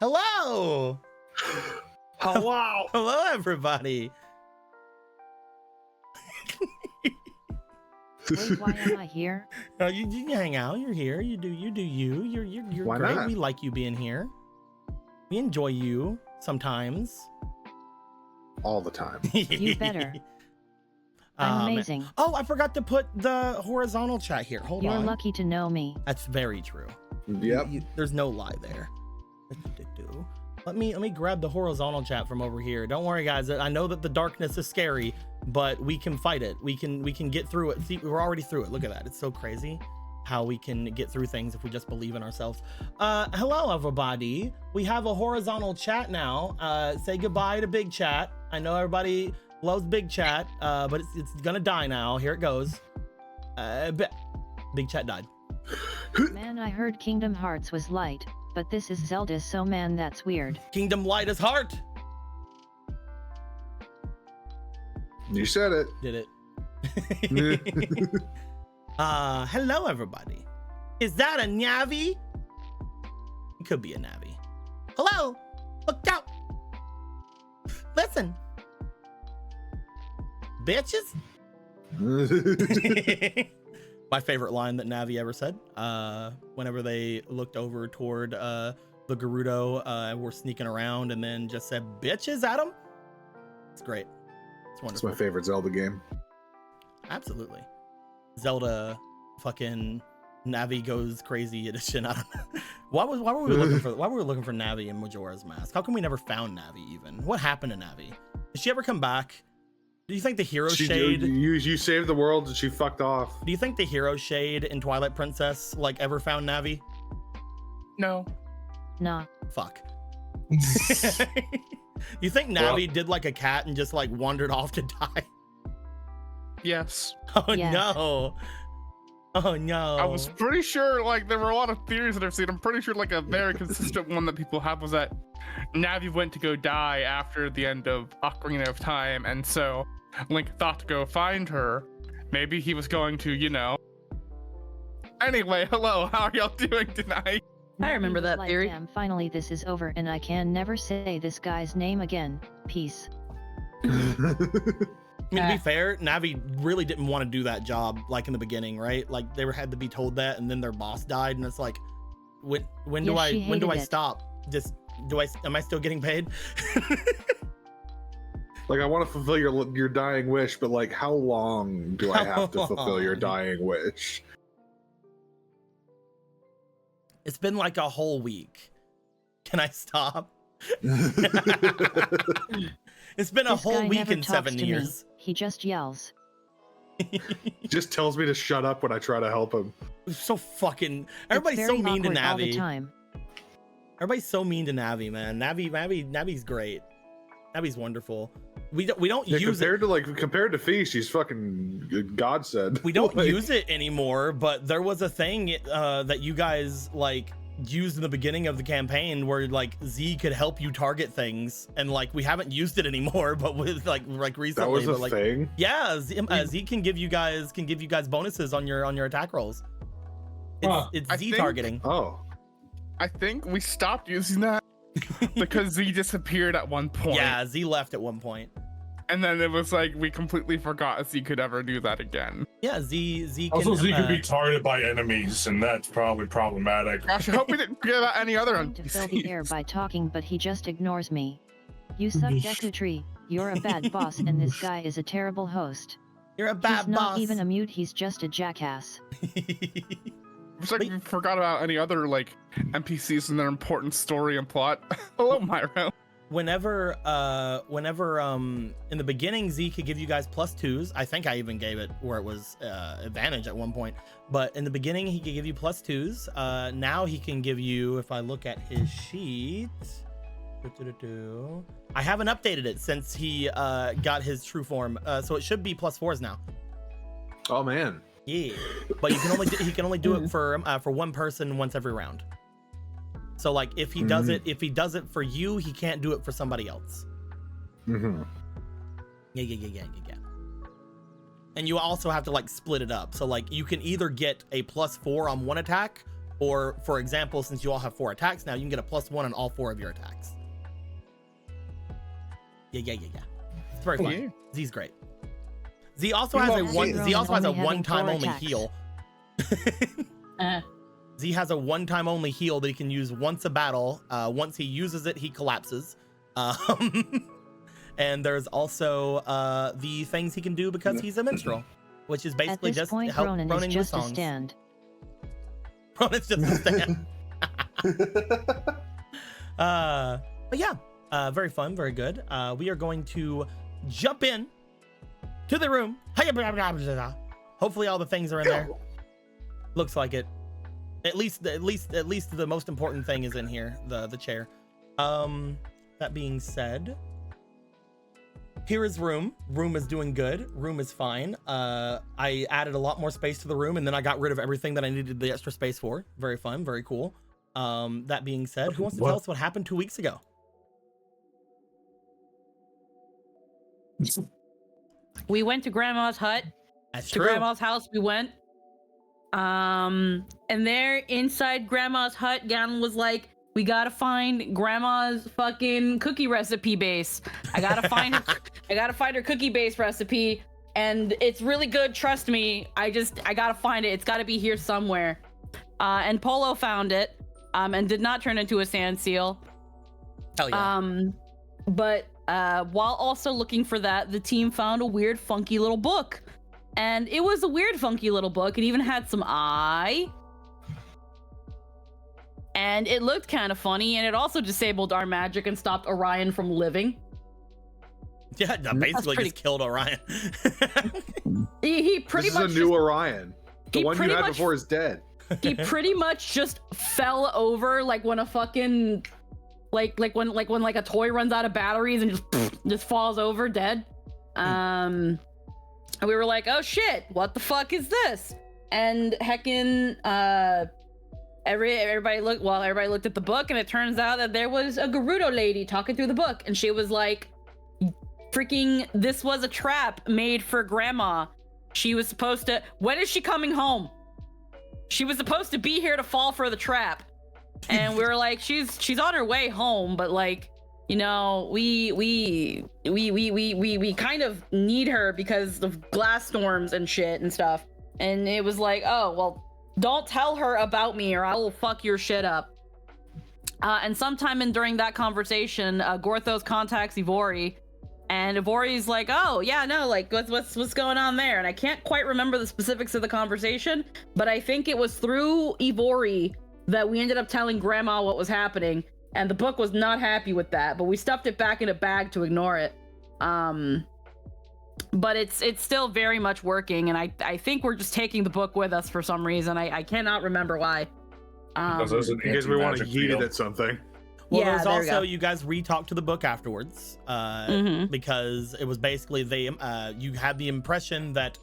Hello. Hello. Hello, everybody. Wait, why am I here? You hang out. You're here. You do you. You're Why great. not? We like you being here. We enjoy you sometimes. All the time. You better. I'm amazing. Oh, I forgot to put the horizontal chat here. Hold You're on. lucky to know me. That's very true. Yep. There's no lie there. Let me grab the horizontal chat from over here. Don't worry, guys. I know that the darkness is scary, but we can fight it. We can get through it. See, we're already through it. Look at that. It's so crazy how we can get through things if we just believe in ourselves. Hello, everybody. We have a horizontal chat now. Say goodbye to Big Chat. I know everybody loves Big Chat, but it's gonna die now. Here it goes. Big Chat died. Man, I heard Kingdom Hearts was light, but this is Zelda, so man, that's weird. Kingdom Light is heart. You said it. Did it. Hello, everybody. Is that a Navi? It could be a Navi. Hello. Look out. Listen. Bitches. My favorite line that Navi ever said, whenever they looked over toward the Gerudo and were sneaking around and then just said bitches at them. It's great. It's It's wonderful. my favorite Zelda game. Absolutely. Zelda fucking Navi goes crazy edition. I don't know. Why were we looking for Navi in Majora's Mask? How come we never found Navi even? What happened to Navi? Did she ever come back? Do you think the hero shade You saved the world and she fucked off. Do you think the hero shade in Twilight Princess like ever found Navi? No. Nah. Fuck. You think Navi did like a cat and just like wandered off to die? Yes. Oh Yes. no. Oh no. I was pretty sure, like, there were a lot of theories that I've seen. I'm pretty sure, like, a very consistent one that people have was that Navi went to go die after the end of Ocarina of Time, and so Link thought to go find her. Maybe he was going to, you know. Anyway, hello, how are y'all doing tonight? I remember that Like, theory. damn, finally this is over and I can never say this guy's name again. Peace. I mean, to be fair, Navi really didn't want to do that job like in the beginning, right? Like they had to be told that, and then their boss died, and it's like, when do Yes, she I hated it. stop? Just am I still getting paid? Like, I want to fulfill your dying wish, but like, how long do I have to fulfill your long? dying wish? It's been like a whole week. Can I stop? It's been a This whole guy week never in talks 7 to me. years. He just yells. He just tells me to shut up when I try to help him. So fucking It's everybody's so very mean to awkward all the Navi. time. Everybody's so mean to Navi, man. Navi's great. Navi's wonderful. We don't Yeah, use it. compared to Feast, she's fucking godsend. We don't Like, use it anymore, but there was a thing that you guys like used in the beginning of the campaign where like Z could help you target things, and like we haven't used it anymore, but with like recently. that was a but, like, thing. yeah, Z can give you guys bonuses on your attack rolls. It's I Z think- targeting. Oh, I think we stopped using that because Z disappeared at one point. Yeah, Z left at one point. And then it was like, we completely forgot Z could ever do that again. Yeah, Z can. Also, Z can be targeted by enemies, and that's probably problematic. Gosh, I hope we didn't forget about any other Trying to fill the air NPCs. by talking, but he just ignores me. You suck, Deku Tree. You're a bad boss, and this guy is a terrible host. You're a bad He's not boss. even a mute, he's just a jackass. It's like we forgot about any other, like, NPCs and their important story and plot. Hello, Myro. Whenever in the beginning Z could give you guys +2s. I think I even gave it where it was advantage at one point, but in the beginning he could give you +2s. Now he can give you, if I look at his sheet, I haven't updated it since he got his true form, so it should be +4s now. oh man. Yeah, but he can only do it for one person once every round. So like if he does it for you, he can't do it for somebody else. Mm-hmm. Yeah. And you also have to like split it up. So like you can either get a +4 on one attack, Or for example, since you all have 4 attacks now, you can get a +1 on all 4 of your attacks. Yeah. It's very fun. Yeah. Z's great. Z also has a one-time only attacks. heal. Z has a one-time only heal that he can use once a battle. Once he uses it, he collapses. And there's also the things he can do because he's a minstrel, which is basically At this just point, help Ronan Ronan is with just a songs. stand. Ronan's just a stand. But yeah, very fun, very good. We are going to jump in to the room. Hopefully all the things are in there. Looks like it. At least the most important thing is in here, the chair. That being said, here is room. Room is doing good. Room is fine. I added a lot more space to the room, and then I got rid of everything that I needed the extra space for. Very fun, very cool. That being said, who wants to tell us what happened 2 weeks ago? We went to Grandma's hut. That's To true. Grandma's house we went. And there inside Grandma's hut, Galen was like, we gotta find Grandma's fucking cookie recipe base. I gotta find her cookie base recipe, and it's really good, trust me. I gotta find it. It's gotta be here somewhere. And Polo found it, and did not turn into a sand seal. Hell yeah. But while also looking for that, the team found a weird, funky little book. And it was a weird, funky little book. It even had some eye. And it looked kind of funny, and it also disabled our magic and stopped Orion from living. Yeah, basically pretty- just killed Orion. He pretty This is much a new Orion. The he one you pretty had much- before is dead. he pretty much just fell over like when a fucking like when a toy runs out of batteries and just falls over dead. And we were like, oh shit, what the fuck is this? And heckin' everybody looked at the book, and it turns out that there was a Gerudo lady talking through the book, and she was like, freaking, this was a trap made for Grandma. She was supposed to, when is she coming home? She was supposed to be here to fall for the trap. And we were like, she's on her way home, but like, you know, we kind of need her because of glass storms and shit and stuff. And it was like, oh, well, don't tell her about me or I will fuck your shit up. And sometime during that conversation, Gorthos contacts Ivori, and Ivori's like, oh yeah, no, like what's going on there? And I can't quite remember the specifics of the conversation, but I think it was through Ivori that we ended up telling Grandma what was happening, and the book was not happy with that, but we stuffed it back in a bag to ignore it. But it's still very much working, and I think we're just taking the book with us for some reason. I cannot remember why. Because Because we want to yeet it at something. Well, Yeah, there's there we also, go. you guys re-talked to the book afterwards, because it was basically you had the impression that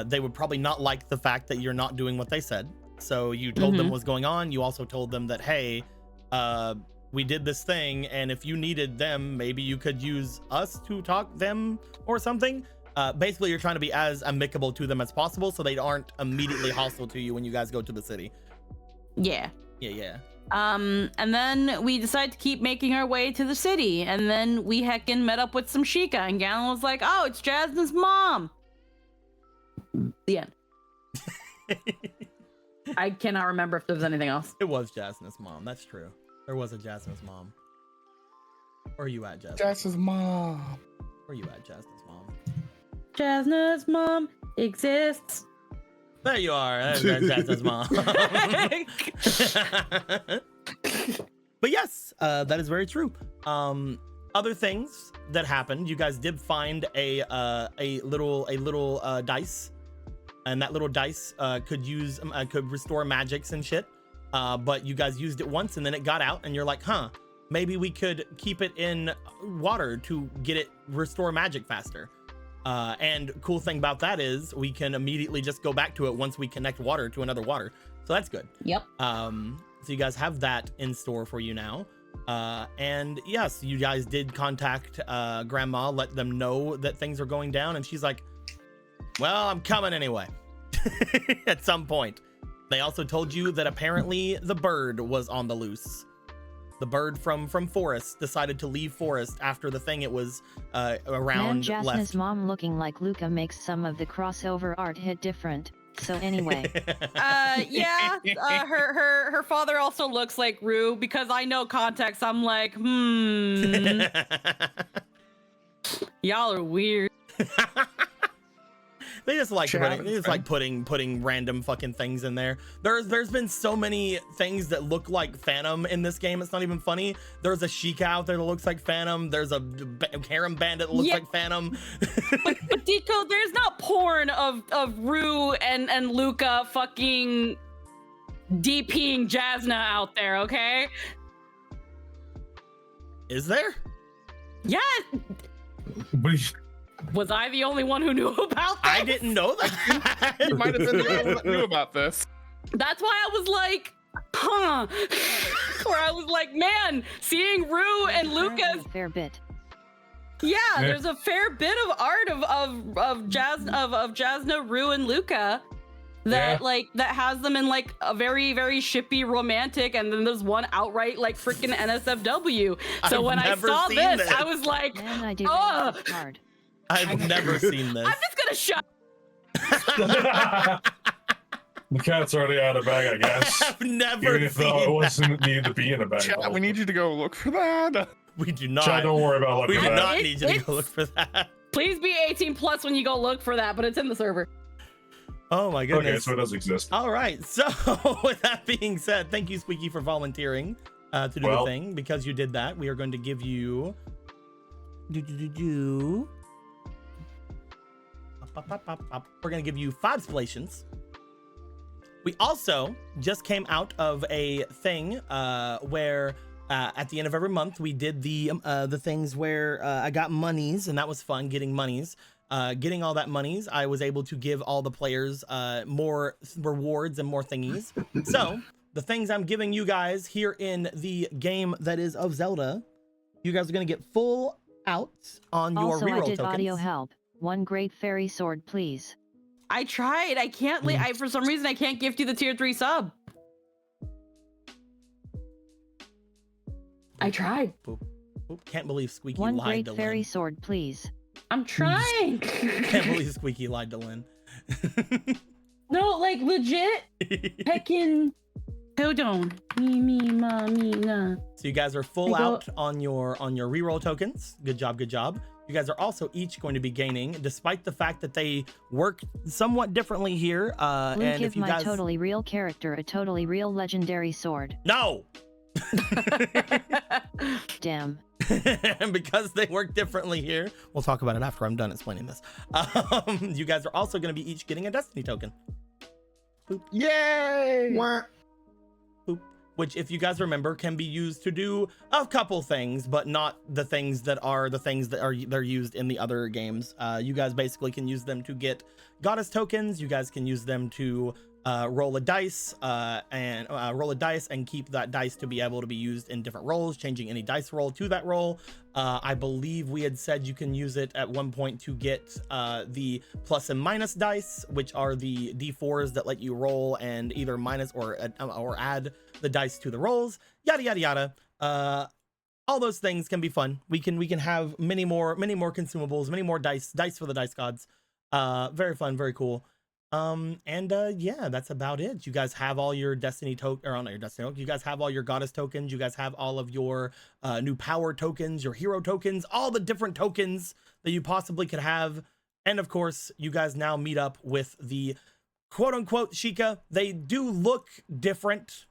they would probably not like the fact that you're not doing what they said. So you told them what's going on. You also told them that, hey, we did this thing, and if you needed them, maybe you could use us to talk them or something. Basically, you're trying to be as amicable to them as possible so they aren't immediately hostile to you when you guys go to the city. Yeah. Yeah. And then we decided to keep making our way to the city, and then we heckin' met up with some Sheikah, and Galen was like, oh, it's Jasmine's mom. The end. I cannot remember if there was anything else. It was Jasmine's mom. That's true. There was a Jasmine's mom. Where are you at, Jasmine? Jasmine's mom. Where are you at, Jasmine's mom? Jasmine's mom exists. There you are. That's Jasmine's mom. But yes, that is very true. Other things that happened, you guys did find a little dice, and that little dice could restore magics and shit. But you guys used it once and then it got out, and you're like, huh, maybe we could keep it in water to get it restore magic faster. And cool thing about that is we can immediately just go back to it once we connect water to another water. So that's good. Yep. So you guys have that in store for you now. And yes, you guys did contact Grandma, let them know that things are going down, and she's like, well, I'm coming anyway. At some point. They also told you that apparently the bird was on the loose. The bird from Forest decided to leave Forest after the thing it was around Man, left. Jasna's mom looking like Luca makes some of the crossover art hit different. So anyway, Yeah, her father also looks like Rue, because I know context. I'm like, y'all are weird. They just like Chad, putting random fucking things in there. There's been so many things that look like Phantom in this game. It's not even funny. There's a Sheikah out there that looks like Phantom. There's a harem bandit that looks like Phantom. But Deco, there's not porn of Rue and Luca fucking DPing Jasna out there, okay? Is there? Yeah. Was I the only one who knew about that? I didn't know that. You might have been the only one that knew about this. That's why I was like, huh? Or I was like, man, seeing Rue and Luca's a fair bit. Yeah, there's a fair bit of art of Jasna, Rue, and Luca that that has them in like a very, very shippy romantic, and then there's one outright like freaking NSFW. So when I saw this, I was like, Man, I do oh, hard. I've never seen this. I'm just gonna shut. The cat's already out of the bag, I guess. I've never Even if seen it that. wasn't needed to be in a bag. Chat, we need you to go look for that. We do not. Chat, don't worry about We looking do at not that. need you to go look for that. Please be 18 plus when you go look for that, but it's in the server. Oh my goodness. Okay, so it does exist. All right. So with that being said, thank you, Squeaky, for volunteering to do the thing. Because you did that, we are going to give you. We're going to give you 5 spalations. We also just came out of a thing where at the end of every month we did the things where I got monies, and that was fun, getting monies. Getting all that monies, I was able to give all the players more rewards and more thingies. So the things I'm giving you guys here in the game that is of Zelda, you guys are going to get full out on your Also, reroll I did tokens. audio help. One great fairy sword, please. I tried. I can't. For some reason, I can't gift you the tier 3 sub. I tried. Boop, boop. Can't believe Squeaky One lied great to fairy Lynn. sword, please. I'm trying. Can't believe Squeaky lied to Lynn. No, like legit. Heckin'. Hold on. Me, ma, me, nah. So you guys are full out on your reroll tokens. Good job, good job. You guys are also each going to be gaining, despite the fact that they work somewhat differently here. Blue, And give if you my guys totally real character a totally real legendary sword. no. Damn. And because they work differently here, we'll talk about it after I'm done explaining this. You guys are also going to be each getting a destiny token. Boop. Yay! Boop. Which, if you guys remember, can be used to do a couple things, but not the things that are they're used in the other games. You guys basically can use them to get goddess tokens. You guys can use them to roll a dice and keep that dice to be able to be used in different roles, changing any dice roll to that roll. I believe we had said you can use it at one point to get the plus and minus dice, which are the d4s that let you roll and either minus or add the dice to the rolls, yada yada yada. All those things can be fun. We can have many more consumables, many more dice for the dice gods. Very fun, very cool. Yeah, that's about it. You guys have all your destiny you guys have all your goddess tokens. You guys have all of your new power tokens, your hero tokens, all the different tokens that you possibly could have. And of course, you guys now meet up with the quote unquote Sheikah. They do look different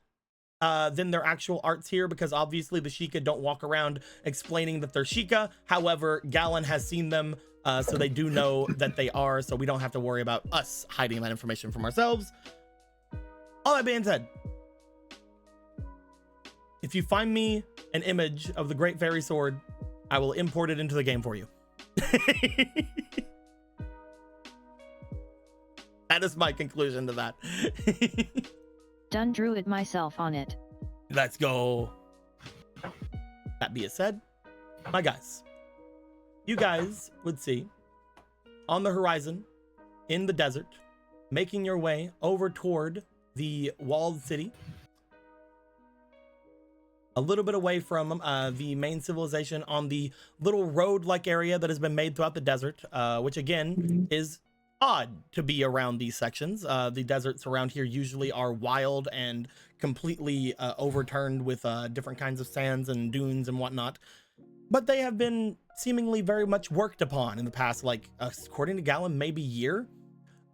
than their actual arts here, because obviously the Sheikah don't walk around explaining that they're Sheikah. However, Galen has seen them. So they do know that they are, so we don't have to worry about us hiding that information from ourselves. All that being said, if you find me an image of the Great Fairy Sword, I will import it into the game for you. That is my conclusion to that. Done drew it myself on it. Let's go. That being said, my guys, you guys would see on the horizon in the desert, making your way over toward the walled city, a little bit away from the main civilization, on the little road-like area that has been made throughout the desert, which again is odd to be around these sections. The deserts around here usually are wild and completely overturned with different kinds of sands and dunes and whatnot. But they have been seemingly very much worked upon in the past, like, according to Gallon, maybe year.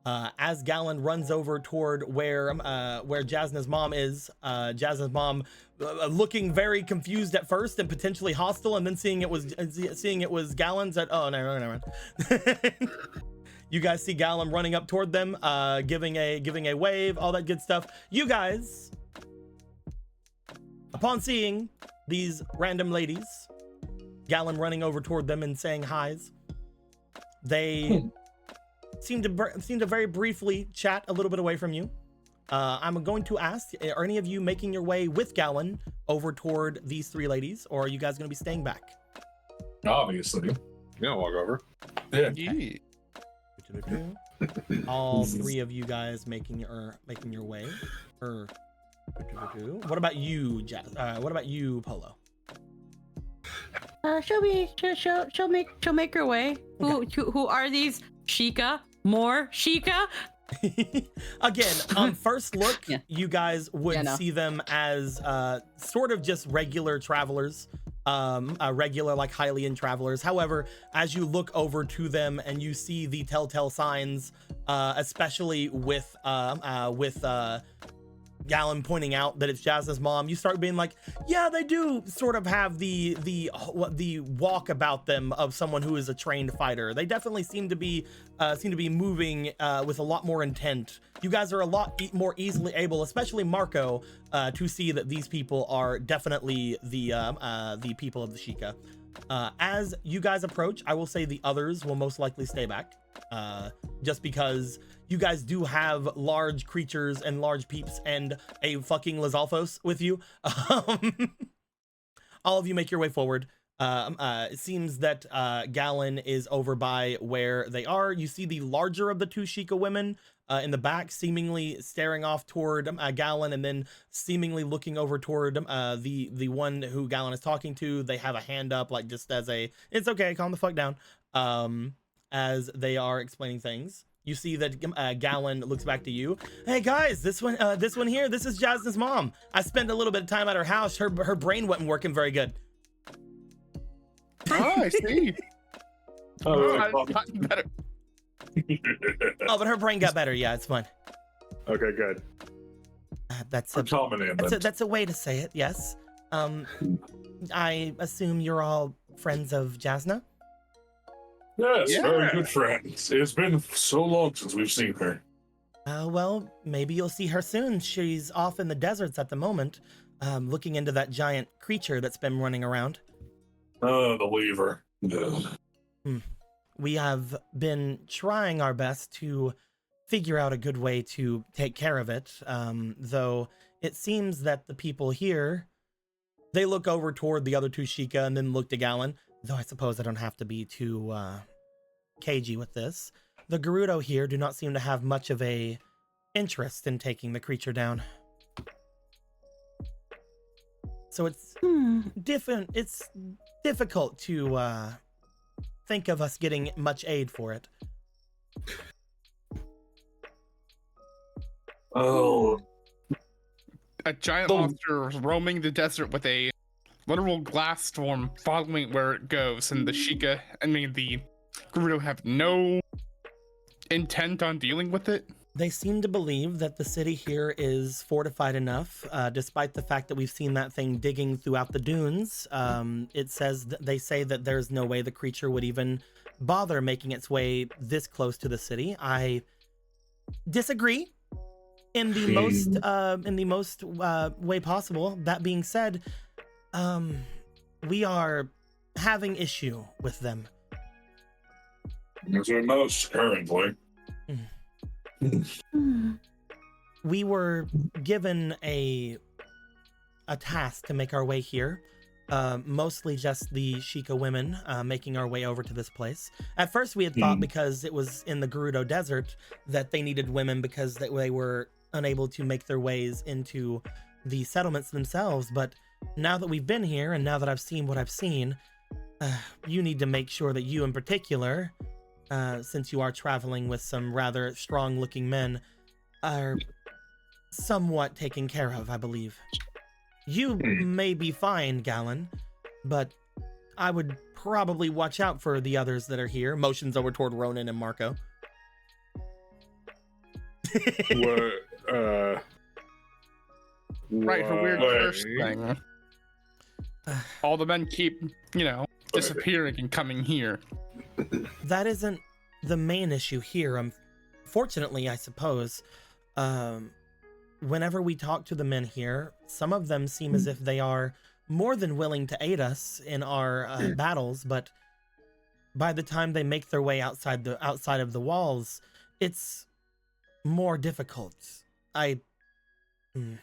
As Gallon runs over toward where Jasna's mom is, Jasna's mom looking very confused at first and potentially hostile, and then seeing it was Gallon, said, "Oh, never mind." You guys see Gallon running up toward them, giving a wave, all that good stuff. You guys, upon seeing these random ladies, Gallon running over toward them and saying hi's, they seem to very briefly chat a little bit away from you. I'm going to ask, are any of you making your way with Gallon over toward these three ladies, or are you guys going to be staying back? Obviously. Yeah, I'll walk over. Yeah. All three of you guys making your way. What about you, Jazz? What about you, Polo? She'll make her way. Okay. Who are these? Sheikah? More Sheikah? Again, on first look, Yeah. you guys would Yeah, no. see them as sort of just regular travelers, regular like Hylian travelers. However, as you look over to them and you see the telltale signs, especially with Gallon pointing out that it's Jasna's mom, you start being like, yeah, they do sort of have the walk about them of someone who is a trained fighter. They definitely seem to be moving with a lot more intent. You guys are a lot more easily able, especially Marco, to see that these people are definitely the people of the Sheikah. As you guys approach, I will say the others will most likely stay back, just because you guys do have large creatures and large peeps and a fucking Lizalfos with you. All of you make your way forward. It seems that Gallon is over by where they are. You see the larger of the two Sheikah women in the back, seemingly staring off toward Gallon, and then seemingly looking over toward the one who Gallon is talking to. They have a hand up, like just as a, it's okay, calm the fuck down, as they are explaining things. You see that Gallon looks back to you. Hey guys, this one here, this is Jasna's mom. I spent a little bit of time at her house. Her brain wasn't working very good. Oh, I see. Oh, I've gotten better. Oh, but her brain got better. Yeah, it's fine. Okay, good. That's a common ailment. that's a way to say it. Yes. I assume you're all friends of Jasna. Yes, Yeah. very good friends. It's been so long since we've seen her. Well, maybe you'll see her soon. She's off in the deserts at the moment, looking into that giant creature that's been running around. Oh, the lever. Ugh. We have been trying our best to figure out a good way to take care of it, though it seems that the people here, they look over toward the other two Sheikah and then look to Gallon, though I suppose I don't have to be too cagey with this. The Gerudo here do not seem to have much of a interest in taking the creature down. So it's it's difficult to think of us getting much aid for it. Oh, A giant monster roaming the desert with a literal glass storm following where it goes, and the Sheikah, the Gerudo have no intent on dealing with it. They seem to believe that the city here is fortified enough, despite the fact that we've seen that thing digging throughout the dunes. They say that there's no way the creature would even bother making its way this close to the city. I disagree in the most way possible. That being said, we are having issue with them. as we most currently. We were given a task to make our way here. Mostly just the Sheikah women making our way over to this place. At first we had thought because it was in the Gerudo Desert that they needed women because they were unable to make their ways into the settlements themselves. But now that we've been here and now that I've seen what I've seen, you need to make sure that you in particular, since you are traveling with some rather strong looking men, are somewhat taken care of, I believe. You may be fine, Gallon, but I would probably watch out for the others that are here. Motions over toward Ronan and Marco. Right, for weird Why? curse thing. All the men keep, disappearing and coming here. That isn't the main issue here. Fortunately, I suppose, whenever we talk to the men here, some of them seem as if they are more than willing to aid us in our battles, but by the time they make their way outside of the walls, it's more difficult. It's They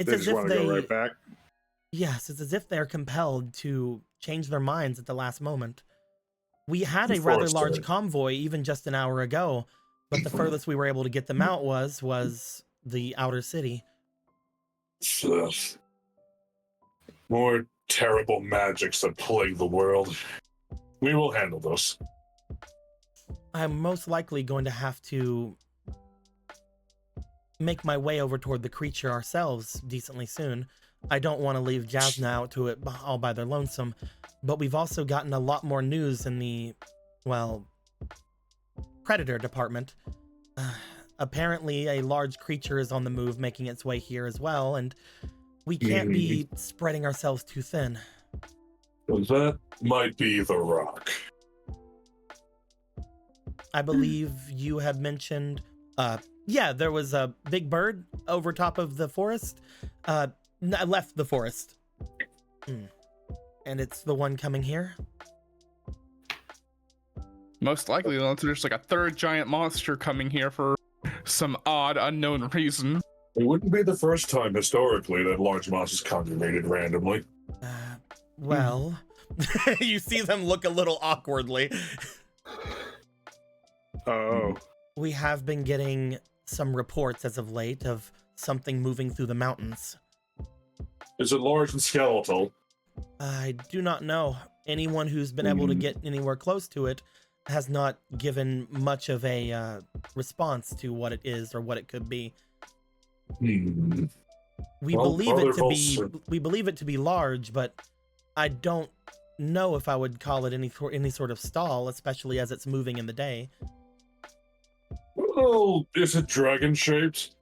as just if want to go right back. Yes, it's as if they're compelled to change their minds at the last moment. We had a rather large convoy even just an hour ago, but the furthest we were able to get them out was the outer city. More terrible magics that plague the world. We will handle those. I'm most likely going to have to make my way over toward the creature ourselves decently soon. I don't want to leave Jasna out to it all by their lonesome, but we've also gotten a lot more news in the, predator department. Apparently a large creature is on the move, making its way here as well, and we can't be spreading ourselves too thin. That might be the rock. I believe you had mentioned, there was a big bird over top of the forest. I left the forest. And it's the one coming here? Most likely, unless there's like a third giant monster coming here for some odd unknown reason. It wouldn't be the first time historically that large monsters congregated randomly. You see them look a little awkwardly. Oh. We have been getting some reports as of late of something moving through the mountains. Is it large and skeletal? I do not know. Anyone who's been able to get anywhere close to it has not given much of a response to what it is or what it could be. We believe it to be large, but I don't know if I would call it any sort of stall, especially as it's moving in the day. Well, is it dragon shaped?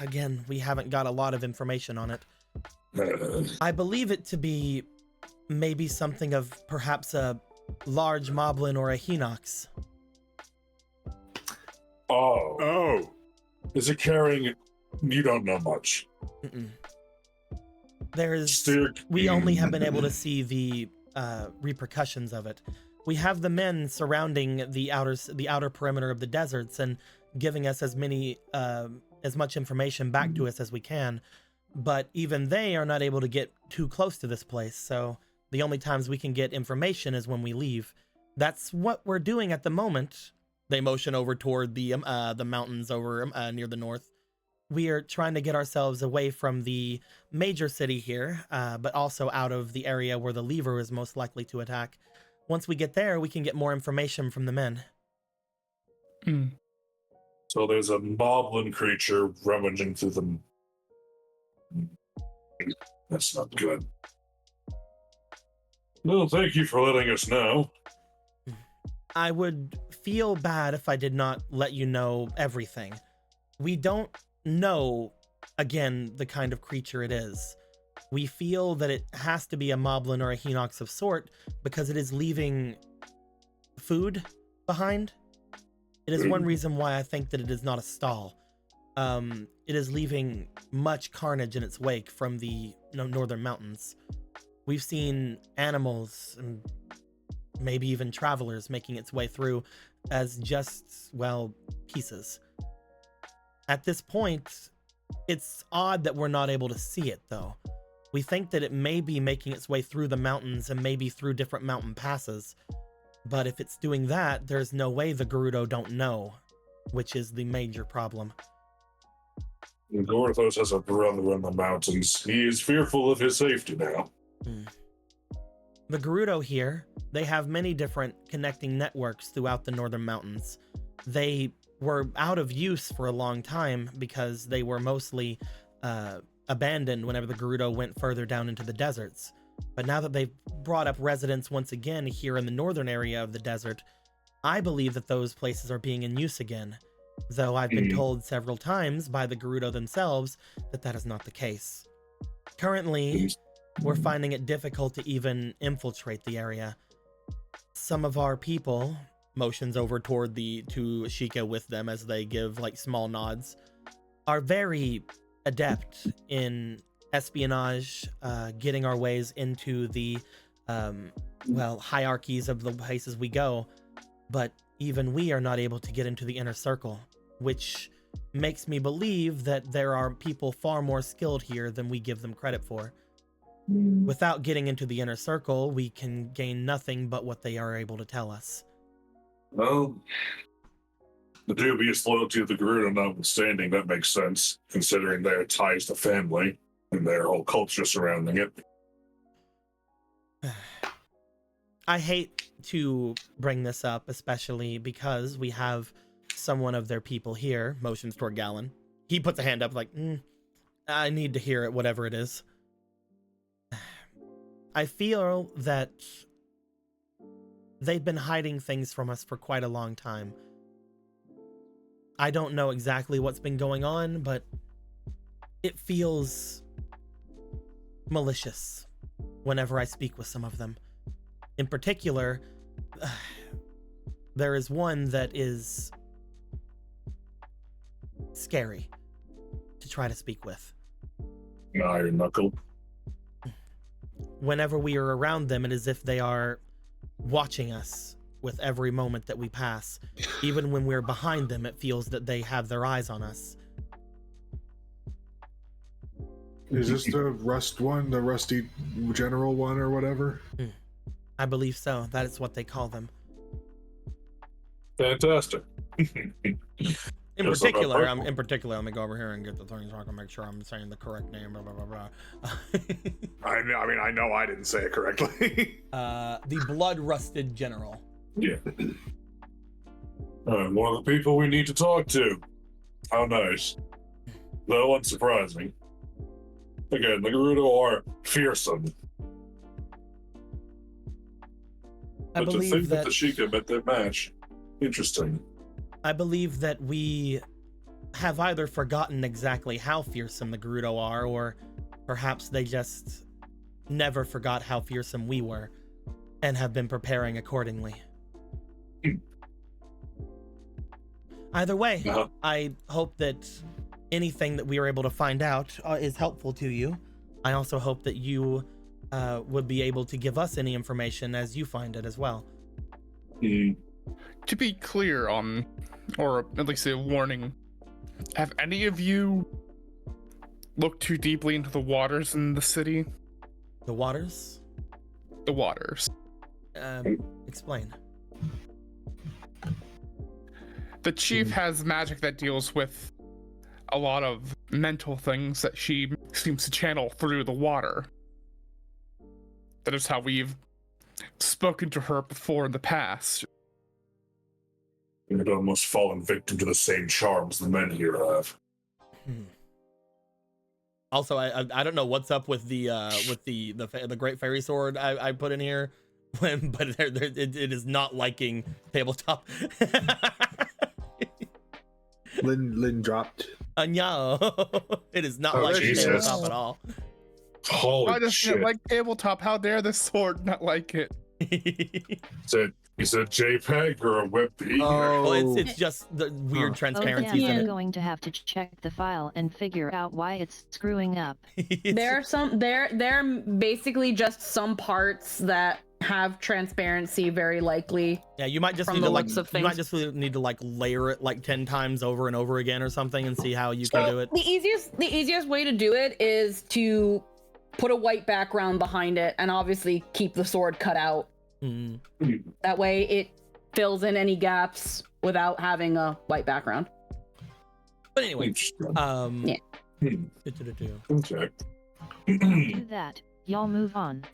Again, we haven't got a lot of information on it. I believe it to be maybe something of perhaps a large moblin or a hinox. Oh. Is it carrying... You don't know much. We only have been able to see the repercussions of it. We have the men surrounding the outer perimeter of the deserts and giving us as much information back to us as we can. But even they are not able to get too close to this place, so the only times we can get information is when we leave. That's what we're doing at the moment. They motion over toward the mountains over near the north. We are trying to get ourselves away from the major city here, but also out of the area where the lever is most likely to attack. Once we get there, we can get more information from the men. So there's a moblin creature rummaging through the... That's not good. Well, thank you for letting us know. I would feel bad if I did not let you know everything. We don't know, again, the kind of creature it is. We feel that it has to be a moblin or a hinox of sort because it is leaving food behind. It is one reason why I think that it is not a stall. It is leaving much carnage in its wake from the northern mountains. We've seen animals and maybe even travelers making its way through as just, pieces. At this point, it's odd that we're not able to see it, though. We think that it may be making its way through the mountains and maybe through different mountain passes. But if it's doing that, there's no way the Gerudo don't know, which is the major problem. Gorthos has a brother in the mountains. He is fearful of his safety now. The Gerudo here, they have many different connecting networks throughout the northern mountains. They were out of use for a long time because they were mostly abandoned whenever the Gerudo went further down into the deserts. But now that they've brought up residents once again here in the northern area of the desert, I believe that those places are being in use again, though I've been told several times by the Gerudo themselves that that is not the case. Currently, we're finding it difficult to even infiltrate the area. Some of our people, motions over toward to Sheikah with them as they give like small nods, are very adept in espionage, getting our ways into the hierarchies of the places we go, but even we are not able to get into the inner circle, which makes me believe that there are people far more skilled here than we give them credit for. Without getting into the inner circle, we can gain nothing but what they are able to tell us. Well, the dubious loyalty of the Gerudo notwithstanding, that makes sense, considering their ties to family and their whole culture surrounding it. I hate to bring this up, especially because we have someone of their people here, motions toward Gallon. He puts a hand up like, I need to hear it, whatever it is. I feel that they've been hiding things from us for quite a long time. I don't know exactly what's been going on, but it feels malicious whenever I speak with some of them. In particular, there is one that is scary to try to speak with. Iron Knuckle. Whenever we are around them, it is as if they are watching us with every moment that we pass. Even when we're behind them, it feels that they have their eyes on us. Is this the Rust one, the Rusty General one, or whatever? I believe so. That is what they call them. Fantastic. In particular, let me go over here and get the things so I can make sure I'm saying the correct name. Blah, blah, blah, blah. I mean, I know I didn't say it correctly. The blood-rusted general. Yeah. One of the people we need to talk to. How nice. Though unsurprising. Again, the Gerudo are fearsome. I But to believe think that the Sheikah met their match. Interesting. I believe that we have either forgotten exactly how fearsome the Gerudo are, or perhaps they just never forgot how fearsome we were and have been preparing accordingly. Either way, I hope that anything that we are able to find out is helpful to you. I also hope that you would be able to give us any information as you find it as well. To be clear on, or at least a warning, have any of you looked too deeply into the waters in the city? The waters? The waters. Explain. The chief has magic that deals with a lot of mental things that she seems to channel through the water. That is how we've spoken to her before in the past. You had almost fallen victim to the same charms the men here have. Also, I don't know what's up with the great fairy sword I put in here, but it is not liking tabletop. Lynn dropped. No, it is not Oh, liking Jesus. tabletop at all. Holy I just shit. didn't like tabletop. How dare this sword not like it? Is it JPEG or a WebP? Well, it's just the weird Huh. transparencies Okay, in I'm it. going to have to check the file and figure out why it's screwing up. There are some there are basically just some parts that have transparency, very likely. Yeah, you might just From need the to like looks of you might things. just need to like layer it like 10 times over and over again or something and see how you can do it. The easiest way to do it is to put a white background behind it and obviously keep the sword cut out. Mm. That way it fills in any gaps without having a white background. But anyway, Yeah. Do-do-do-do. Okay. Do that. Y'all move on.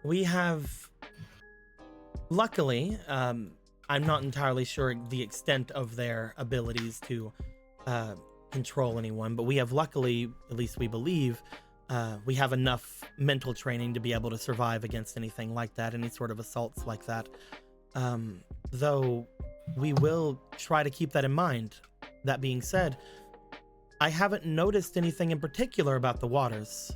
We have, luckily, I'm not entirely sure the extent of their abilities to control anyone, but we have luckily, at least we believe, we have enough mental training to be able to survive against anything like that, any sort of assaults like that. Though we will try to keep that in mind. That being said, I haven't noticed anything in particular about the waters.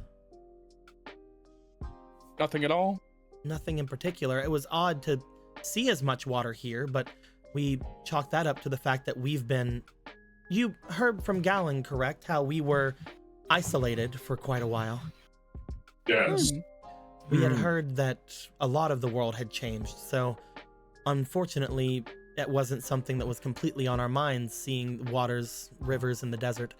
Nothing at all? Nothing in particular. It was odd to see as much water here, but we chalk that up to the fact that we've been... You heard from Galen, correct? How we were isolated for quite a while. Yes. We had heard that a lot of the world had changed, so unfortunately, it wasn't something that was completely on our minds, seeing waters, rivers in the desert.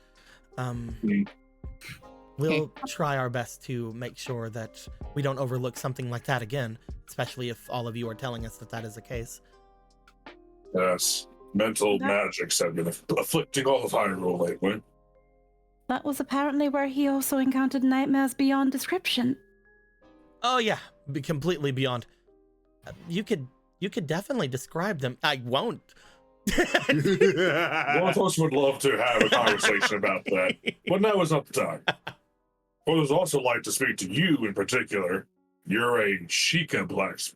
We'll try our best to make sure that we don't overlook something like that again, especially if all of you are telling us that that is the case. Yes. Mental magics have been afflicting all of Hyrule lately. That was apparently where he also encountered nightmares beyond description. Oh yeah, completely beyond. You could definitely describe them. I won't. One of us would love to have a conversation about that, but now is not the time. I would also like to speak to you in particular. You're a Sheikah blacksmith.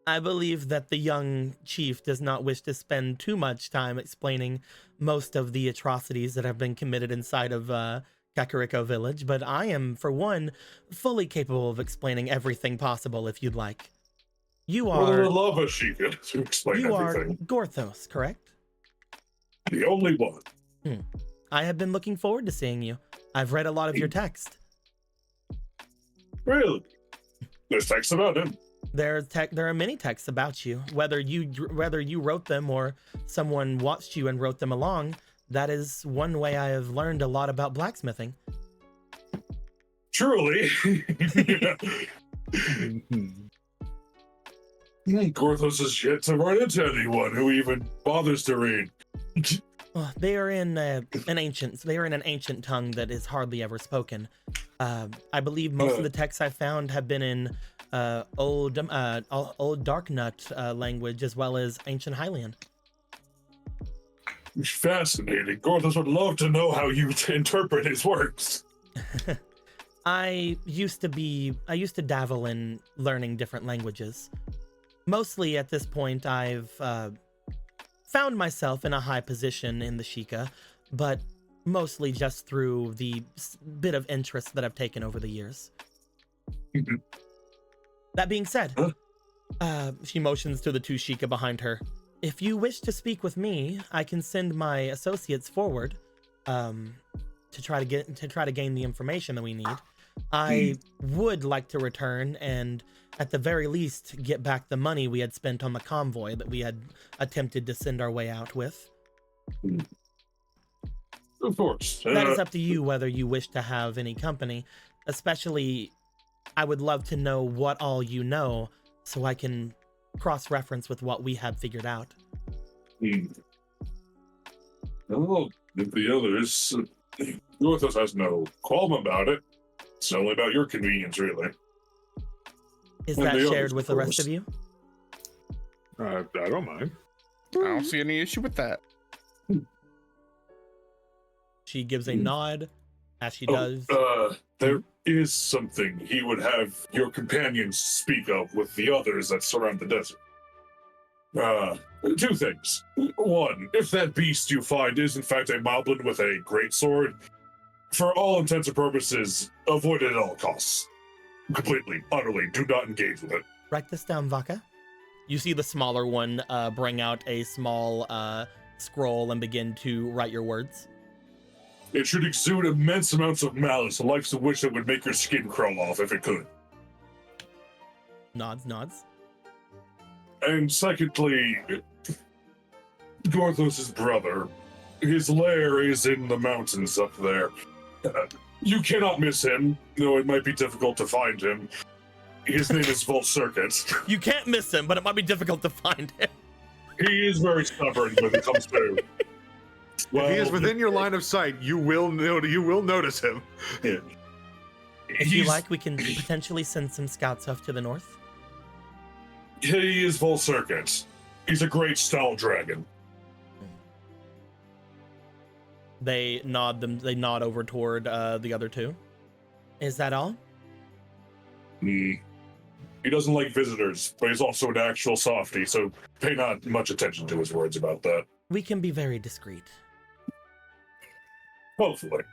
I believe that the young chief does not wish to spend too much time explaining most of the atrocities that have been committed inside of Kakariko Village, but I am, for one, fully capable of explaining everything possible if you'd like. You I would are... love a Sheikah to explain You everything. are Gorthos, correct? The only one. I have been looking forward to seeing you. I've read a lot of your text. Really? There's text about him. There are many texts about you. Whether you wrote them or someone watched you and wrote them along, that is one way I have learned a lot about blacksmithing. Truly. Gorthos has yet to run into anyone who even bothers to read. Well, they are in an ancient tongue that is hardly ever spoken. I believe most of the texts I found have been in old Darknut language as well as ancient Hylian. Fascinating. Gorthos would love to know how you interpret his works. I used to dabble in learning different languages. Mostly at this point, I've found myself in a high position in the Sheikah, but mostly just through the bit of interest that I've taken over the years. That being said, she motions to the two Sheikah behind her. If you wish to speak with me, I can send my associates forward to try to gain the information that we need. I would like to return and, at the very least, get back the money we had spent on the convoy that we had attempted to send our way out with. Of course. That is up to you whether you wish to have any company. Especially, I would love to know what all you know so I can cross-reference with what we have figured out. Oh, if the others... Gorthos has no qualm about it. It's only about your convenience, really. Is And that the shared others, with of the rest course. of you? I don't mind. I don't see any issue with that. She gives a nod as she does. There is something he would have your companions speak of with the others that surround the desert. Two things. One, if that beast you find is in fact a moblin with a greatsword, for all intents and purposes, avoid it at all costs. Completely, utterly, do not engage with it. Write this down, Vaka. You see the smaller one bring out a small scroll and begin to write your words. It should exude immense amounts of malice, the likes of which it would make your skin crawl off if it could. Nods. And secondly, Gorthos' brother, his lair is in the mountains up there. You cannot miss him, though it might be difficult to find him. His name is Volcircuit. You can't miss him, but it might be difficult to find him. He is very stubborn when it comes to If he is within your line of sight, you will notice him. Yeah. If you like, we can potentially send some scouts off to the north. He is full circuit. He's a great stall dragon. They nod over toward the other two. Is that all? He doesn't like visitors, but he's also an actual softie, so pay not much attention to his words about that. We can be very discreet. Hopefully.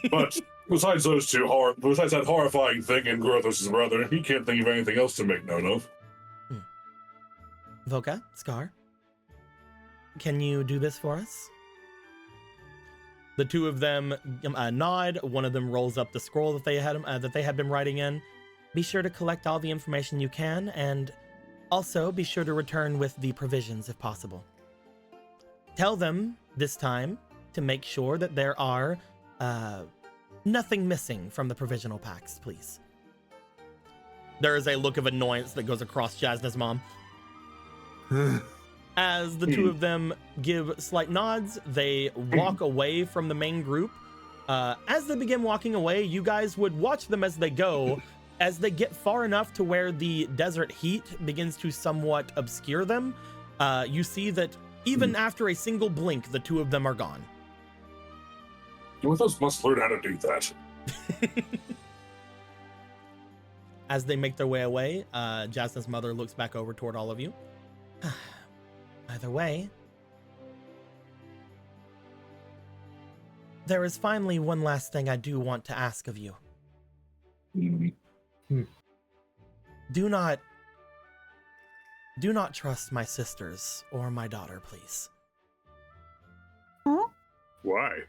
But besides those two, besides that horrifying thing in Grothos' brother, he can't think of anything else to make note of. Voka, Scar, can you do this for us? The two of them nod. One of them rolls up the scroll that they had been writing in. Be sure to collect all the information you can, and also be sure to return with the provisions if possible. Tell them this time to make sure that there are nothing missing from the provisional packs, please. There is a look of annoyance that goes across Jasna's mom. As the two of them give slight nods, they walk away from the main group. As they begin walking away, you guys would watch them as they go. As they get far enough to where the desert heat begins to somewhat obscure them, you see that even after a single blink, the two of them are gone. Grothos must learn how to do that. As they make their way away, Jasna's mother looks back over toward all of you. Either way, there is finally one last thing I do want to ask of you. Do not trust my sisters or my daughter, please. Why?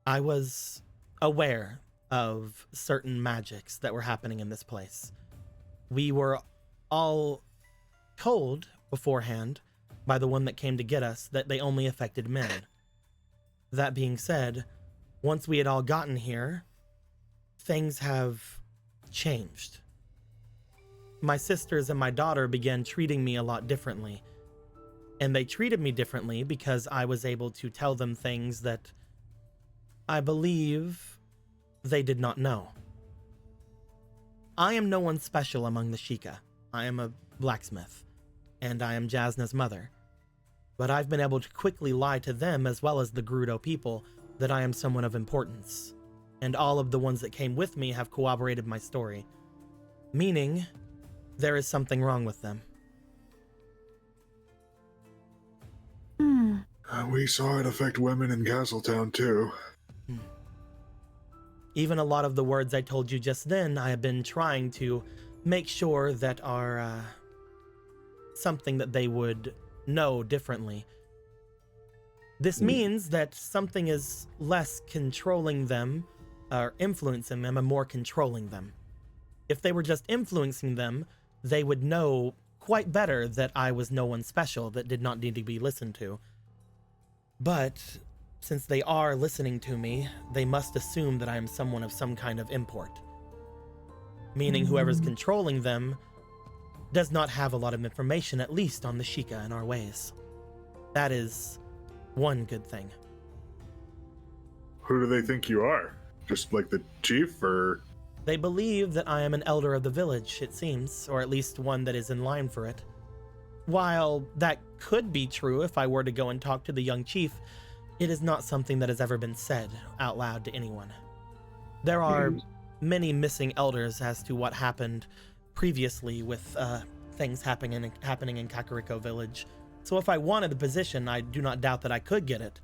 I was aware of certain magics that were happening in this place. We were all told beforehand by the one that came to get us that they only affected men. That being said, once we had all gotten here, things have changed. My sisters and my daughter began treating me a lot differently. And they treated me differently because I was able to tell them things that I believe they did not know. I am no one special among the Sheikah. I am a blacksmith, and I am Jasna's mother. But I've been able to quickly lie to them as well as the Gerudo people that I am someone of importance. And all of the ones that came with me have corroborated my story. Meaning, there is something wrong with them. We saw it affect women in Castletown too. Even a lot of the words I told you just then, I have been trying to make sure that are something that they would know differently. This means that something is less controlling them, or influencing them, and more controlling them. If they were just influencing them, they would know quite better that I was no one special that did not need to be listened to. But since they are listening to me, they must assume that I am someone of some kind of import. Meaning whoever's controlling them does not have a lot of information, at least on the Sheikah and our ways. That is one good thing. Who do they think you are? Just like the chief, or? They believe that I am an elder of the village, it seems, or at least one that is in line for it. While that could be true if I were to go and talk to the young chief, it is not something that has ever been said out loud to anyone. There are many missing elders as to what happened previously with things happening in Kakariko village. So if I wanted the position, I do not doubt that I could get it.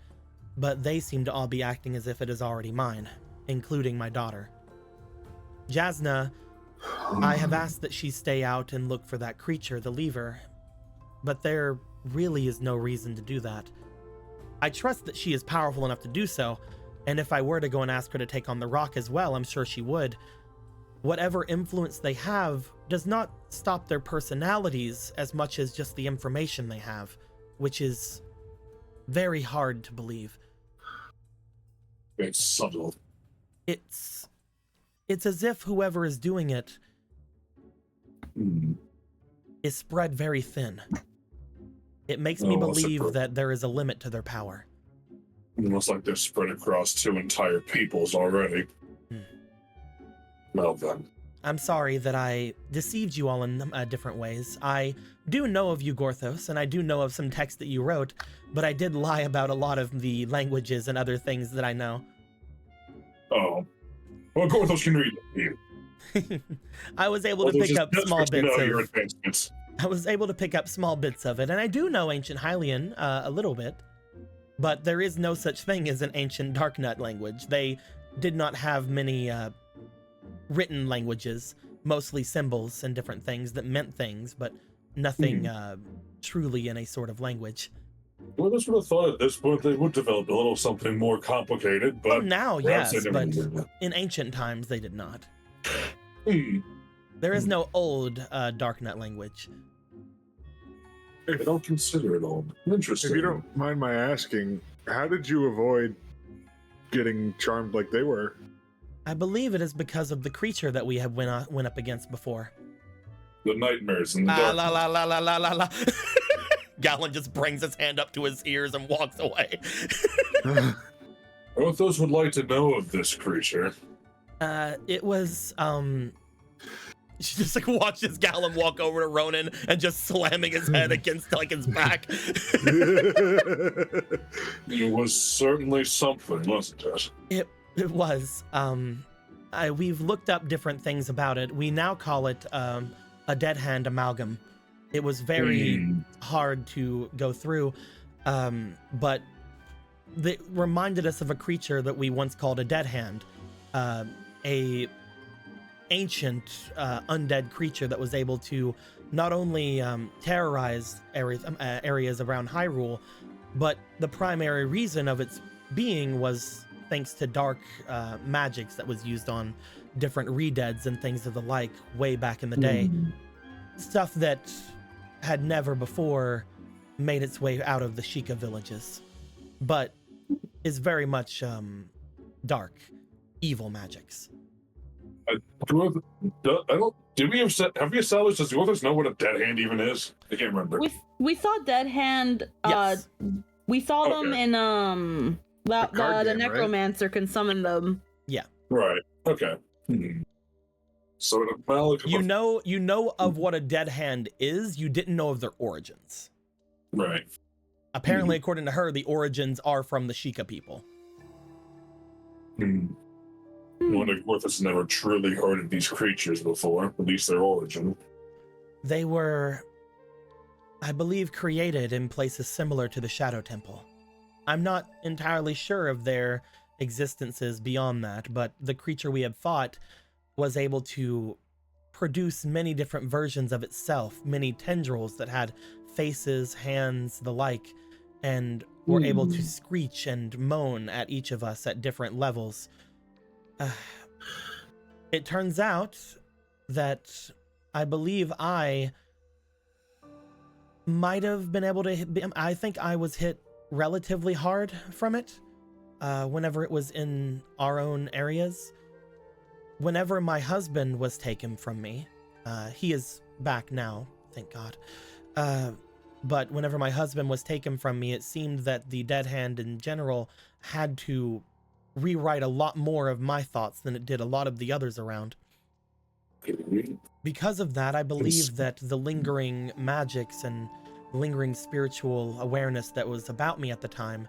But they seem to all be acting as if it is already mine, including my daughter. Jasna, I have asked that she stay out and look for that creature, the lever, but there really is no reason to do that. I trust that she is powerful enough to do so, and if I were to go and ask her to take on the rock as well, I'm sure she would. Whatever influence they have does not stop their personalities as much as just the information they have, which is very hard to believe. It's subtle. It's as if whoever is doing it is spread very thin. It makes me what's it believe for? that there is a limit to their power. Almost like they're spread across 2 entire peoples already. Well then. I'm sorry that I deceived you all in different ways. I do know of you, Gorthos, and I do know of some text that you wrote, but I did lie about a lot of the languages and other things that I know. Oh. Well, Gorthos can read it. I was able to pick up small bits your of. advancements. I was able to pick up small bits of it, and I do know Ancient Hylian a little bit, but there is no such thing as an Ancient Darknut language. They did not have many written languages, mostly symbols and different things that meant things, but nothing truly in a sort of language. Well, I just would have thought at this point they would develop a little something more complicated, but... Oh, now, perhaps yes, they but never did. in ancient times they did not. Hmm. There is no old Darknut language. I don't consider it old. Interesting. If you don't mind my asking, how did you avoid getting charmed like they were? I believe it is because of the creature that we have went up against before. The nightmares and the La dark. la la la la la la la. Gallon just brings his hand up to his ears and walks away. Both would like to know of this creature. It was she just like watches Gallon walk over to Ronan and just slamming his head against like his back. It was certainly something, wasn't it? It was. We've looked up different things about it. We now call it a dead hand amalgam. It was very hard to go through, but it reminded us of a creature that we once called a dead hand, a ancient undead creature that was able to not only terrorize areas around Hyrule, but the primary reason of its being was thanks to dark magics that was used on different redeads and things of the like way back in the day. Stuff that had never before made its way out of the Sheikah villages, but is very much dark, evil magics. Have we established, does Dwarfus know what a dead hand even is? I can't remember. We saw Dead Hand. Yes. We saw them in The card the game, right? necromancer can summon them. Right. Okay. So an amalgam You of... know of what a dead hand is. You didn't know of their origins. Right. Apparently, according to her, the origins are from the Sheikah people. I wonder if Dwarfus has never truly heard of these creatures before, at least their origin. They were, I believe, created in places similar to the Shadow Temple. I'm not entirely sure of their existences beyond that, but the creature we had fought was able to produce many different versions of itself, many tendrils that had faces, hands, the like, and were able to screech and moan at each of us at different levels. It turns out that I believe I might have been able to I think I was hit relatively hard from it whenever it was in our own areas. Whenever my husband was taken from me, he is back now, thank God. But whenever my husband was taken from me, it seemed that the Dead Hand in general had to rewrite a lot more of my thoughts than it did a lot of the others around. Because of that, I believe that the lingering magics and lingering spiritual awareness that was about me at the time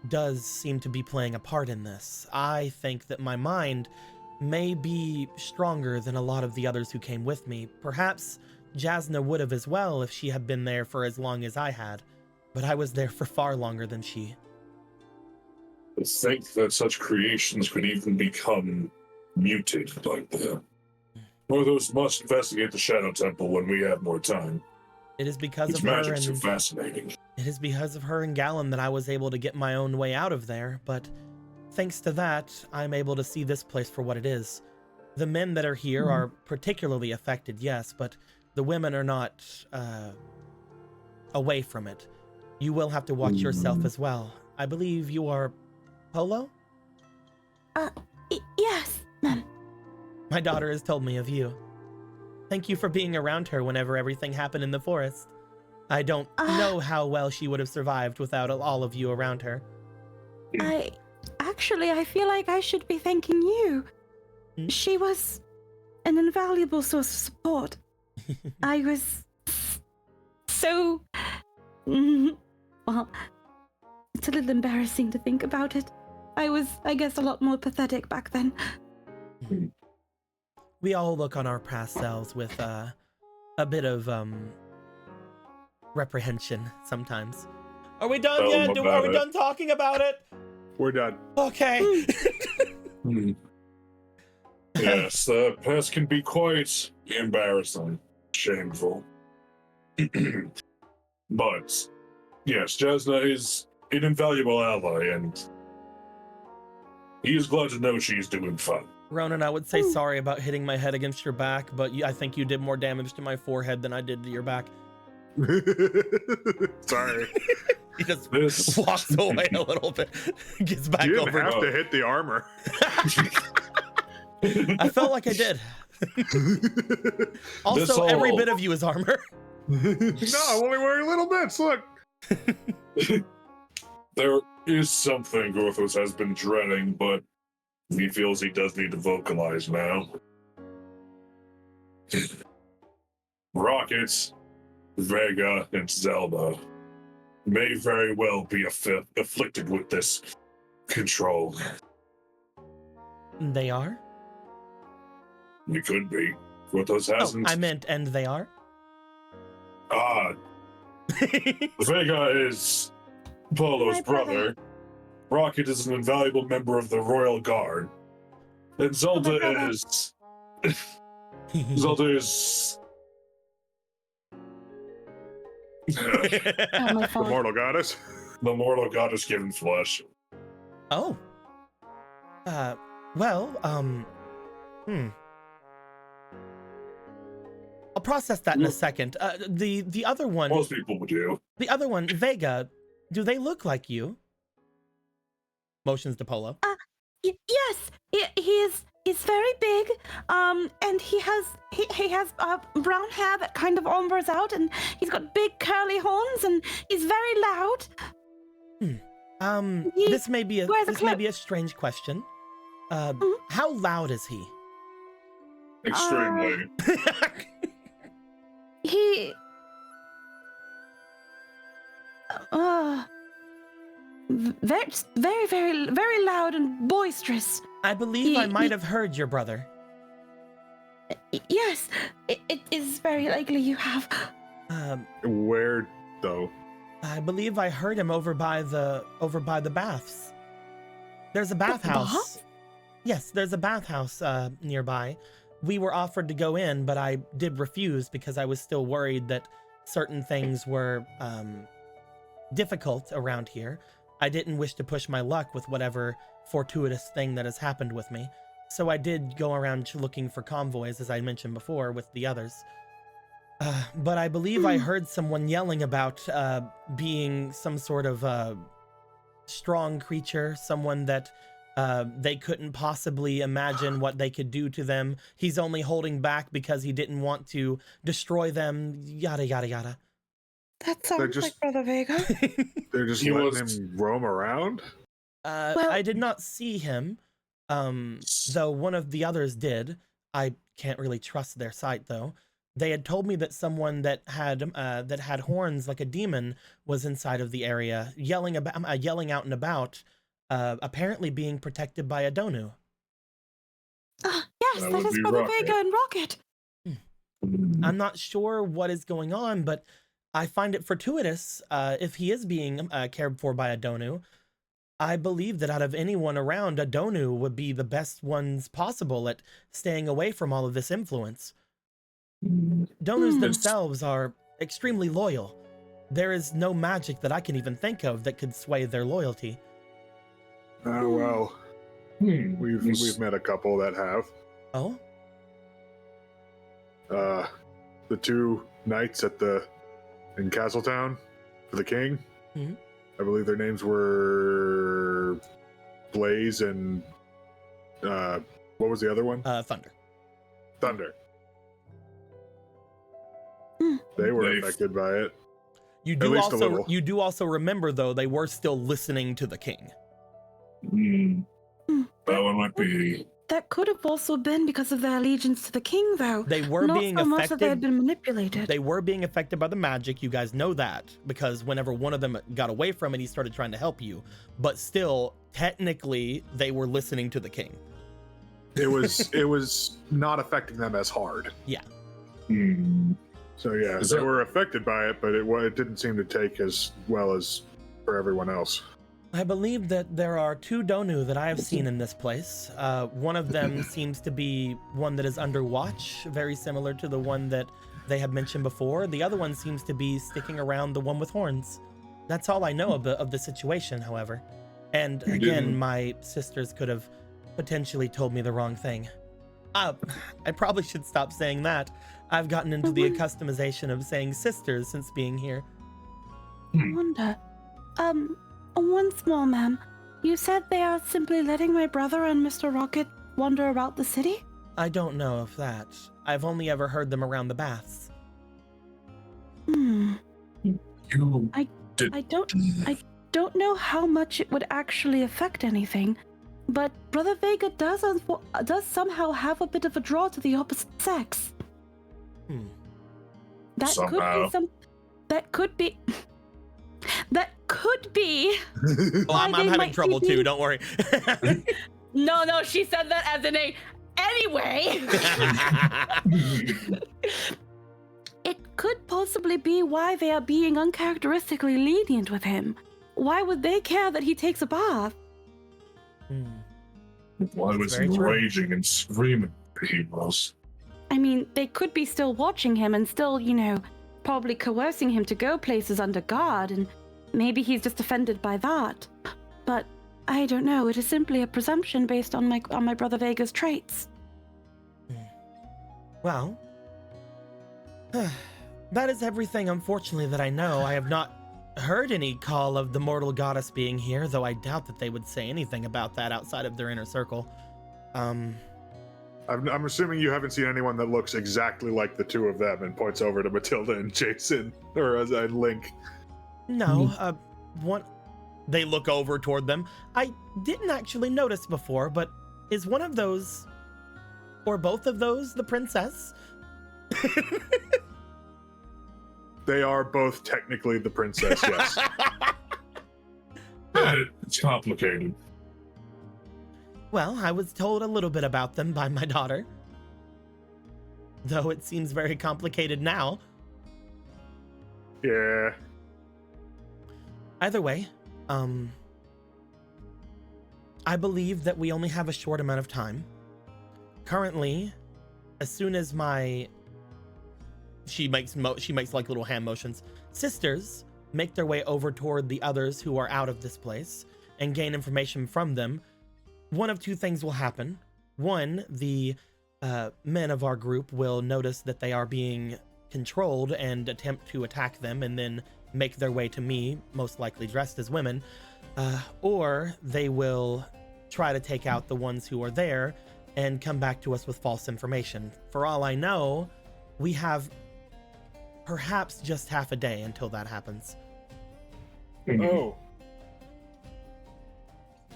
does seem to be playing a part in this. I think that my mind may be stronger than a lot of the others who came with me. Perhaps Jasna would have as well if she had been there for as long as I had, but I was there for far longer than she. To think that such creations could even become mutated like that. One of those must investigate the Shadow Temple when we have more time. It is because Its of her magic's so and fascinating. it is because of her and Gallon that I was able to get my own way out of there, but thanks to that, I'm able to see this place for what it is. The men that are here are particularly affected, yes, but the women are not away from it. You will have to watch yourself as well. I believe you are Polo? Yes, ma'am. My daughter has told me of you. Thank you for being around her whenever everything happened in the forest. I don't know how well she would have survived without all of you around her. I feel like I should be thanking you. Hmm? She was an invaluable source of support. I was so... well, it's a little embarrassing to think about it. I was, I guess, a lot more pathetic back then. We all look on our past selves with a bit of reprehension sometimes. Are we done Tell yet? them Are we about it. done talking about it? We're done. Okay. Yes, the past can be quite embarrassing, shameful. But, yes, Jasna is an invaluable ally, and he is glad to know she's doing fine. Ronan, I would say sorry about hitting my head against your back, but I think you did more damage to my forehead than I did to your back. Sorry. He just This walks away a little bit, gets back You didn't over. have to hit the armor. I felt like I did. Also, every bit of you is armor. No, I'm only wearing little bits. Look. There is something Gorthos has been dreading, but he feels he does need to vocalize now. Rockets, Vega, and Zelda may very well be afflicted with this control. They are? It could be. Gorthos Oh, hasn't. I meant, and they are? Vega is Polo's My brother. brother. Rocket is an invaluable member of the Royal Guard. And Zelda brother. is... Zelda is... Not my The fault. mortal goddess. the mortal goddess given flesh. Oh. Well, I'll process that in a second. The other one, Most people would do. the other one, Vega, do they look like you? Motions to Polo. Yes, he's very big, and he has brown hair that kind of umbers out, and he's got big curly horns, and he's very loud. He This may be wears a a strange question. How loud is he? Extremely. He very, very, very loud and boisterous. I believe I He- might he- have heard your brother. Yes, it is very likely you have. Where, though? I believe I heard him over by the baths. There's a bathhouse. bath? Yes, there's a bathhouse nearby. We were offered to go in, but I did refuse because I was still worried that certain things were difficult around here. I didn't wish to push my luck with whatever fortuitous thing that has happened with me. So I did go around looking for convoys, as I mentioned before, with the others. But I believe I heard someone yelling about being some sort of strong creature, someone that they couldn't possibly imagine what they could do to them. He's only holding back because he didn't want to destroy them, yada, yada, yada. That sounds just- like Brother Vega. They're just He letting was- him roam around? I did not see him, though one of the others did. I can't really trust their sight, though. They had told me that someone that had horns like a demon was inside of the area, yelling out and about, apparently being protected by a Donu. Yes, That that would is be Brother Rocket. Vega and Rocket. I'm not sure what is going on, but I find it fortuitous if he is being cared for by a Donu. I believe that out of anyone around, a Donu would be the best ones possible at staying away from all of this influence. Donus themselves are extremely loyal. There is no magic that I can even think of that could sway their loyalty. Well, we've met a couple that have. Oh? The two knights in Castletown for the king. Mhm. I believe their names were Blaze and what was the other one? Thunder. Thunder. They were They've- affected by it. You At do least a also little. you do also remember though they were still listening to the king. That one might be. That could have also been because of their allegiance to the king, though. They were Not being so much that they had affected. been manipulated. They were being affected by the magic. You guys know that because whenever one of them got away from it, he started trying to help you. But still, technically, they were listening to the king. It was not affecting them as hard. Yeah. So yeah, Is they that- were affected by it, but it didn't seem to take as well as for everyone else. I believe that there are 2 Donu that I have seen in this place. One of them seems to be one that is under watch, very similar to the one that they have mentioned before. The other one seems to be sticking around the one with horns. That's all I know of the situation, however. And again, my sisters could have potentially told me the wrong thing. I probably should stop saying that. I've gotten into the accustomization of saying sisters since being here. I wonder. Once more, ma'am. You said they are simply letting my brother and Mr. Rocket wander about the city? I don't know of that. I've only ever heard them around the baths. Hmm. You I don't know how much it would actually affect anything, but Brother Vega does somehow have a bit of a draw to the opposite sex. That Somehow. could be Well, I'm why they having might trouble be too, being- don't worry. No, she said that as in a anyway. It could possibly be why they are being uncharacteristically lenient with him. Why would they care that he takes a bath? Why was very he true. raging and screaming? He was. I mean, they could be still watching him and still, probably coercing him to go places under guard, and maybe he's just offended by that. But I don't know. It is simply a presumption based on my brother Vega's traits. Well, that is everything, unfortunately, that I know. I have not heard any call of the mortal goddess being here, though I doubt that they would say anything about that outside of their inner circle. I'm assuming you haven't seen anyone that looks exactly like the 2 of them, and points over to Matilda and Jason, or as I Link. No, one. They look over toward them. I didn't actually notice before, but is one of those, or both of those, the princess? They are both technically the princess, yes. It's complicated. Well, I was told a little bit about them by my daughter. Though it seems very complicated now. Yeah. Either way, I believe that we only have a short amount of time. Currently, as soon as she makes like little hand motions, sisters make their way over toward the others who are out of this place and gain information from them. One of 2 things will happen. One, the men of our group will notice that they are being controlled and attempt to attack them, and then make their way to me, most likely dressed as women, or they will try to take out the ones who are there and come back to us with false information. For all I know, we have perhaps just half a day until that happens. Oh.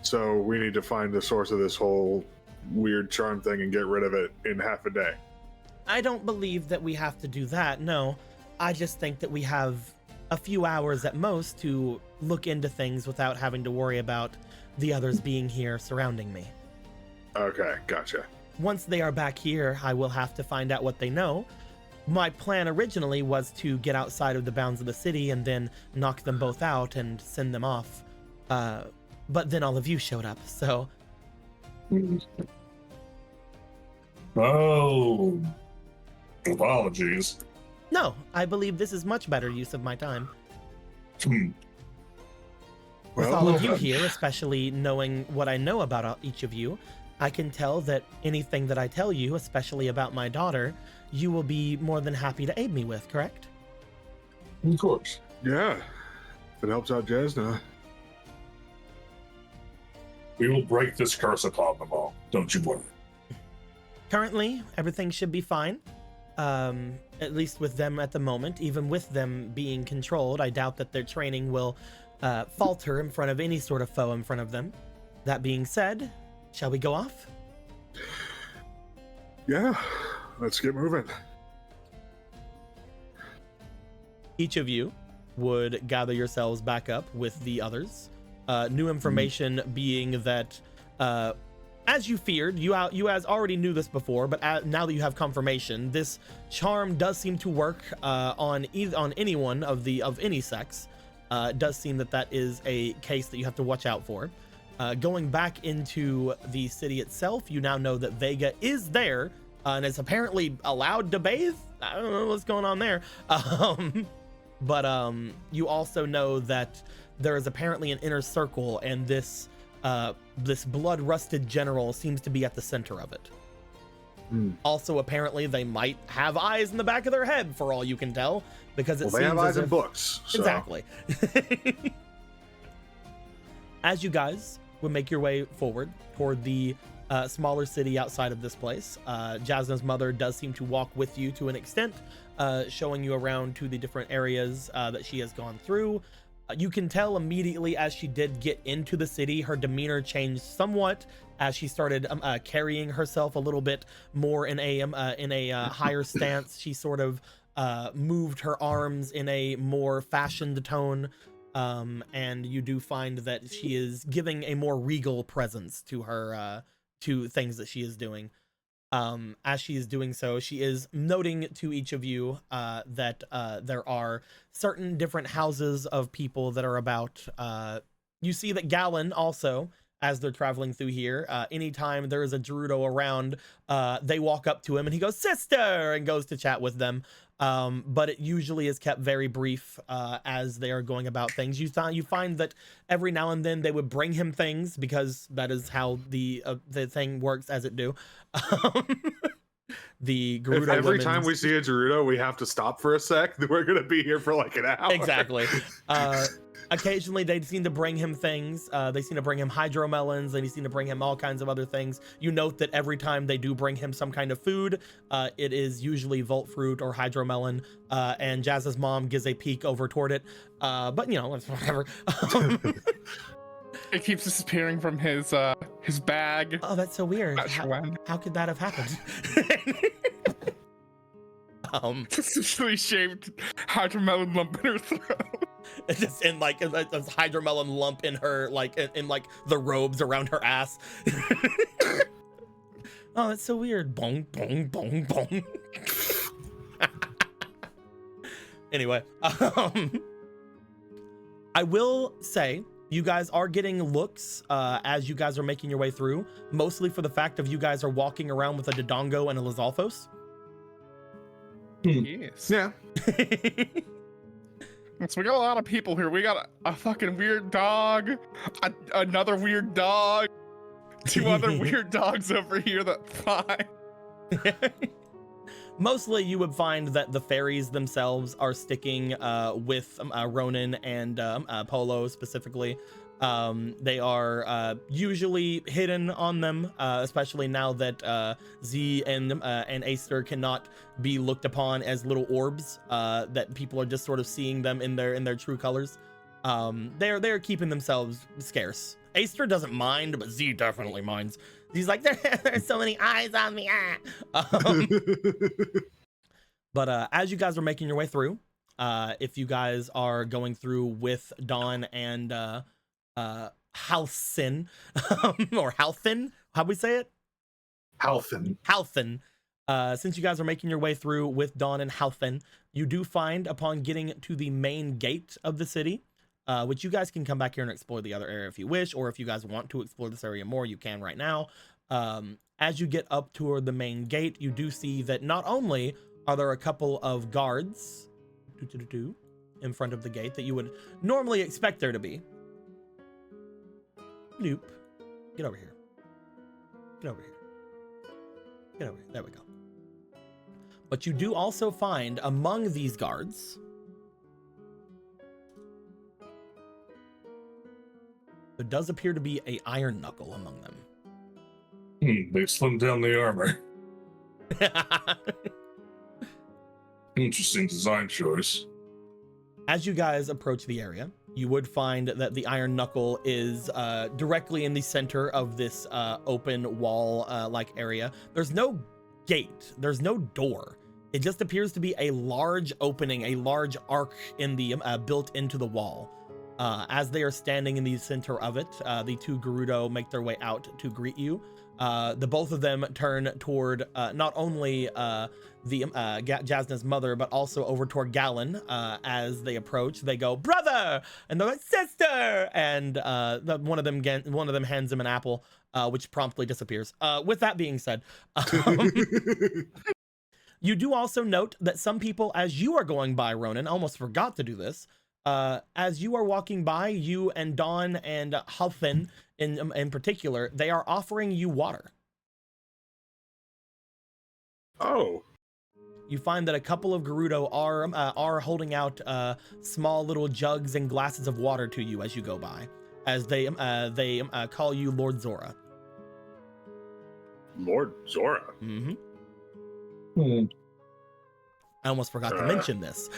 So we need to find the source of this whole weird charm thing and get rid of it in half a day. I don't believe that we have to do that, no. I just think that we have a few hours at most to look into things without having to worry about the others being here surrounding me. Okay, gotcha. Once they are back here, I will have to find out what they know. My plan originally was to get outside of the bounds of the city and then knock them both out and send them off. But then all of you showed up, so... Oh. Apologies. No, I believe this is much better use of my time. With all of you here, especially knowing what I know about each of you, I can tell that anything that I tell you, especially about my daughter, you will be more than happy to aid me with, correct? Of course. Yeah. If it helps out Jasna. We will break this curse upon them all. Don't you worry. Currently, everything should be fine. at least with them at the moment, even with them being controlled, I doubt that their training will falter in front of any sort of foe in front of them. That being said, shall we go off? Yeah, let's get moving. Each of you would gather yourselves back up with the others. New information being that, as you feared, you guys already knew this before, but now that you have confirmation, this charm does seem to work on anyone of any sex. It does seem that is a case that you have to watch out for. Going back into the city itself, you now know that Vega is there and is apparently allowed to bathe. I don't know what's going on there. But you also know that there is apparently an inner circle, and this blood-rusted general seems to be at the center of it. Also, apparently, they might have eyes in the back of their head, for all you can tell, because it seems they have eyes as in if... books. So. Exactly. As you guys would make your way forward toward the smaller city outside of this place, Jasna's mother does seem to walk with you to an extent, showing you around to the different areas that she has gone through. You can tell immediately as she did get into the city, her demeanor changed somewhat as she started carrying herself a little bit more in a higher stance. She sort of moved her arms in a more fashioned tone, and you do find that she is giving a more regal presence to her to things that she is doing. As she is doing so, she is noting to each of you that there are certain different houses of people that are about. You see that Gallon also, as they're traveling through here, anytime there is a Gerudo around, they walk up to him and he goes, "Sister," and goes to chat with them. But it usually is kept very brief as they are going about things. You find that every now and then they would bring him things, because that is how the thing works as it do. The Gerudo every time we see a Gerudo, we have to stop for a sec. We're gonna be here for like an hour. Exactly. Occasionally they seem to bring him things. They seem to bring him hydromelons, and they seem to bring him all kinds of other things. You note that every time they do bring him some kind of food, it is usually volt fruit or hydromelon, and Jazz's mom gives a peek over toward it. But you know, it's whatever. It keeps disappearing from his bag. Oh, that's so weird. How could that have happened? Specifically shaped hydromelon lump in her throat. It's just in like a hydromelon lump in her, like in like the robes around her ass. Oh, that's so weird. Bong, bong, bong, bong. Anyway, I will say you guys are getting looks as you guys are making your way through, mostly for the fact of you guys are walking around with a Dodongo and a Lizalfos. Yes. Yeah. So we got a lot of people here. We got a fucking weird dog, another weird dog, two other weird dogs over here that fly. Mostly you would find that the fairies themselves are sticking with Ronin and Polo specifically. They are usually hidden on them, especially now that Z and Aster cannot be looked upon as little orbs, that people are just sort of seeing them in their true colors. They're keeping themselves scarce. Aster doesn't mind, but Z definitely minds. He's like, there's so many eyes on me. But as you guys are making your way through, if you guys are going through with Dawn and Halcyon, or Halthin, how we say it? Halthin. Since you guys are making your way through with Dawn and Halthin, you do find, upon getting to the main gate of the city, which you guys can come back here and explore the other area if you wish, or if you guys want to explore this area more, you can right now. As you get up toward the main gate, you do see that not only are there a couple of guards in front of the gate that you would normally expect there to be. Nope. Get over here. Get over here. Get over here. There we go. But you do also find among these guards there does appear to be an iron knuckle among them. They slimmed down the armor. Interesting design choice. As you guys approach the area, you would find that the Iron Knuckle is directly in the center of this open wall like area. There's no gate, there's no door. It just appears to be a large opening, a large arc in the built into the wall. As they are standing in the center of it, the two Gerudo make their way out to greet you. The both of them turn toward not only Jasna's mother, but also over toward Galen. As they approach, they go, "Brother!" and they're like, "Sister!" And one of them hands him an apple, which promptly disappears. With that being said, you do also note that some people, as you are going by, Ronan, almost forgot to do this. As you are walking by, you and Dawn and Halfin in particular, they are offering you water. Oh. You find that a couple of Gerudo are holding out small little jugs and glasses of water to you as you go by, as they call you Lord Zora. Lord Zora. Mm-hmm. Hmm. I almost forgot to mention this.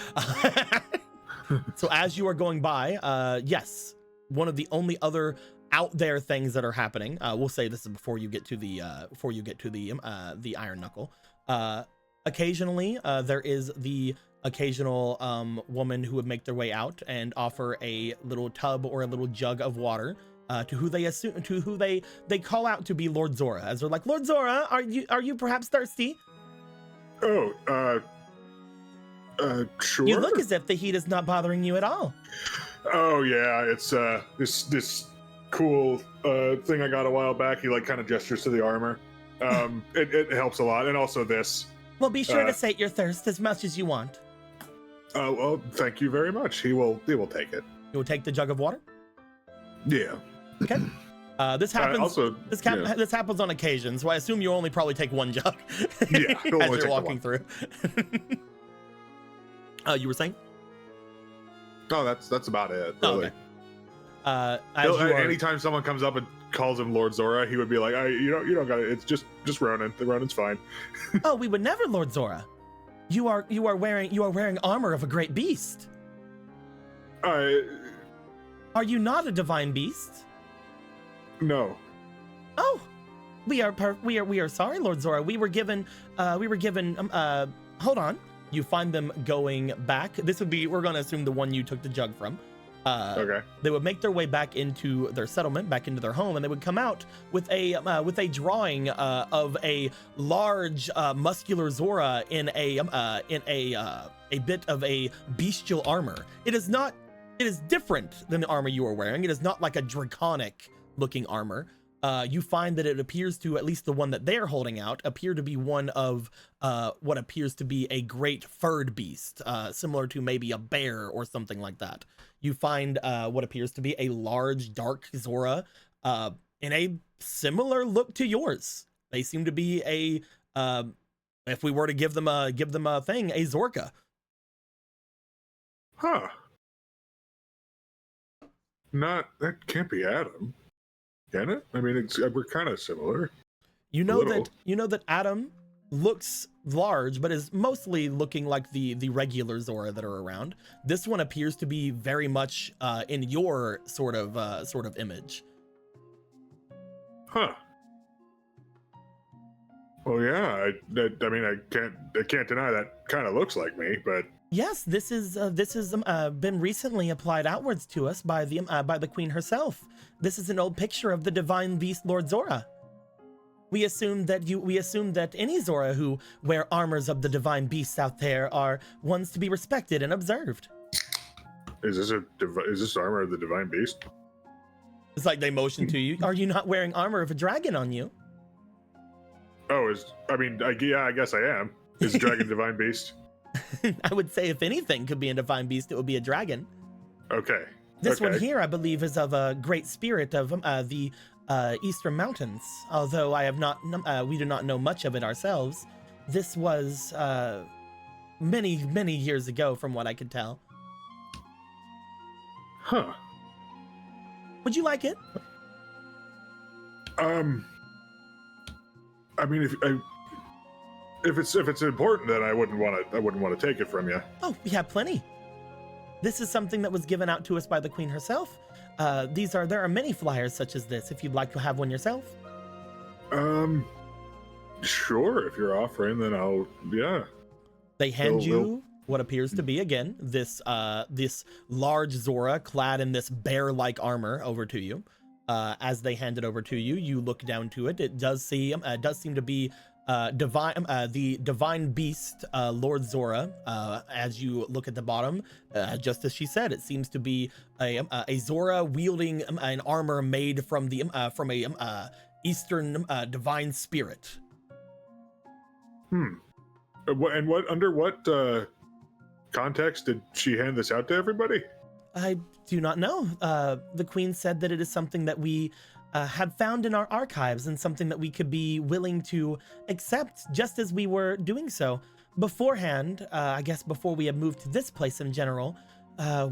So as you are going by, yes, one of the only other out there things that are happening. We'll say this is before you get to the Iron Knuckle. Occasionally, there is the occasional woman who would make their way out and offer a little tub or a little jug of water to who they call out to be Lord Zora, as they're like, "Lord Zora, are you perhaps thirsty?" Oh, sure. You look as if the heat is not bothering you at all. Oh yeah, it's this cool thing I got a while back. He like kind of gestures to the armor. It helps a lot, and also this. Well, be sure to sate your thirst as much as you want. Well, thank you very much. He will take it. You will take the jug of water? Yeah. Okay. This happens. This happens on occasion, so I assume you only probably take one jug. Yeah, as you're walking through. You were saying? No, that's about it. Really. Oh, okay. Anytime someone comes up and calls him Lord Zora, he would be like, "You don't got it. It's just Ronan. The Ronan's fine." Oh, we would never, Lord Zora. You are wearing armor of a great beast. Are you not a divine beast? No. Oh, we are sorry, Lord Zora. We were given. Hold on. You find them going back. This would be. We're gonna assume the one you took the jug from. Okay. They would make their way back into their settlement, back into their home, and they would come out with a drawing of a large muscular Zora in a bit of a bestial armor. It is different than the armor you are wearing. It is not like a draconic looking armor. You find that it appears to, at least the one that they're holding out, appear to be one of what appears to be a great furred beast, similar to maybe a bear or something like that. You find what appears to be a large, dark Zora in a similar look to yours. They seem to be if we were to give them a thing, a Zorka. Huh. That can't be Adam. Can it? I mean, we're kind of similar. You know that Adam looks large, but is mostly looking like the regular Zora that are around. This one appears to be very much in your sort of image. Huh. Well, yeah. I mean, I can't deny that kind of looks like me, but. Yes, this is been recently applied outwards to us by the Queen herself. This is an old picture of the divine beast Lord Zora. We assume that any Zora who wear armors of the divine beasts out there are ones to be respected and observed. Is this armor of the divine beast? It's like they motion to you. Are you not wearing armor of a dragon on you? Oh, I guess I am. Is the dragon divine beast? I would say if anything could be a divine beast, it would be a dragon. Okay. This one here, I believe, is of a great spirit of the Eastern Mountains. Although we do not know much of it ourselves. This was many, many years ago, from what I could tell. Huh. Would you like it? I mean, If it's important, then I wouldn't want to take it from you. Oh, we have plenty. This is something that was given out to us by the queen herself. There are many flyers such as this, if you'd like to have one yourself. Sure, if you're offering, then yeah. They hand you what appears to be, again, this large Zora clad in this bear-like armor over to you. As they hand it over to you, you look down to it. It does seem to be the divine beast, Lord Zora. As you look at the bottom, just as she said, it seems to be a Zora wielding an armor made from a Eastern divine spirit. And under what context did she hand this out to everybody? I do not know. The queen said that it is something that we have found in our archives and something that we could be willing to accept just as we were doing so. Beforehand, I guess before we had moved to this place in general,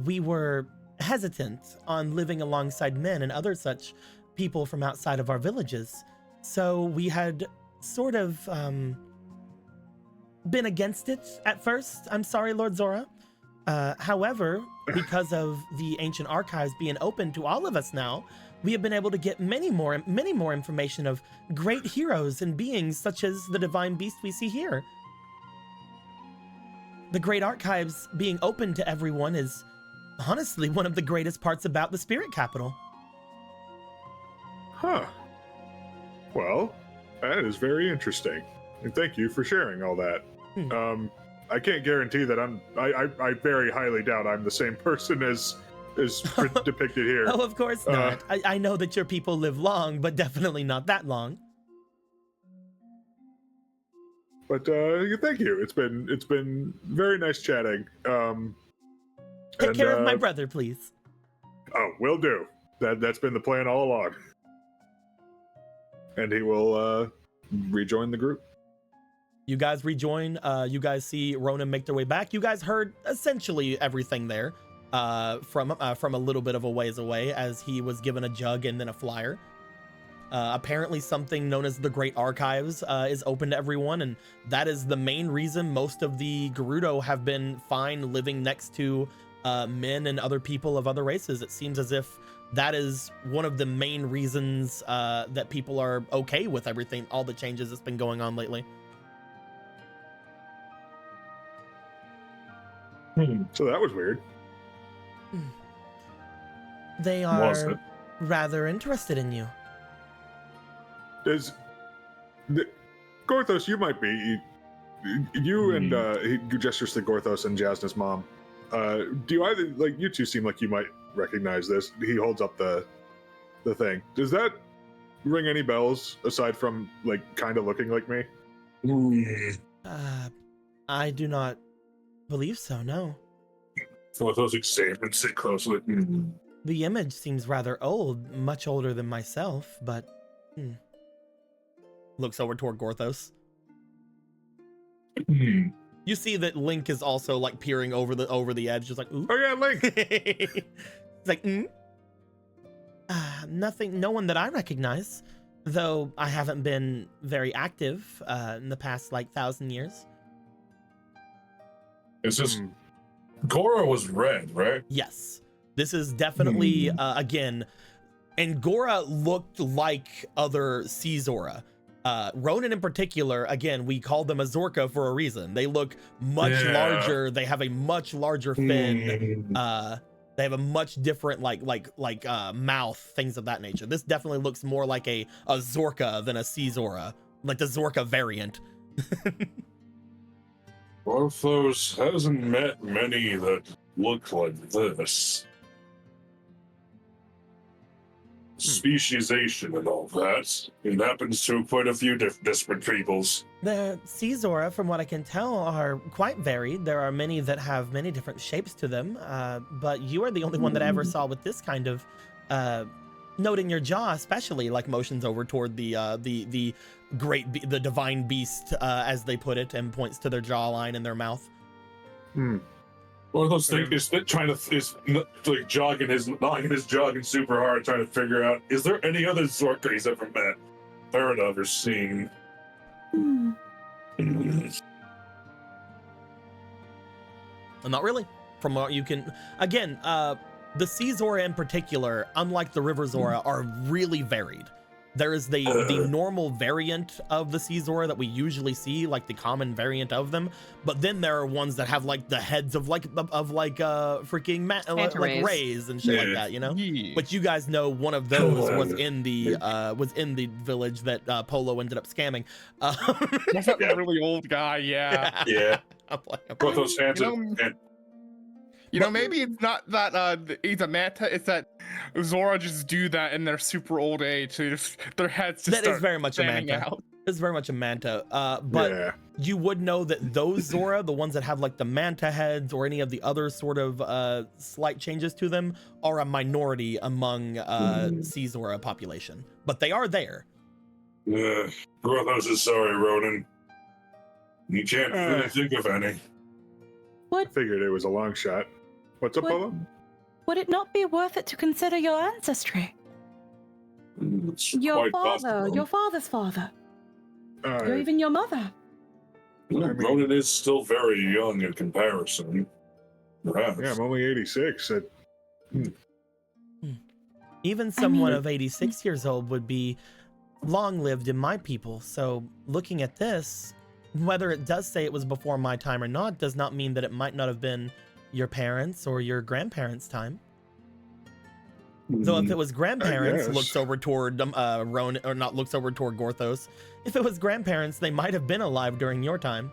we were hesitant on living alongside men and other such people from outside of our villages. So we had sort of been against it at first. I'm sorry, Lord Zora. However, because of the ancient archives being open to all of us now, we have been able to get many more information of great heroes and beings such as the divine beast we see here. The great archives being open to everyone is honestly one of the greatest parts about the spirit capital. Huh. Well, that is very interesting. And thank you for sharing all that. I can't guarantee that I very highly doubt I'm the same person as depicted here. Oh, of course not. I know that your people live long, but definitely not that long. But thank you. It's been very nice chatting. Take care of my brother, please. Oh, will do. That's been the plan all along. And he will rejoin the group. You guys rejoin. You guys see Ronan make their way back. You guys heard essentially everything there from a little bit of a ways away, as he was given a jug and then a flyer. Apparently something known as the Great Archives is open to everyone, and that is the main reason most of the Gerudo have been fine living next to men and other people of other races. It seems as if that is one of the main reasons that people are okay with everything, all the changes that's been going on lately. So that was weird. They are rather interested in you. Gorthos, you might be. You and he gestures to Gorthos and Jasna's mom. Do you either, like, you two seem like you might recognize this. He holds up the thing. Does that ring any bells aside from, like, kind of looking like me? I do not believe so, no. Gorthos examines it closely. The image seems rather old, much older than myself, but looks over toward Gorthos. You see that Link is also like peering over the edge, just like, ooh. Oh yeah, Link. It's like, nothing, no one that I recognize, though I haven't been very active in the past like 1,000 years. It's just Gora was red, right? Yes, this is definitely again, and Gora looked like other Sea Zora. Ronan in particular, again, we call them a Zorka for a reason. They look much larger. They have a much larger fin. They have a much different like mouth, things of that nature. This definitely looks more like a Zorka than a Sea Zora, like the Zorka variant. Gorthos hasn't met many that look like this. Speciesation and all that. It happens to quite a few disparate peoples. The Sea Zora, from what I can tell, are quite varied. There are many that have many different shapes to them, but you are the only one that I ever saw with this kind of, noting your jaw especially, like motions over toward the divine beast, as they put it, and points to their jawline and their mouth. One of those things is like jogging super hard, trying to figure out, is there any other Zorka he's ever met, heard of, or seen? Not really. From what you can, again, the Sea Zora in particular, unlike the River Zora, are really varied. There is the normal variant of the Sea Zora that we usually see, like the common variant of them, but then there are ones that have like the heads of freaking like rays and shit like that, you know. But you guys know one of those was in the village that Polo ended up scamming. That's that really old guy, yeah. Yeah. Both those hands You know, maybe it's not that he's a manta, it's that Zora just do that in their super old age, so just, their heads just that is very much a manta. out. It's very much a manta. But you would know that those Zora, the ones that have like the manta heads or any of the other sort of slight changes to them, are a minority among Sea Zora population. But they are there. Brothos is sorry, Ronan. You can't really think of any. I figured it was a long shot. What's up, Polo? Would it not be worth it to consider your ancestry? Your father, your father's father, or even your mother. Ronan is still very young in comparison. Perhaps. Yeah, I'm only 86. Even someone of 86 years old would be long-lived in my people. So looking at this, whether it does say it was before my time or not, does not mean that it might not have been your parents' or your grandparents' time. So if it was grandparents, looks over toward Ronan, or not looks over toward Gorthos. If it was grandparents, they might have been alive during your time.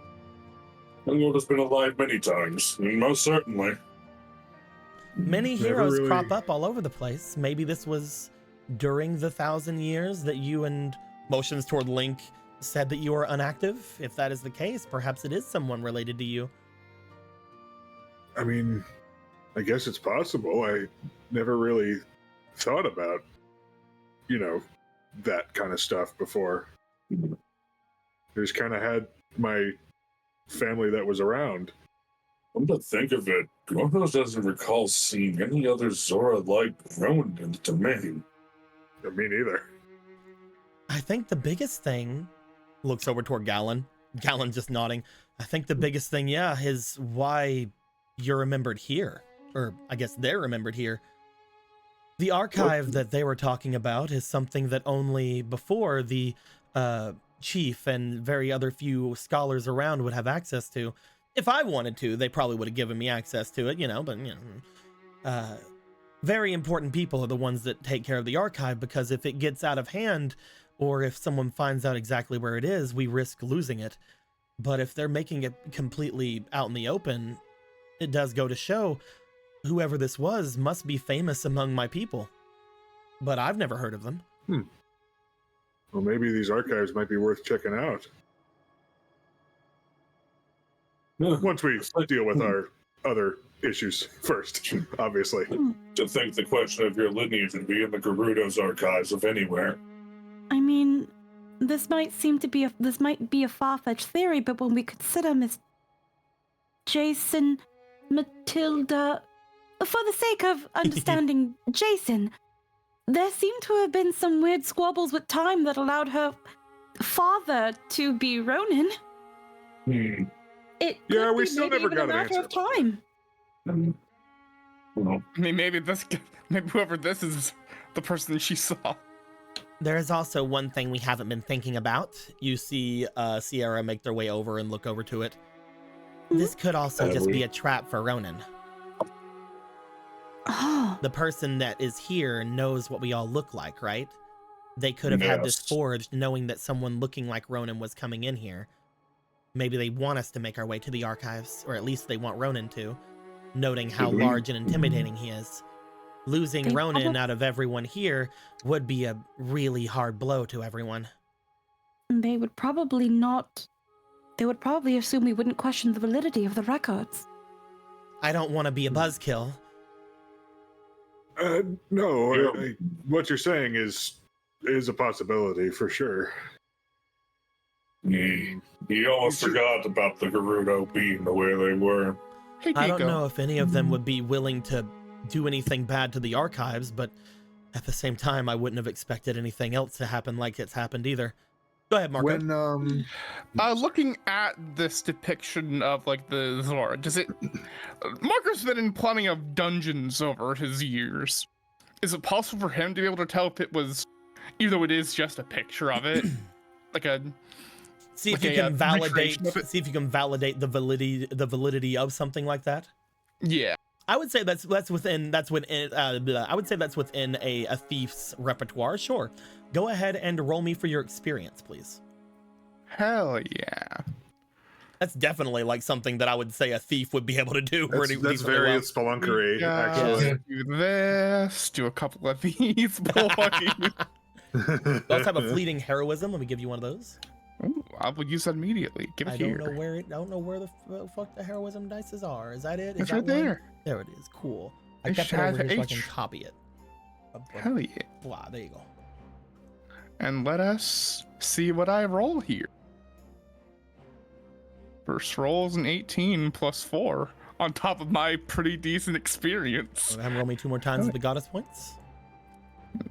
Lord has been alive many times, most certainly. Many heroes crop up all over the place. Maybe this was during the 1,000 years that you and motions toward Link said that you are inactive. If that is the case, perhaps it is someone related to you. I mean, I guess it's possible. I never really thought about, that kind of stuff before. I just kind of had my family that was around. Come to think of it, Gorthos doesn't recall seeing any other Zora like Ronan in the domain. Me neither. I think the biggest thing, looks over toward Gallon just nodding. I think the biggest thing, is why you're remembered here. Or I guess they're remembered here. The archive that they were talking about is something that only before the chief and very other few scholars around would have access to. If I wanted to, they probably would have given me access to it, but very important people are the ones that take care of the archive, because if it gets out of hand, or if someone finds out exactly where it is, we risk losing it. But if they're making it completely out in the open, it does go to show whoever this was must be famous among my people. But I've never heard of them. Well, maybe these archives might be worth checking out. Once we deal with our other issues first, obviously. To think the question of your lineage would be in the Gerudo's archives of anywhere. I mean, this might be a far-fetched theory, but when we consider Miss Jason, Matilda, for the sake of understanding Jason, there seem to have been some weird squabbles with time that allowed her father to be Ronan. It could we be still maybe never even got a an matter answer. of time. I mean, maybe whoever this is the person she saw. There is also one thing we haven't been thinking about. You see Sierra make their way over and look over to it. This could also just be a trap for Ronan. Oh. The person that is here knows what we all look like, right? They could have had this forged knowing that someone looking like Ronan was coming in here. Maybe they want us to make our way to the archives, or at least they want Ronan to, noting how large and intimidating he is. Losing Ronan out of everyone here would be a really hard blow to everyone. They would probably assume we wouldn't question the validity of the records. I don't want to be a buzzkill. No, what you're saying is a possibility for sure. He almost forgot about the Gerudo being the way they were. I don't know if any of them would be willing to do anything bad to the archives, but at the same time, I wouldn't have expected anything else to happen like it's happened either. Go ahead, Marco. When Looking at this depiction of like the Zord, does it? Marco's been in plenty of dungeons over his years. Is it possible for him to be able to tell if it was, even though it is just a picture of it, like a? See if like you can validate. recreation of it? See if you can validate the validity of something like that. Yeah. I would say that's within I would say that's within a thief's repertoire. Sure, go ahead and roll me for your experience, please. Hell yeah. That's definitely like something that I would say a thief would be able to do. that's decently very well. spelunkery, actually. Do this. Do a couple of these, boys. You also have a fleeting heroism. Let me give you one of those. Ooh, I will use that immediately. Give it I here. don't know where the fuck the heroism dices are. Is that it? Is It's that right one? there. There it is. Cool. I It kept it over has here so I can H. copy it. Hell yeah. Wow, there you go. And let us see what I roll here. First roll is an 18 plus 4 on top of my pretty decent experience. Go ahead and roll me 2 more times of the goddess points.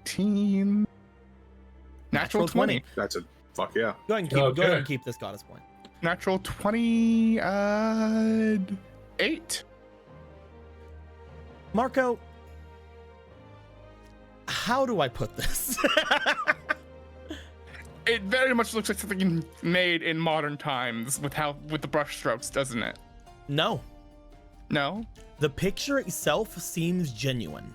18. Natural 20. That's a fuck yeah. Go ahead and keep. Go ahead Okay. and keep this goddess point. Natural 28. Marco, how do I put this? It very much looks like something made in modern times with the brush strokes, doesn't it? No, No? the picture itself seems genuine.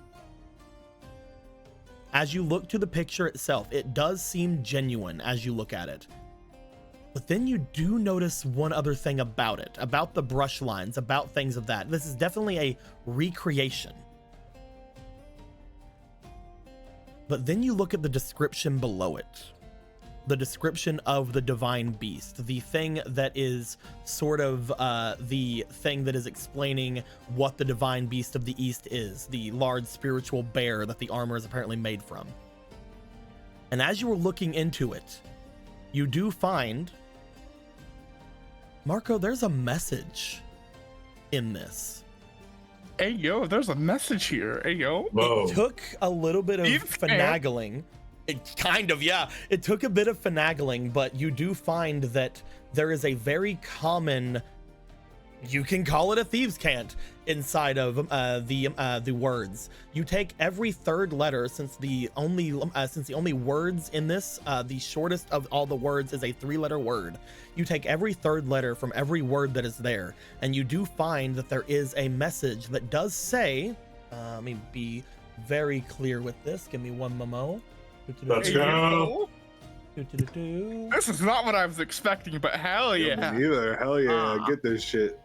As you look to the picture itself, it does seem genuine as you look at it. But then you do notice one other thing about it, about the brush lines, about things of that. This is definitely a recreation. But then you look at the description below it. The description of the divine beast, the thing that is sort of the thing that is explaining what the divine beast of the East is, the large spiritual bear that the armor is apparently made from. And as you were looking into it, you do find, Marco, there's a message in this. Hey, yo, there's a message here. Hey, yo. Whoa. It took a little bit of You fair. finagling. It kind of, yeah. It took a bit of finagling, but you do find that there is a very common, you can call it a thieves' cant, inside of the words. You take every third letter, since the only words in this, the shortest of all the words is a 3-letter word. You take every third letter from every word that is there, and you do find that there is a message that does say, let me be very clear with this. Give me one momo. Let's Hey, go. yo. This is not what I was expecting, but hell yeah. Me neither. Hell yeah. Ah. Get this shit.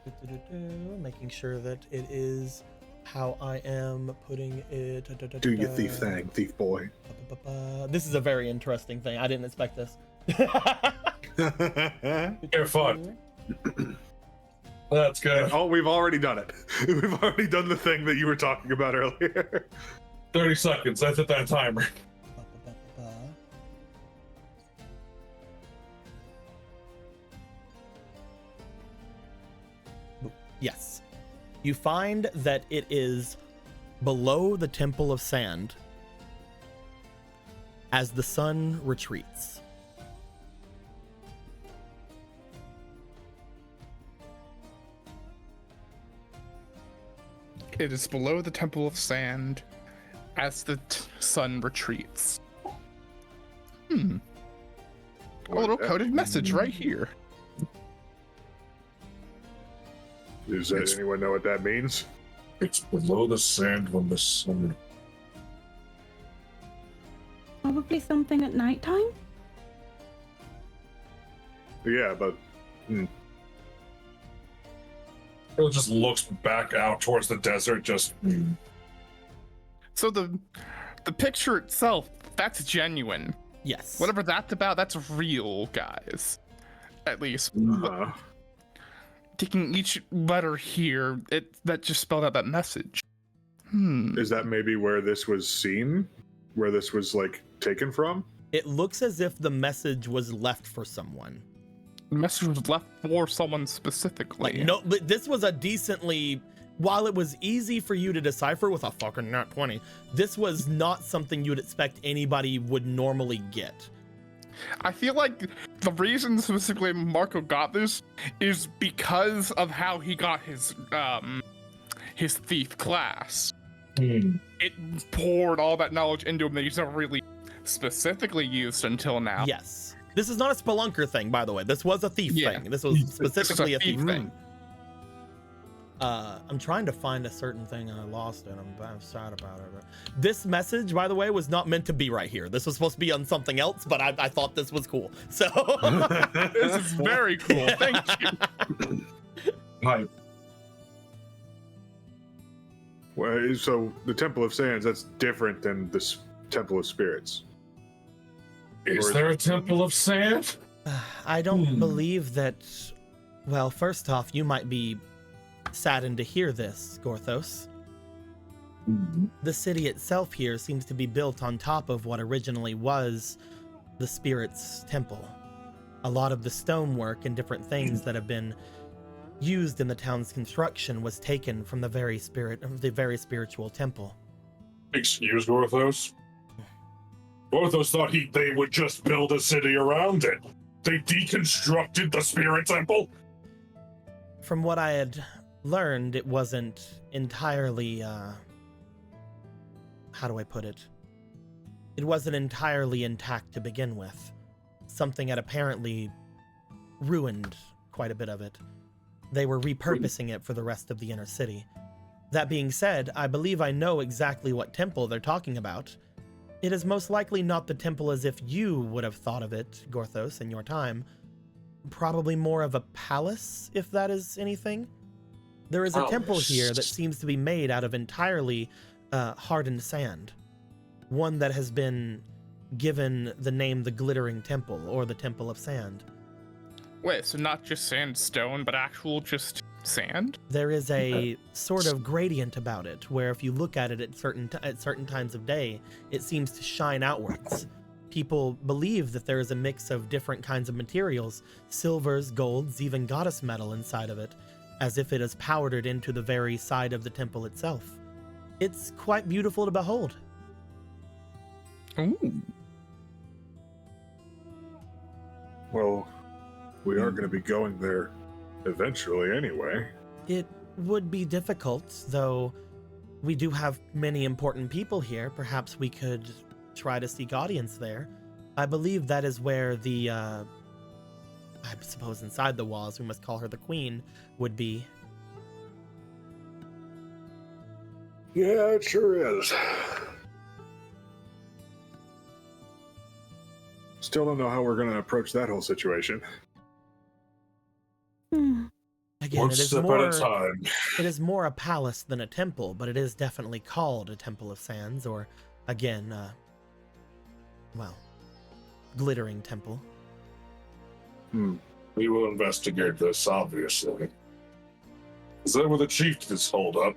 Making sure that it is how I am putting it. Do your thief thing, thief boy. This is a very interesting thing. I didn't expect this. You're fun. That's good. Oh, we've already done it. We've already done the thing that you were talking about earlier. 30 seconds. I set that timer. Yes. You find that it is below the Temple of Sand as the sun retreats. It is below the Temple of Sand as the sun retreats. A little coded message right here. Does anyone know what that means? It's below the sand when the sun. Probably something at nighttime? Yeah, but It just looks back out towards the desert, just. So the picture itself, that's genuine. Yes. Whatever that's about, that's real, guys. At least. Taking each letter here, that just spelled out that message. is that maybe where this was seen? Where this was like taken from? It looks as if the message was left for someone. The message was left for someone specifically. Like, no, but this was a decently, while it was easy for you to decipher with a fucking nat 20, this was not something you'd expect anybody would normally get. I feel like the reason specifically Marco got this is because of how he got his thief class. It poured all that knowledge into him that he's never really specifically used until now. Yes. This is not a spelunker thing, by the way. This was a thief thing. This was specifically a thief thing. I'm trying to find a certain thing and I lost it. I'm sad about it. This message, by the way, was not meant to be right here. This was supposed to be on something else, but I thought this was cool. So this is very cool. Thank you. Hi. Well, so the Temple of Sands, that's different than the Temple of Spirits. Is there a Temple of Sand? I don't believe that. Well, first off, you might be saddened to hear this, Gorthos. The city itself here seems to be built on top of what originally was the Spirit's temple. A lot of the stonework and different things that have been used in the town's construction was taken from the very spirit of the very spiritual temple. Excuse Gorthos? Gorthos thought they would just build a city around it. They deconstructed the Spirit Temple? From what I had learned, it wasn't entirely, how do I put it? It wasn't entirely intact to begin with. Something had apparently ruined quite a bit of it. They were repurposing it for the rest of the inner city. That being said, I believe I know exactly what temple they're talking about. It is most likely not the temple as if you would have thought of it, Gorthos, in your time. Probably more of a palace, if that is anything. There is a temple here that seems to be made out of entirely hardened sand. One that has been given the name the Glittering Temple, or the Temple of Sand. Wait, so not just sandstone, but actual just sand? There is a sort of gradient about it, where if you look at it at certain times of day, it seems to shine outwards. People believe that there is a mix of different kinds of materials, silvers, golds, even goddess metal inside of it, as if it is powdered into the very side of the temple itself. It's quite beautiful to behold. Ooh. Well, we are going to be going there eventually anyway. It would be difficult, though we do have many important people here. Perhaps we could try to seek audience there. I believe that is where the, I suppose inside the walls, we must call her the queen, would be. Yeah, it sure is. Still don't know how we're going to approach that whole situation. Again, One it is step more, at a time. it is more a palace than a temple, but it is definitely called a Temple of Sands, or again, well, Glittering Temple. We will investigate this, obviously. Is that where the chieftains hold up?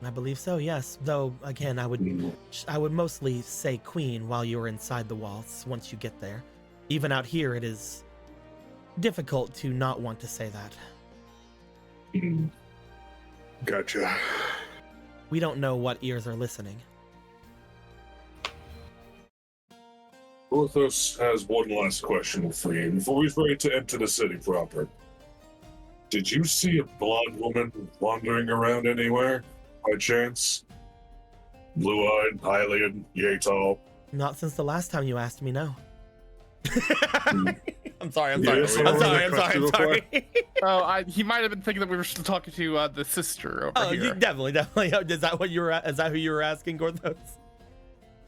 I believe so, yes. Though, again, I would mostly say queen while you're inside the walls once you get there. Even out here, it is difficult to not want to say that. Gotcha. We don't know what ears are listening. Gorthos has one last question for you before we're ready to enter the city proper. Did you see a blonde woman wandering around anywhere, by chance? Blue-eyed, Hylian, yay tall? Not since the last time you asked me, no. I'm sorry. Yes, I'm sorry. Oh, he might have been thinking that we were still talking to the sister over here. Definitely. Is that what you were? Is that who you were asking, Gorthos?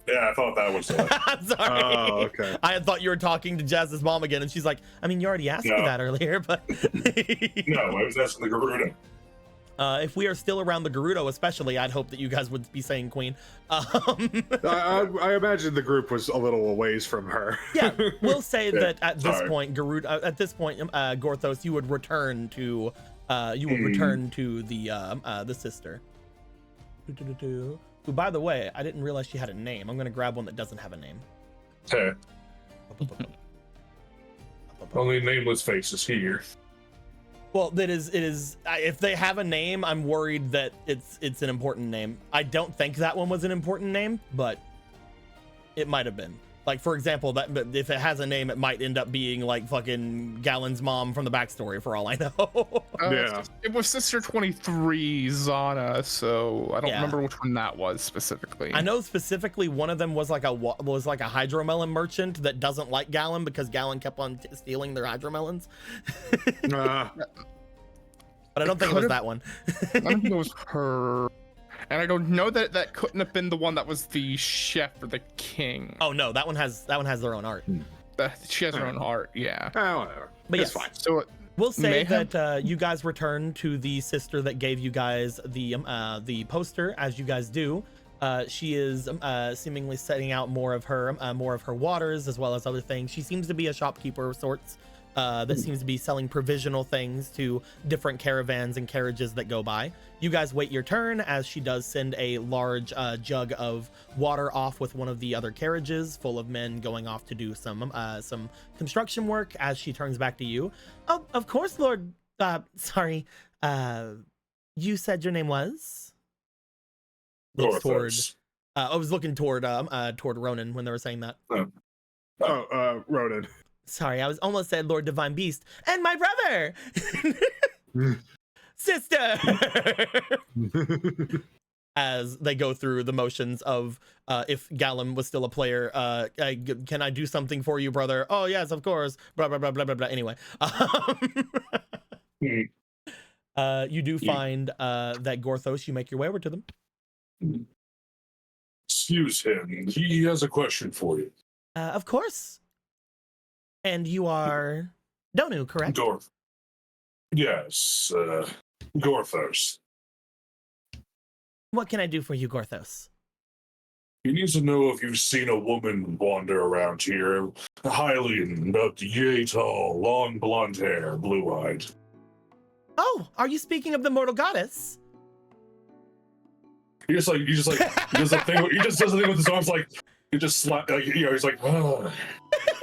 Yeah, I thought that was I'm sorry. Oh, okay. I had thought you were talking to Jazz's mom again, and she's like, I mean, you already asked me that earlier, but No, I was asking the Garuda. If we are still around the Gerudo, especially, I'd hope that you guys would be saying queen. I imagine the group was a little a ways from her. Yeah, we'll say that at this point, Gorthos, you would return to the sister. Who, by the way, I didn't realize she had a name. I'm gonna grab one that doesn't have a name. Hey. Only nameless faces here. Well, it is. If they have a name, I'm worried that it's an important name. I don't think that one was an important name, but it might have been. Like, for example, that if it has a name, it might end up being like fucking Gallon's mom from the backstory, for all I know. Yeah. It was Sister 23 Zana, so I don't Yeah. remember which one that was specifically. I know specifically one of them was like a hydromelon merchant that doesn't like Gallon because Gallon kept on stealing their hydromelons. But I don't think it was that one. I don't think it was her. And I don't know that couldn't have been the one that was the chef or the king. Oh no, that one has their own art. She has her own art, yeah. Whatever. But It's yes, fine. So we'll say Mayhem? that you guys return to the sister that gave you guys the poster, as you guys do. She is seemingly setting out more of her waters as well as other things. She seems to be a shopkeeper of sorts that seems to be selling provisional things to different caravans and carriages that go by. You guys wait your turn as she does send a large jug of water off with one of the other carriages full of men going off to do some construction work. As she turns back to you, oh, of course, Lord. Sorry, you said your name was? Looks toward. Gorthos. I was looking toward Ronan when they were saying that. Ronan. Sorry, I was almost said Lord Divine Beast and my brother, sister. As they go through the motions of if Gallum was still a player, can I do something for you, brother? Oh yes, of course. Blah blah blah blah blah blah. Anyway, you do find that Gorthos. You make your way over to them. Excuse him. He has a question for you. Of course. And you are Donu, correct? Yes, Gorthos. What can I do for you, Gorthos? He needs to know if you've seen a woman wander around here, Hylian, about yay tall, long blonde hair, blue-eyed. Oh, are you speaking of the mortal goddess? He just does the thing. He just does the thing with his arms, like he just slap. Like, he's like, oh,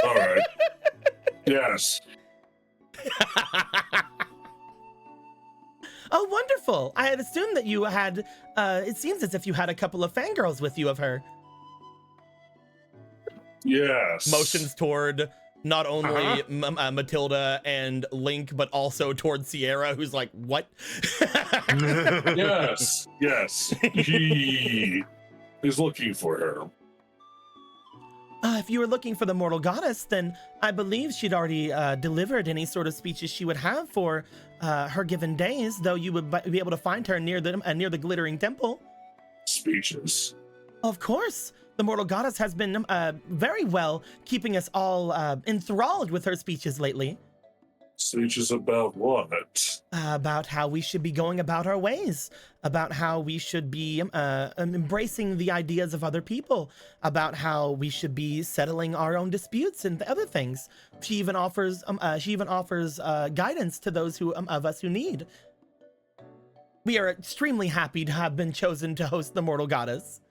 all right, yes. Oh, wonderful! I had assumed that you had. It seems as if you had a couple of fangirls with you of her. Yes. Motions toward not only Matilda and Link, but also toward Sierra, who's like, "What?" Yes. He is looking for her. If you were looking for the mortal goddess, then I believe she'd already delivered any sort of speeches she would have for her given days. Though you would be able to find her near the glittering temple. Speeches. Of course, the mortal goddess has been very well keeping us all enthralled with her speeches lately. Speeches about what? About how we should be going about our ways, about how we should be embracing the ideas of other people, about how we should be settling our own disputes and other things. She even offers guidance to those of us who need. We are extremely happy to have been chosen to host the mortal goddess.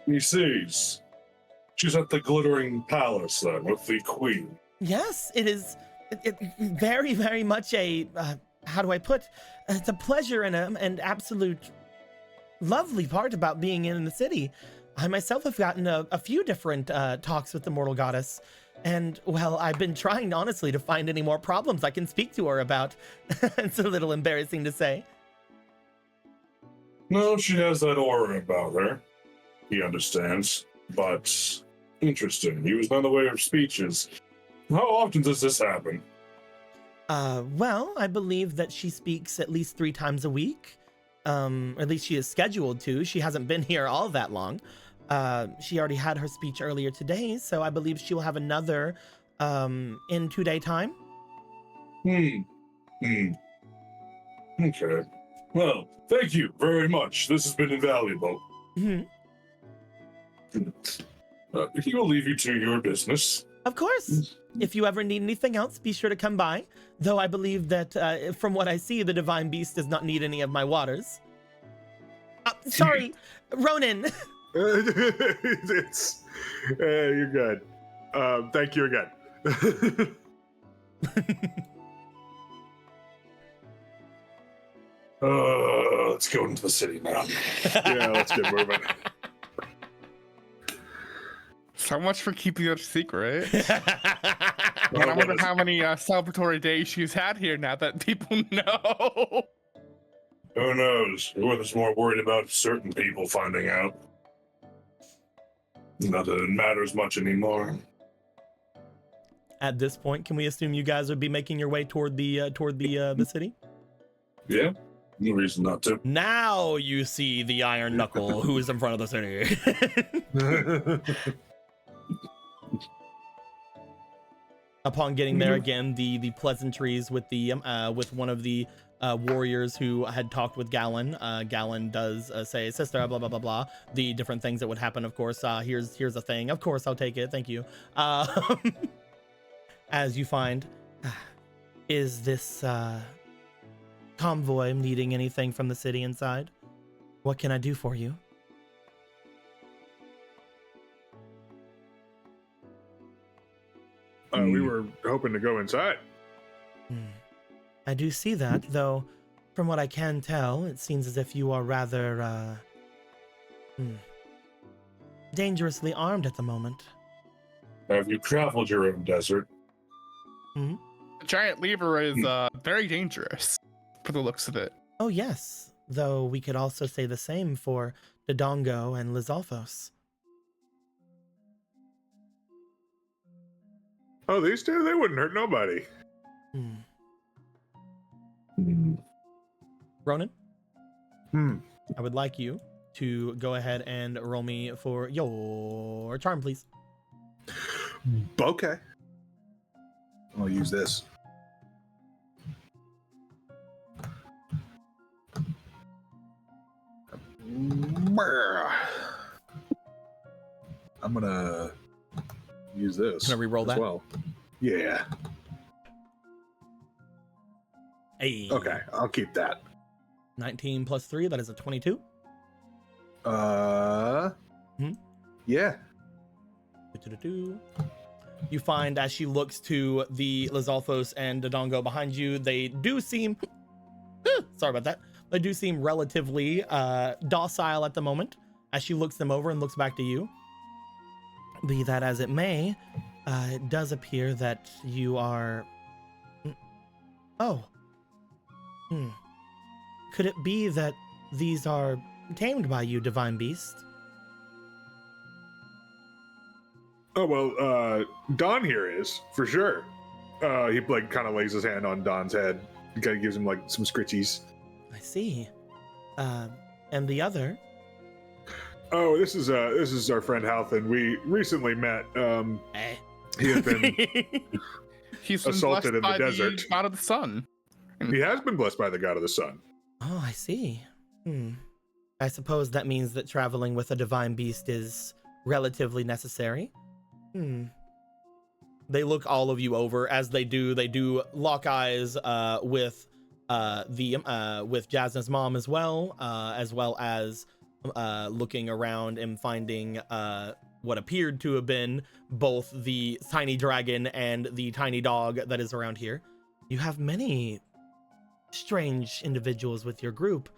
He sees. She's at the glittering palace then with the queen. Yes, it is very, very much a, how do I put, it's a pleasure and an absolute lovely part about being in the city. I myself have gotten a few different talks with the mortal goddess, and well, I've been trying honestly to find any more problems I can speak to her about. It's a little embarrassing to say. No, she has that aura about her. He understands, but interesting. He was not aware of speeches. How often does this happen? Well, I believe that she speaks at least 3 times a week. Or at least she is scheduled to. She hasn't been here all that long. She already had her speech earlier today, so I believe she will have another in 2-day time. Okay. Well, thank you very much. This has been invaluable. He will leave you to your business. Of course. If you ever need anything else, be sure to come by. Though I believe that, from what I see, the Divine Beast does not need any of my waters. Sorry, Ronan. It's you're good. Thank you again. Let's go into the city now. Yeah, let's get moving. So much for keeping it a secret. And I wonder how many celebratory days she's had here now that people know. Who knows? Who is more worried about certain people finding out? Not that it matters much anymore. At this point, can we assume you guys would be making your way toward the city? Yeah, no reason not to. Now you see the Iron Knuckle, who is in front of the city. Upon getting there again, the pleasantries with the with one of the warriors who had talked with Gallon. Gallon does say, "Sister, blah blah blah blah." The different things that would happen, of course. Here's a thing. Of course, I'll take it. Thank you. As you find, is this convoy needing anything from the city inside? What can I do for you? We were hoping to go inside. I do see that, though, from what I can tell, it seems as if you are rather, dangerously armed at the moment. Have you traveled your own desert? The giant lever is very dangerous, for the looks of it. Oh, yes, though we could also say the same for Dodongo and Lizalfos. Oh, these two? They wouldn't hurt nobody. Ronan? I would like you to go ahead and roll me for your charm, please. Okay. I'll use this. I'm gonna use this. Can I re-roll as that? Well, yeah. Hey. Okay, I'll keep that. 19 plus 3, that is a 22. Yeah. You find as she looks to the Lizalfos and Dodongo behind you, they do seem sorry about that. They do seem relatively docile at the moment as she looks them over and looks back to you. Be that as it may, it does appear that you are... Could it be that these are tamed by you, Divine Beast? Oh, well, Don here is, for sure. He, like, kind of lays his hand on Don's head. He kind of gives him, like, some scritchies. I see. And the other? Oh, this is our friend Halthan. We recently met. He had been He's been assaulted in the blessed by desert. God of the sun. He has been blessed by the God of the Sun. Oh, I see. I suppose that means that traveling with a divine beast is relatively necessary. They look all of you over. As they do lock eyes with Jasna's mom as well as looking around and finding what appeared to have been both the tiny dragon and the tiny dog that is around here. You have many strange individuals with your group.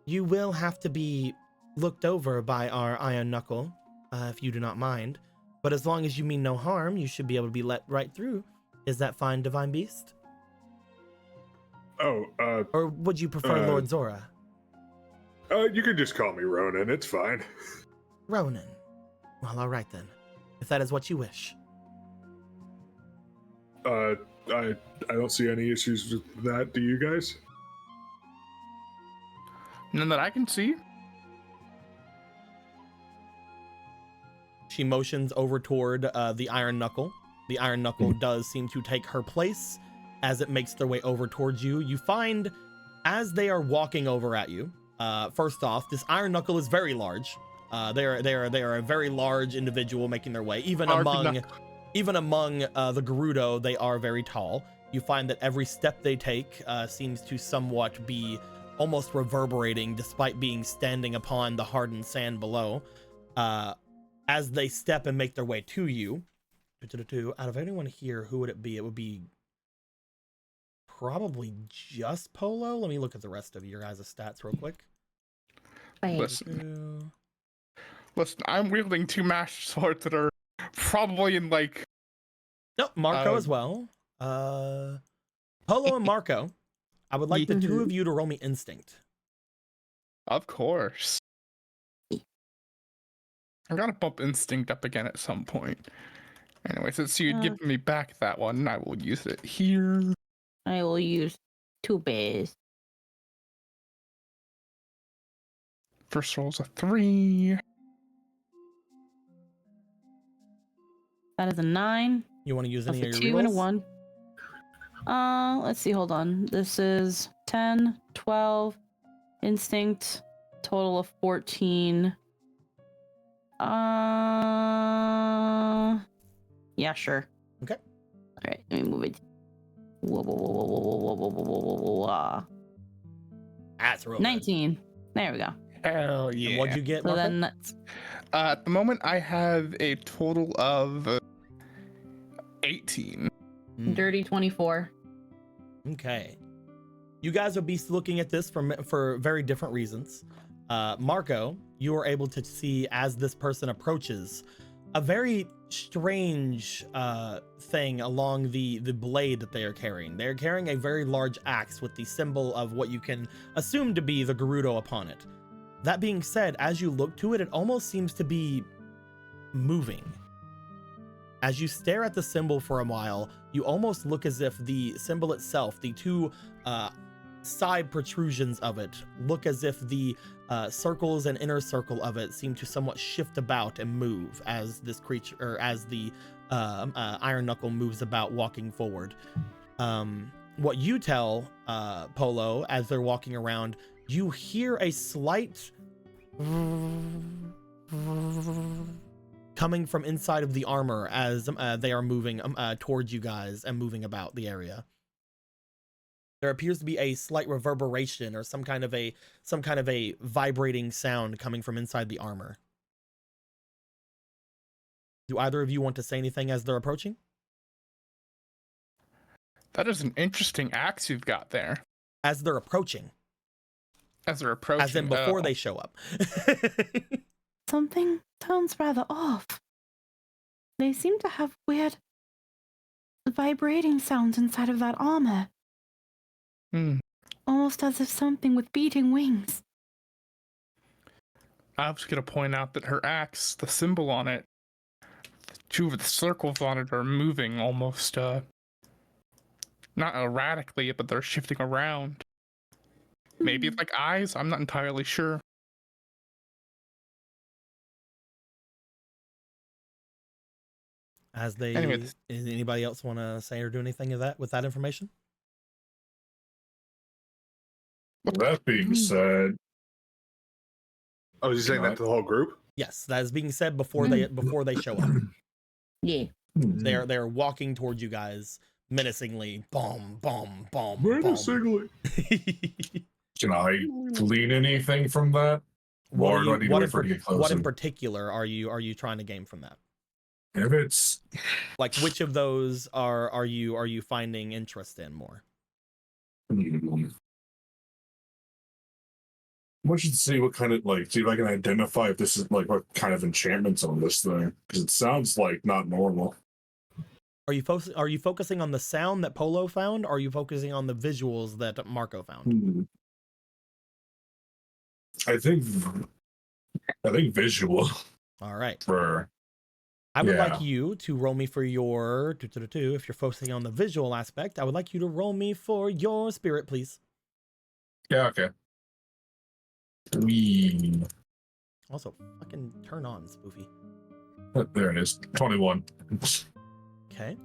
You will have to be looked over by our Iron Knuckle, if you do not mind. But as long as you mean no harm, you should be able to be let right through. Is that fine, Divine Beast? Oh, Or would you prefer Lord Zora? You can just call me Ronan. It's fine. Ronan. Well, all right then. If that is what you wish. I don't see any issues with that. Do you guys? None that I can see. She motions over toward the Iron Knuckle. The Iron Knuckle does seem to take her place as it makes their way over towards you. You find, as they are walking over at you, first off, this Iron Knuckle is very large. They are a very large individual making their way. Even among the Gerudo, they are very tall. You find that every step they take seems to somewhat be almost reverberating, despite being standing upon the hardened sand below. As they step and make their way to you, out of anyone here, who would it be? It would be probably just Polo. Let me look at the rest of your guys' stats real quick. Listen, I'm wielding two master swords that are Probably in like. Nope, Marco as well. Polo and Marco, I would like the two of you to roll me instinct. Of course. I gotta bump instinct up again at some point. Anyway, since you'd given me back that one, I will use it here. I will use 2 bears. First roll's a 3. That is a 9. You want to use any of That's your a 2 and a rerolls? 1. Let's see, hold on. This is 10, 12, instinct, total of 14. Yeah, sure. Okay. All right, let me move it. Whoa, whoa, whoa, whoa, whoa, whoa, whoa, whoa, whoa, whoa, whoa. That's real. 19. There we go. Hell yeah. And what'd you get, So Marco? then that's At the moment, I have a total of 18. dirty 24. Okay. You guys will be looking at this for very different reasons. Marco, you are able to see as this person approaches a very strange thing along the blade that they are carrying. They're carrying a very large axe with the symbol of what you can assume to be the Gerudo upon it. That being said, as you look to it, it almost seems to be moving. As you stare at the symbol for a while, you almost look as if the symbol itself, the two side protrusions of it, look as if the circles and inner circle of it seem to somewhat shift about and move as this creature, or as the Iron Knuckle moves about, walking forward. What you tell Polo as they're walking around, you hear a slight coming from inside of the armor as they are moving towards you guys and moving about the area. There appears to be a slight reverberation or some kind of a vibrating sound coming from inside the armor. Do either of you want to say anything as they're approaching? That is an interesting axe you've got there. As they're approaching. As they're approaching. As in before they show up. Something sounds rather off. They seem to have weird vibrating sounds inside of that armor. Almost as if something with beating wings. I was going to point out that her axe, the symbol on it, two of the circles on it are moving almost, not erratically, but they're shifting around. Maybe like eyes? I'm not entirely sure. As they, Anyway, does anybody else want to say or do anything of that with that information? That being said, Oh, is he saying that to the whole group? Yes, that is being said before they show up. Yeah. They're walking towards you guys menacingly. Boom, boom, boom. Menacingly. can I glean anything from that? Or do I need to wait for it to get What in closer? particular are you trying to gain from that? If it's Like, which of those are you finding interest in more? I should see what kind of see if I can identify if this is what kind of enchantments on this thing, because it sounds like not normal. Are you focusing on the sound that Polo found, or are you focusing on the visuals that Marco found? I think visual. All right. I would like you to roll me for your if you're focusing on the visual aspect, I would like you to roll me for your spirit, please. Yeah, okay. Also, fucking turn on, Spoofy. There it is. 21. Okay.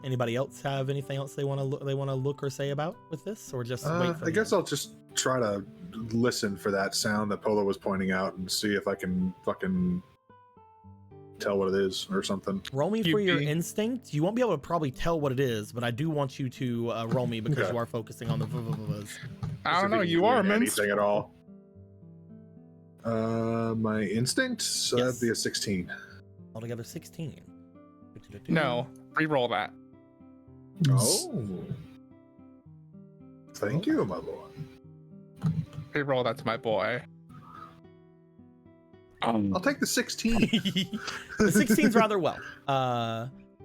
Anybody else have anything else they want to look or say about with this, or just wait for I guess I'll just try to listen for that sound that Polo was pointing out and see if I can fucking tell what it is or something. Roll me for your instinct. You won't be able to probably tell what it is, but I do want you to roll me because you are focusing on the I don't know. You are anything at all. My instinct, so that'd be a 16. Altogether 16. No, re-roll that. Oh. Thank you, my lord. Re-roll that to my boy. I'll take the 16. The 16's rather well.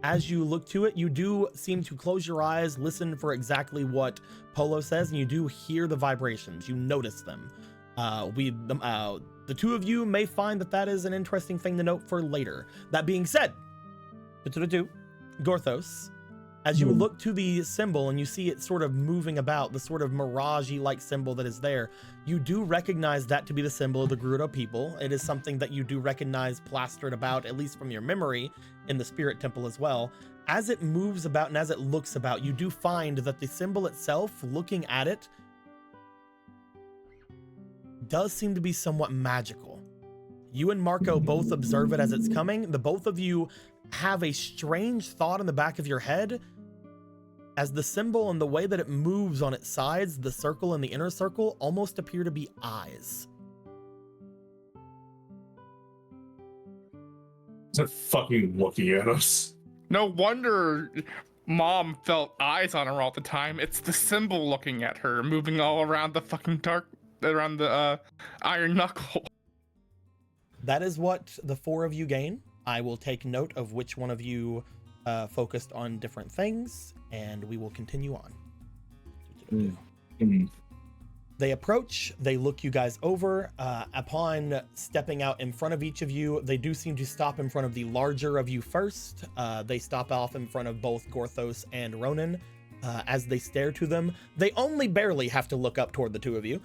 As you look to it, you do seem to close your eyes, listen for exactly what Polo says, and you do hear the vibrations. You notice them. The two of you may find that is an interesting thing to note for later. That being said, Gorthos, as you look to the symbol and you see it sort of moving about, the sort of mirage-y like symbol that is there, you do recognize that to be the symbol of the Gerudo people. It is something that you do recognize plastered about, at least from your memory, in the Spirit Temple as well. As it moves about and as it looks about, you do find that the symbol itself, looking at it, does seem to be somewhat magical. You and Marco both observe it as it's coming. The both of you have a strange thought in the back of your head as the symbol and the way that it moves on its sides, the circle and the inner circle, almost appear to be eyes. Is it fucking looking at us? No wonder Mom felt eyes on her all the time. It's the symbol looking at her, moving all around the fucking around the iron knuckle. That is what the four of you gain. I will take note of which one of you focused on different things, and we will continue on. They approach, they look you guys over. Upon stepping out in front of each of you, they do seem to stop in front of the larger of you first. They stop off in front of both Gorthos and Ronan. As they stare to them, they only barely have to look up toward the two of you,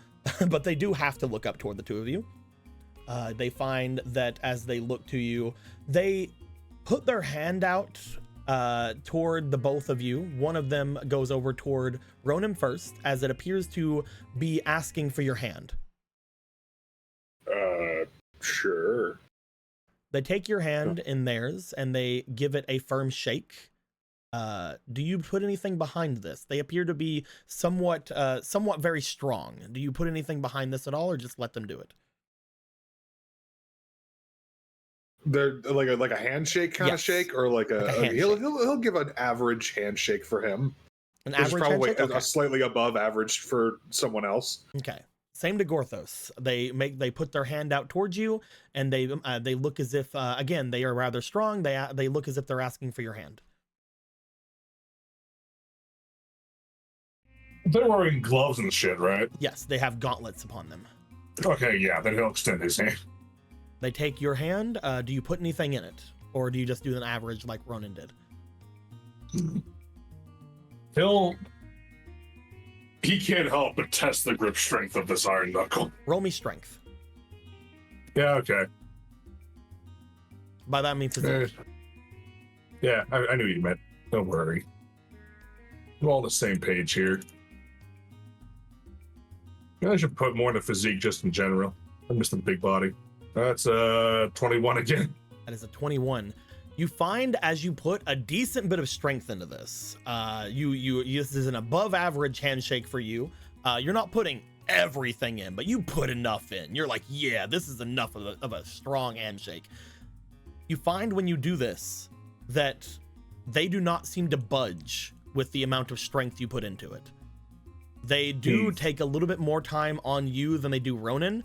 but they do have to look up toward the two of you. They find that as they look to you, they put their hand out toward the both of you. One of them goes over toward Ronan first, as it appears to be asking for your hand. Sure. They take your hand in theirs and they give it a firm shake. Do you put anything behind this? They appear to be somewhat very strong. Do you put anything behind this at all, or just let them do it? They're like a handshake kind of shake, or like a he'll give an average handshake for him. An Which is average probably handshake? Okay. a slightly above average for someone else. Okay. Same to Gorthos. They put their hand out towards you, and they look as if again, they are rather strong. They look as if they're asking for your hand. They're wearing gloves and shit, right? Yes, they have gauntlets upon them. Okay, yeah, then he'll extend his hand. They take your hand. Do you put anything in it, or do you just do an average like Ronan did? He can't help but test the grip strength of this iron knuckle. Roll me strength. Yeah, okay. By that means physique. Yeah, I knew you meant. Don't worry. We're all on the same page here. I should put more into physique just in general. I miss the big body. That's 21 again. That is a 21. You find as you put a decent bit of strength into this, this is an above average handshake for you. You're not putting everything in, but you put enough in. You're like, yeah, this is enough of a strong handshake. You find when you do this that they do not seem to budge with the amount of strength you put into it. They do take a little bit more time on you than they do Ronan,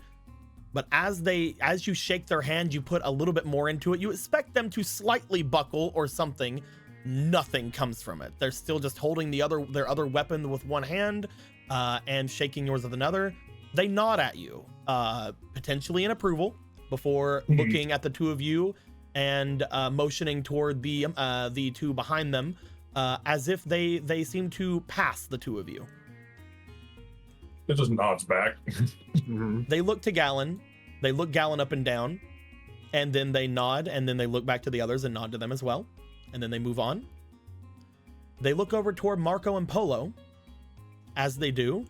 but as you shake their hand, you put a little bit more into it. You expect them to slightly buckle or something. Nothing comes from it. They're still just holding their other weapon with one hand and shaking yours with another. They nod at you, potentially in approval, before looking at the two of you and motioning toward the two behind them, as if they seem to pass the two of you. It just nods back. They look to Gallon. They look Gallon up and down, and then they nod, and then they look back to the others and nod to them as well, and then they move on. They look over toward Marco and Polo. As they do,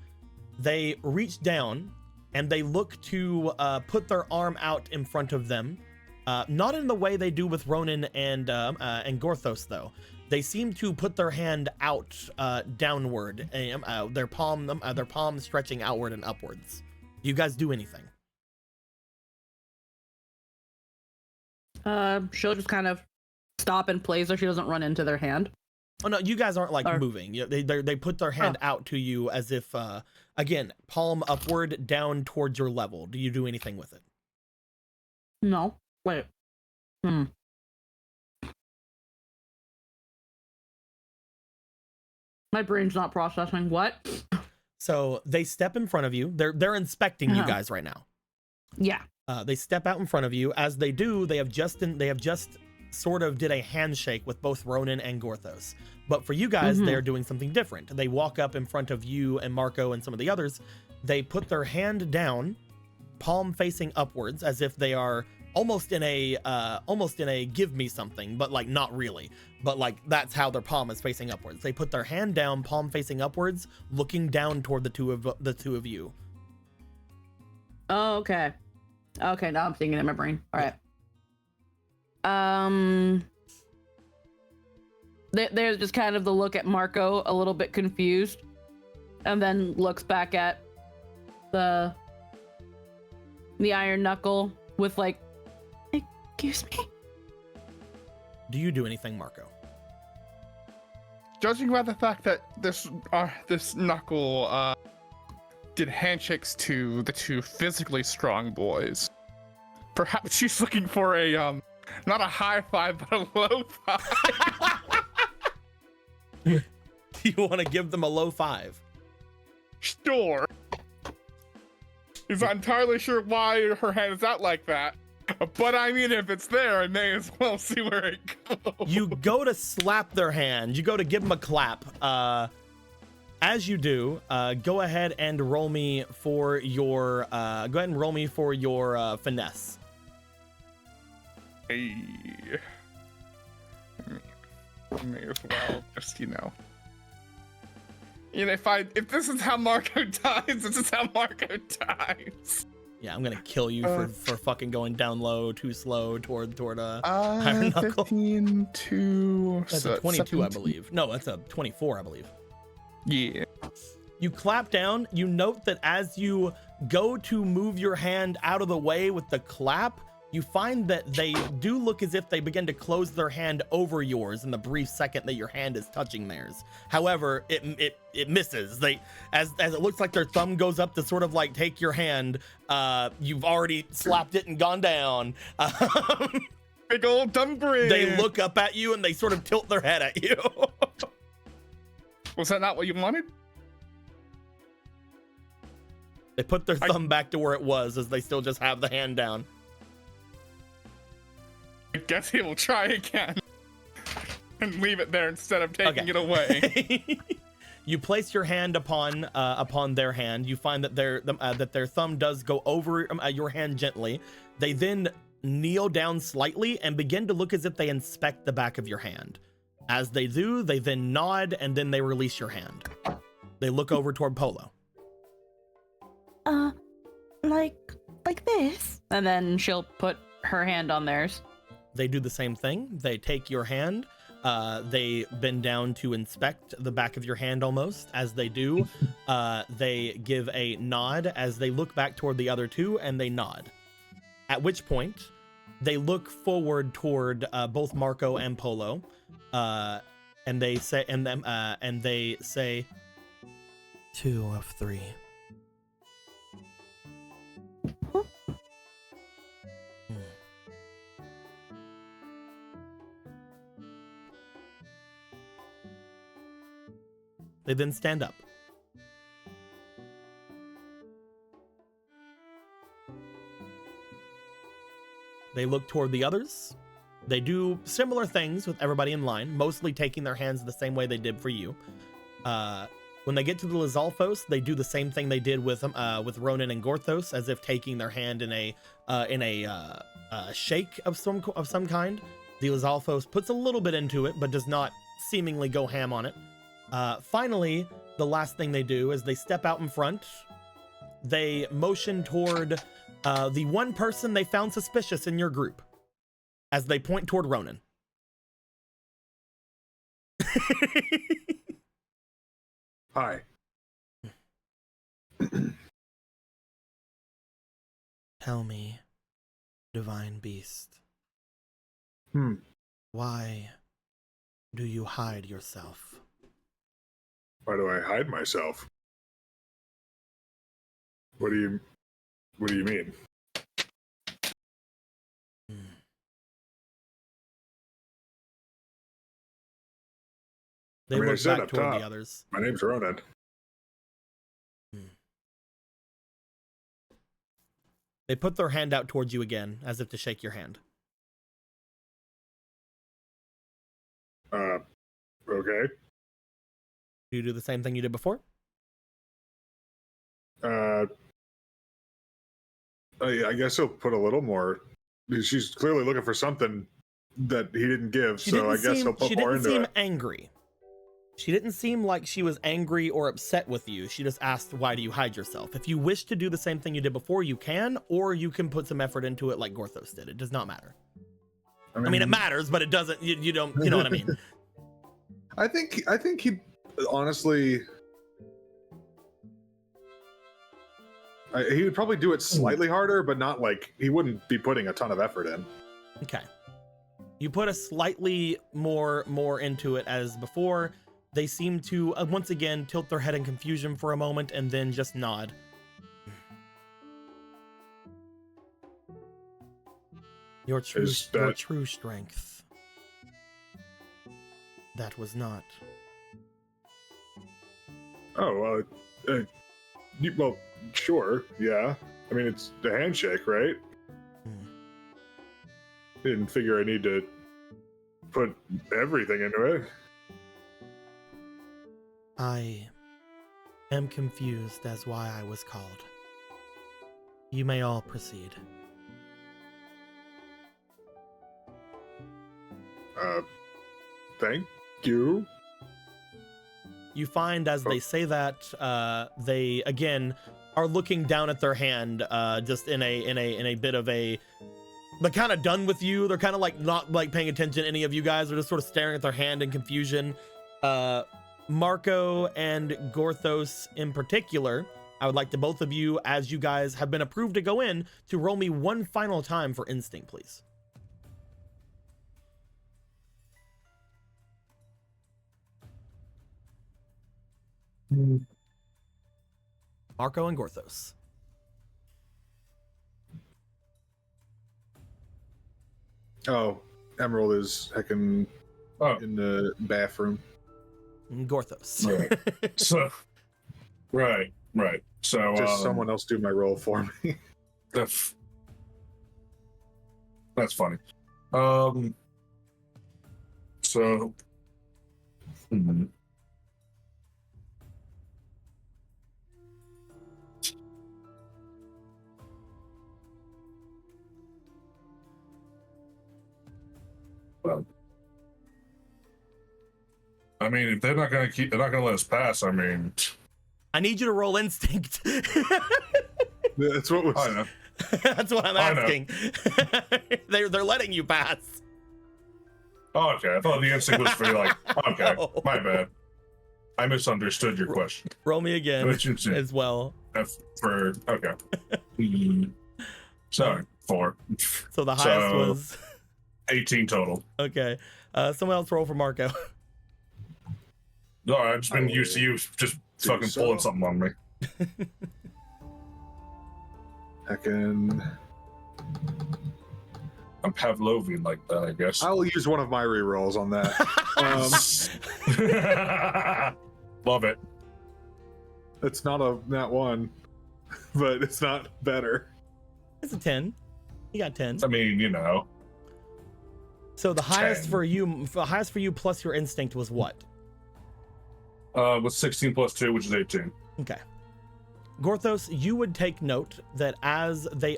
they reach down and they look to put their arm out in front of them, not in the way they do with Ronan and Gorthos, though. They seem to put their hand out downward, their palm stretching outward and upwards. Do you guys do anything? She'll just kind of stop in place so she doesn't run into their hand. Oh no, you guys aren't like moving. They put their hand out to you as if, again, palm upward, down towards your level. Do you do anything with it? No. Wait. Hmm. My brain's not processing. What? So they step in front of you. They're inspecting you Uh-huh. guys right now. Yeah. They step out in front of you. As they do, they have just sort of did a handshake with both Ronan and Gorthos. But for you guys, Mhm. they're doing something different. They walk up in front of you and Marco and some of the others. They put their hand down, palm facing upwards, as if they are almost in a give me something, but like not really. But like that's how their palm is facing upwards. They put their hand down, palm facing upwards, looking down toward the two of you. Oh, okay. Okay, now I'm seeing it in my brain. All right. There's just kind of the look at Marco, a little bit confused, and then looks back at the Iron Knuckle with like, Excuse me? Do you do anything, Marco? Judging by the fact that this knuckle did handshakes to the two physically strong boys, perhaps she's looking for a not a high five but a low five. Do you want to give them a low five? Sure. He's not entirely sure why her hand is out like that, but I mean, if it's there, I may as well see where it goes. You go to slap their hand. You go to give them a clap. As you do, go ahead and roll me for your finesse. Hey. May as well just, if this is how Marco dies, this is how Marco dies. Yeah, I'm gonna kill you for fucking going down low, too slow toward Iron Knuckle. 15 to That's a 22, I believe. No, that's a 24, I believe. Yeah. You clap down. You note that as you go to move your hand out of the way with the clap, you find that they do look as if they begin to close their hand over yours in the brief second that your hand is touching theirs. However, it misses. As it looks like their thumb goes up to sort of like take your hand, you've already slapped it and gone down. Big old dumb brain. They look up at you and they sort of tilt their head at you. Was that not what you wanted? They put their thumb back to where it was as they still just have the hand down. I guess he will try again and leave it there instead of taking it away. You place your hand upon their hand. You find that their thumb does go over your hand gently. They then kneel down slightly and begin to look as if they inspect the back of your hand. As they do, they then nod and then they release your hand. They look over toward Polo. Like this? and then she'll put her hand on theirs. They do the same thing. They take your hand. They bend down to inspect the back of your hand almost. As they do, they give a nod as they look back toward the other two and they nod. At which point, they look forward toward both Marco and Polo, and they say, 2 of 3. They then stand up. They look toward the others. They do similar things with everybody in line, mostly taking their hands the same way they did for you. When they get to the Lizalfos, they do the same thing they did with Ronan and Gorthos, as if taking their hand in a shake of some kind. The Lizalfos puts a little bit into it, but does not seemingly go ham on it. Finally, the last thing they do is they step out in front. They motion toward the one person they found suspicious in your group as they point toward Ronan. Hi. Tell me, divine beast. Why do you hide yourself? Why do I hide myself? What do you mean? They I mean, I look said back up toward top. the others. My name's Ronan. They put their hand out towards you again, as if to shake your hand. Okay. Do you do the same thing you did before? I guess he'll put a little more. She's clearly looking for something that he didn't give, so I guess he'll put more into She didn't seem it. angry. She didn't seem like she was angry or upset with you. She just asked, why do you hide yourself? If you wish to do the same thing you did before, you can, or you can put some effort into it like Gorthos did. It does not matter. I mean, it matters, but it doesn't, you don't, you know what I mean? I think he honestly, he would probably do it slightly harder, but not like he wouldn't be putting a ton of effort in. Okay. You put a slightly more into it as before. They seem to once again tilt their head in confusion for a moment and then just nod. Your true strength. That was not. Oh, well, sure, yeah. I mean, it's the handshake, right? Didn't figure I need to put everything into it. I am confused as why I was called. You may all proceed. Thank you. You find as they say that, they again are looking down at their hand, just in a bit of a. They're kind of done with you. They're kind of like not like paying attention to any of you guys. They're just sort of staring at their hand in confusion. Marco and Gorthos in particular, I would like to both of you, as you guys have been approved to go in, to roll me one final time for instinct, please. Marco and Gorthos. Oh, Emerald is heckin' in the bathroom. Gorthos. Right. So, right. So, Just someone else do my roll for me. That's funny. So, well, I mean, if they're not gonna let us pass. I mean, I need you to roll instinct. That's what was. I know. That's what I'm asking. They're letting you pass. Oh, okay. I thought the instinct was for like. Okay, No. my bad. I misunderstood your question. Roll me again as well. For okay. Sorry, 4. So the highest So- was 18 total. okay. Someone else roll for Marco. No, I've just been used to you just fucking so. pulling something on me. Heckin'. I'm Pavlovian like that, I guess. I'll use one of my rerolls on that. Love it. It's not a nat 1, but it's not better. It's a 10. You got 10. I mean, you know. So the highest 10. for you, plus your instinct was what? With 16 plus 2, which is 18. Okay. Gorthos, you would take note that as they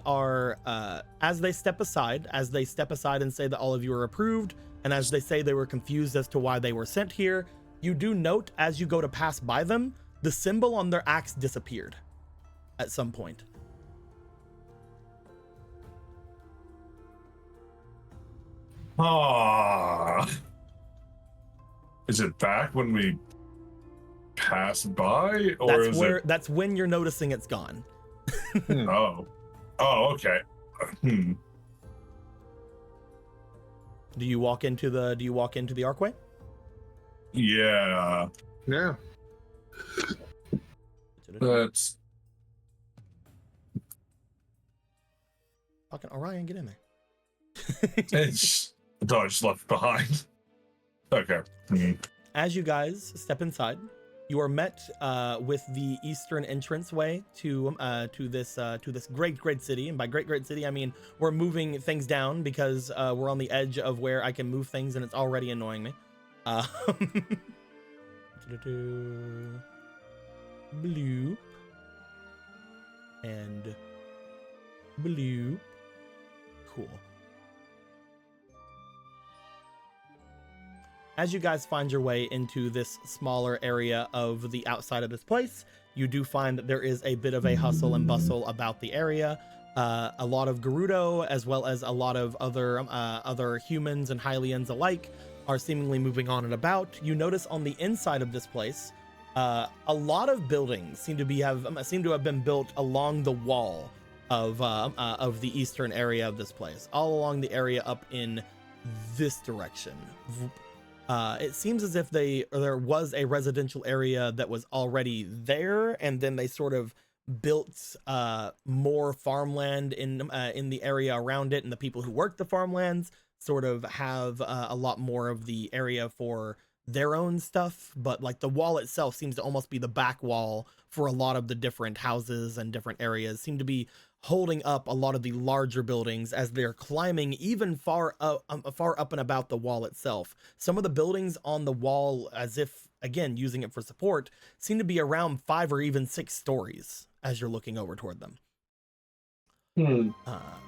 step aside and say that all of you are approved, and as they say they were confused as to why they were sent here, you do note as you go to pass by them, the symbol on their axe disappeared at some point. Ah. Is it back when we pass by, or That's when you're noticing it's gone. Oh, okay. Do you walk into the archway? Yeah. Yeah. That's Fucking Orion, get in there. it's the dog just left behind. Okay. As you guys step inside, you are met with the eastern entranceway to this great city. And by great city, I mean we're moving things down because we're on the edge of where I can move things, and it's already annoying me. Blue and blue. Cool. As you guys find your way into this smaller area of the outside of this place, you do find that there is a bit of a hustle and bustle about the area. A lot of Gerudo, as well as a lot of other humans and Hylians alike, are seemingly moving on and about. You notice on the inside of this place, a lot of buildings seem to have been built along the wall of the eastern area of this place, all along the area up in this direction. It seems as if there was a residential area that was already there, and then they sort of built more farmland in the area around it, and the people who work the farmlands sort of have a lot more of the area for their own stuff. But like the wall itself seems to almost be the back wall for a lot of the different houses, and different areas seem to be holding up a lot of the larger buildings as they're climbing even far up and about the wall itself. Some of the buildings on the wall, as if again using it for support, seem to be around 5 or even 6 stories as you're looking over toward them.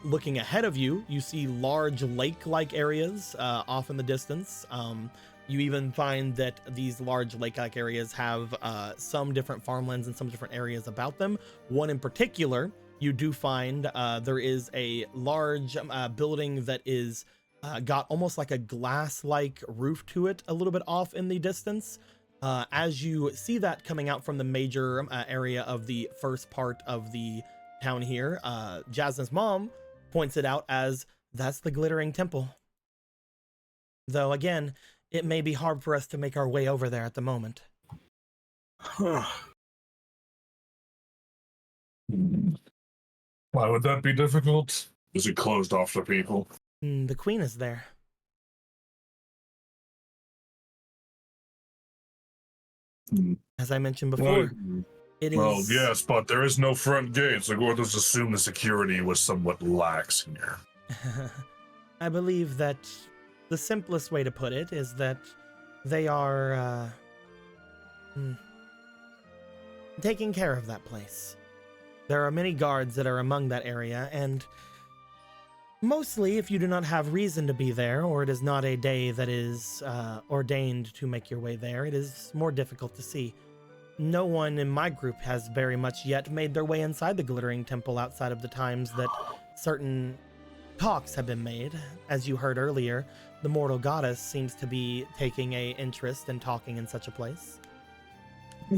Looking ahead of you, you see large lake-like areas off in the distance. You even find that these large lake-like areas have some different farmlands and some different areas about them. One in particular, you do find there is a large building that is got almost like a glass-like roof to it, a little bit off in the distance. As you see that coming out from the major area of the first part of the town here, Jasna's mom points it out as, that's the Glittering Temple. Though again, it may be hard for us to make our way over there at the moment. Why would that be difficult? Is it closed off to people? The queen is there. As I mentioned before, it is... Well, yes, but there is no front gate, so Gordos assumed the security was somewhat lax here. I believe that the simplest way to put it is that they are taking care of that place. There are many guards that are among that area, and mostly if you do not have reason to be there, or it is not a day that is ordained to make your way there, it is more difficult to see. No one in my group has very much yet made their way inside the Glittering Temple outside of the times that certain talks have been made. As you heard earlier, the mortal goddess seems to be taking an interest in talking in such a place.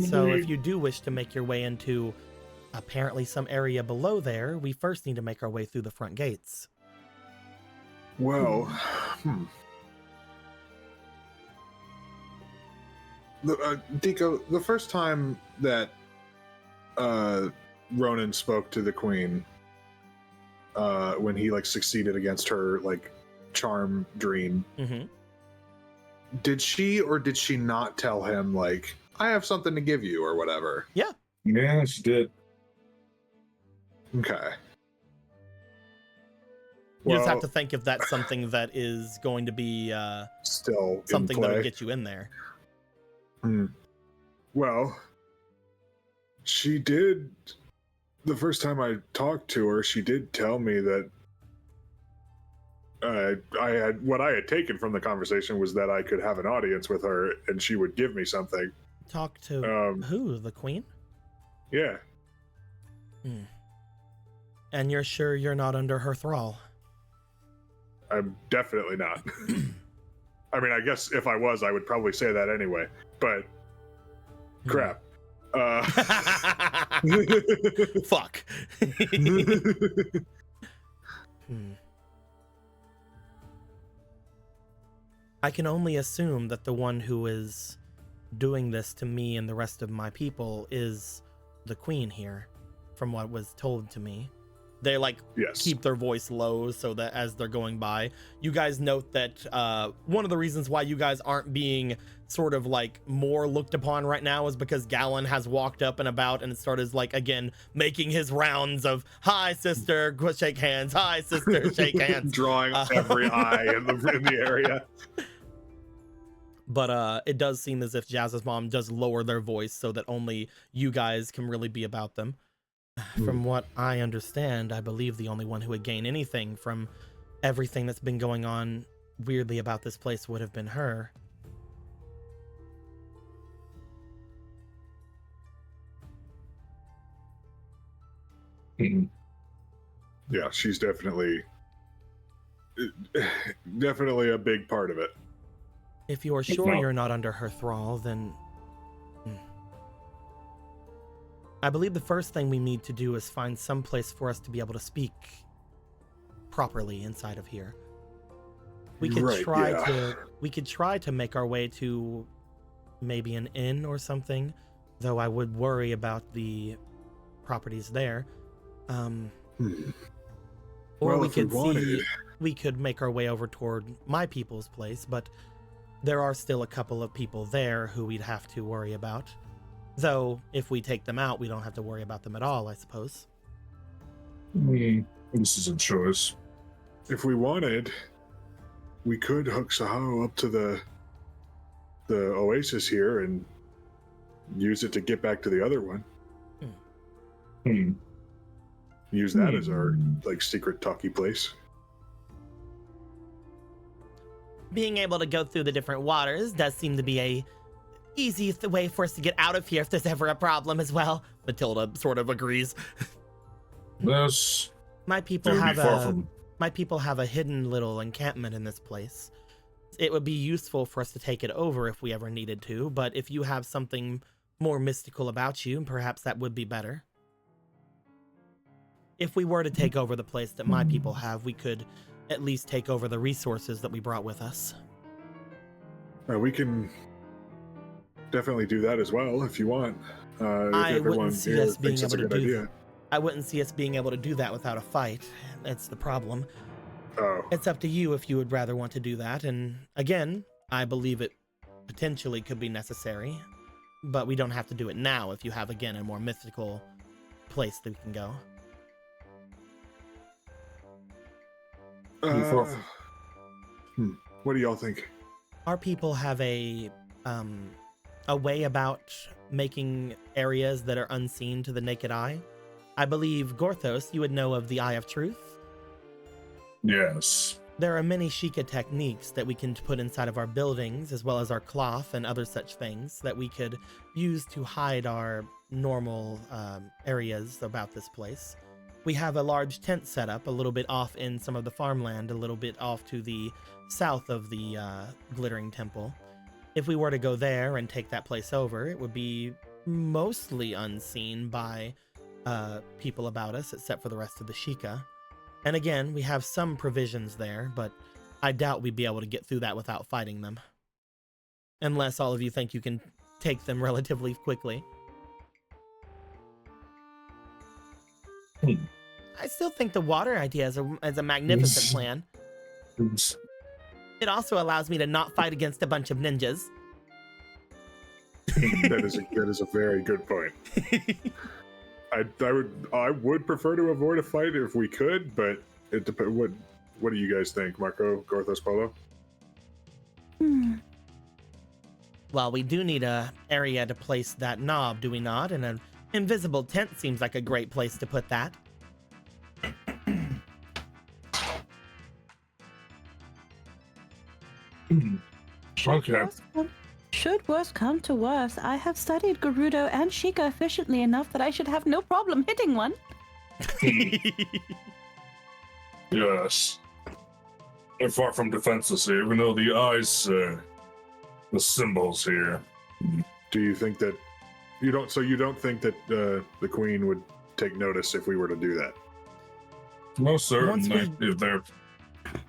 So if you do wish to make your way into apparently some area below there, we first need to make our way through the front gates. Well, Deco, the first time that Ronan spoke to the queen, when he succeeded against her charm dream, did she or did she not tell him I have something to give you or whatever? Yeah she did. Okay. You just have to think if that's something that is going to be still something that'll get you in there. Well, she did. The first time I talked to her, she did tell me that what I had taken from the conversation was that I could have an audience with her and she would give me something. Talk to who? The queen? Yeah. And you're sure you're not under her thrall? I'm definitely not. I mean, I guess if I was, I would probably say that anyway, but crap. Fuck. I can only assume that the one who is doing this to me and the rest of my people is the queen here, from what was told to me. They like Yes. keep their voice low so that as they're going by, you guys note that one of the reasons why you guys aren't being sort of like more looked upon right now is because Gallon has walked up and about and started like again making his rounds of hi sister, shake hands, hi sister, shake hands, drawing every eye in the area. But it does seem as if Jazz's mom does lower their voice so that only you guys can really be about them. From what I understand, I believe the only one who would gain anything from everything that's been going on weirdly about this place would have been her. Yeah, she's definitely a big part of it. If you're sure you're not under her thrall, then I believe the first thing we need to do is find some place for us to be able to speak properly inside of here. We could try to make our way to maybe an inn or something, though I would worry about the properties there. Or we could make our way over toward my people's place, but there are still a couple of people there who we'd have to worry about. Though, if we take them out, we don't have to worry about them at all, I suppose. This is a choice. If we wanted, we could hook Sahao up to the oasis here and use it to get back to the other one. Use that as our like secret talkie place. Being able to go through the different waters does seem to be a easy way for us to get out of here if there's ever a problem as well. Matilda sort of agrees. Yes. My people have a hidden little encampment in this place. It would be useful for us to take it over if we ever needed to, but if you have something more mystical about you, perhaps that would be better. If we were to take over the place that my people have, we could at least take over the resources that we brought with us. We can definitely do that as well if you want. I wouldn't see us being able to do that. I wouldn't see us being able to do that without a fight. That's the problem. Oh. It's up to you if you would rather want to do that. And again, I believe it potentially could be necessary, but we don't have to do it now if you have, again, a more mythical place that we can go. What do y'all think? Our people have a way about making areas that are unseen to the naked eye. I believe, Gorthos, you would know of the Eye of Truth. Yes. There are many Sheikah techniques that we can put inside of our buildings, as well as our cloth and other such things that we could use to hide our normal areas about this place. We have a large tent set up a little bit off in some of the farmland, a little bit off to the south of the Glittering Temple. If we were to go there and take that place over, it would be mostly unseen by people about us, except for the rest of the Sheikah. And again, we have some provisions there, but I doubt we'd be able to get through that without fighting them. Unless all of you think you can take them relatively quickly. I still think the water idea is a magnificent plan. It also allows me to not fight against a bunch of ninjas. That is a very good point. I would prefer to avoid a fight if we could, but it depends. What do you guys think, Marco, Gorthos, Polo? Well, we do need a area to place that knob, do we not? And an invisible tent seems like a great place to put that. Okay. Should worse come to worse, I have studied Gerudo and Sheikah efficiently enough that I should have no problem hitting one. Yes. They're far from defenseless here, even though the eyes, the symbols here. Do you think that you don't think that the Queen would take notice if we were to do that? Most certainly, if they're...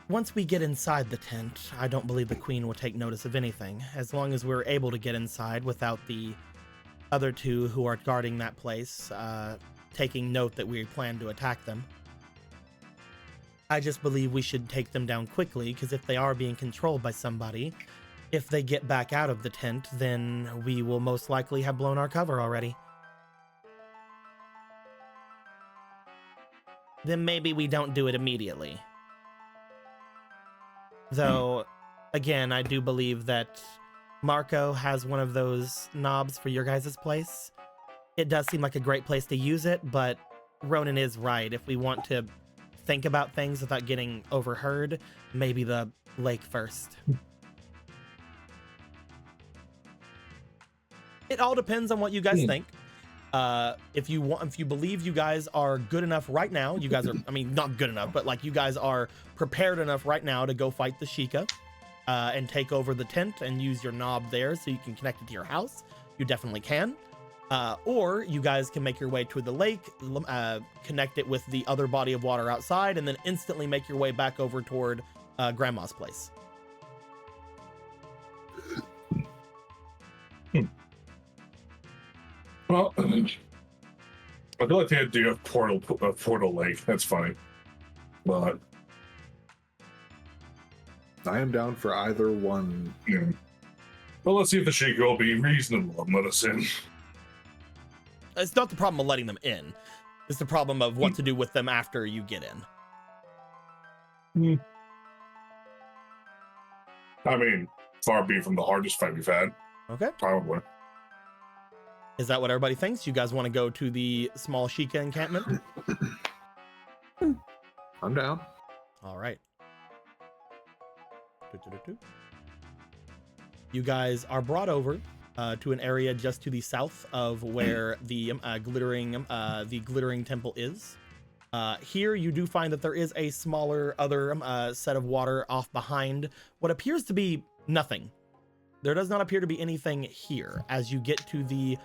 Once we get inside the tent, I don't believe the Queen will take notice of anything, as long as we're able to get inside without the other two who are guarding that place taking note that we plan to attack them. I just believe we should take them down quickly, because if they are being controlled by somebody, if they get back out of the tent, then we will most likely have blown our cover already. Then maybe we don't do it immediately. Though, again, I do believe that Marco has one of those knobs for your guys' place. It does seem like a great place to use it, but Ronan is right. If we want to think about things without getting overheard, maybe the lake first. It all depends on what you guys think. If you believe you guys are good enough right now, you guys are, I mean, not good enough, but like you guys are prepared enough right now to go fight the Sheikah and take over the tent and use your knob there so you can connect it to your house, you definitely can. Or you guys can make your way to the lake, connect it with the other body of water outside, and then instantly make your way back over toward Grandma's place. Well, I feel like they do a portal lake. That's fine. But I am down for either one. yeah. Well, let's see if the Sheikah will be reasonable and let us in. It's not the problem of letting them in. It's the problem of what to do with them after you get in. I mean, far be from the hardest fight we've had. Okay. Probably. Is that what everybody thinks? You guys want to go to the small Sheikah encampment? I'm down. All right. You guys are brought over to an area just to the south of where the glittering temple is. Here you do find that there is a smaller other set of water off behind what appears to be nothing. There does not appear to be anything here. As you get to the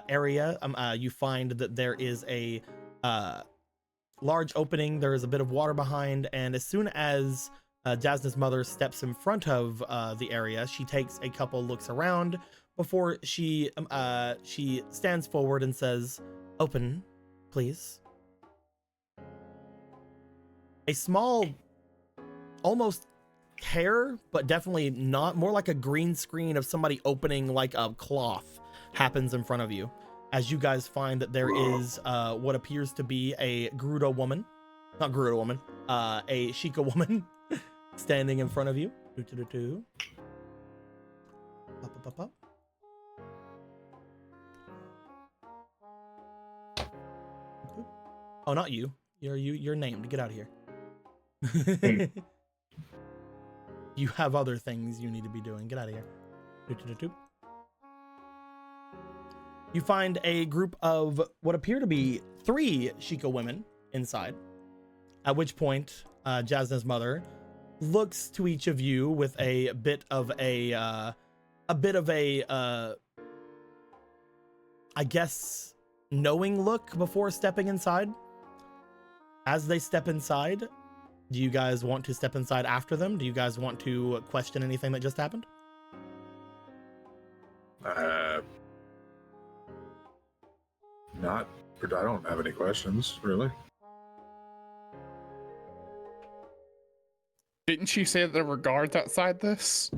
area, you find that there is a large opening. There is a bit of water behind, and as soon as Jasna's mother steps in front of the area, she takes a couple looks around before she stands forward and says, "Open, please." A small, almost hair, but definitely not, more like a green screen of somebody opening like a cloth happens in front of you, as you guys find that there is what appears to be a Gerudo woman, not Gerudo woman, a Sheikah woman standing in front of you. Up. Oh, not you. You're named. Get out of here. You have other things you need to be doing. Get out of here. You find a group of what appear to be 3 Sheikah women inside, at which point Jasna's mother looks to each of you with a bit of a I guess knowing look before stepping inside. As they step inside, do you guys want to step inside after them? Do you guys want to question anything that just happened? Not. I don't have any questions, really. Didn't she say that there were guards outside this?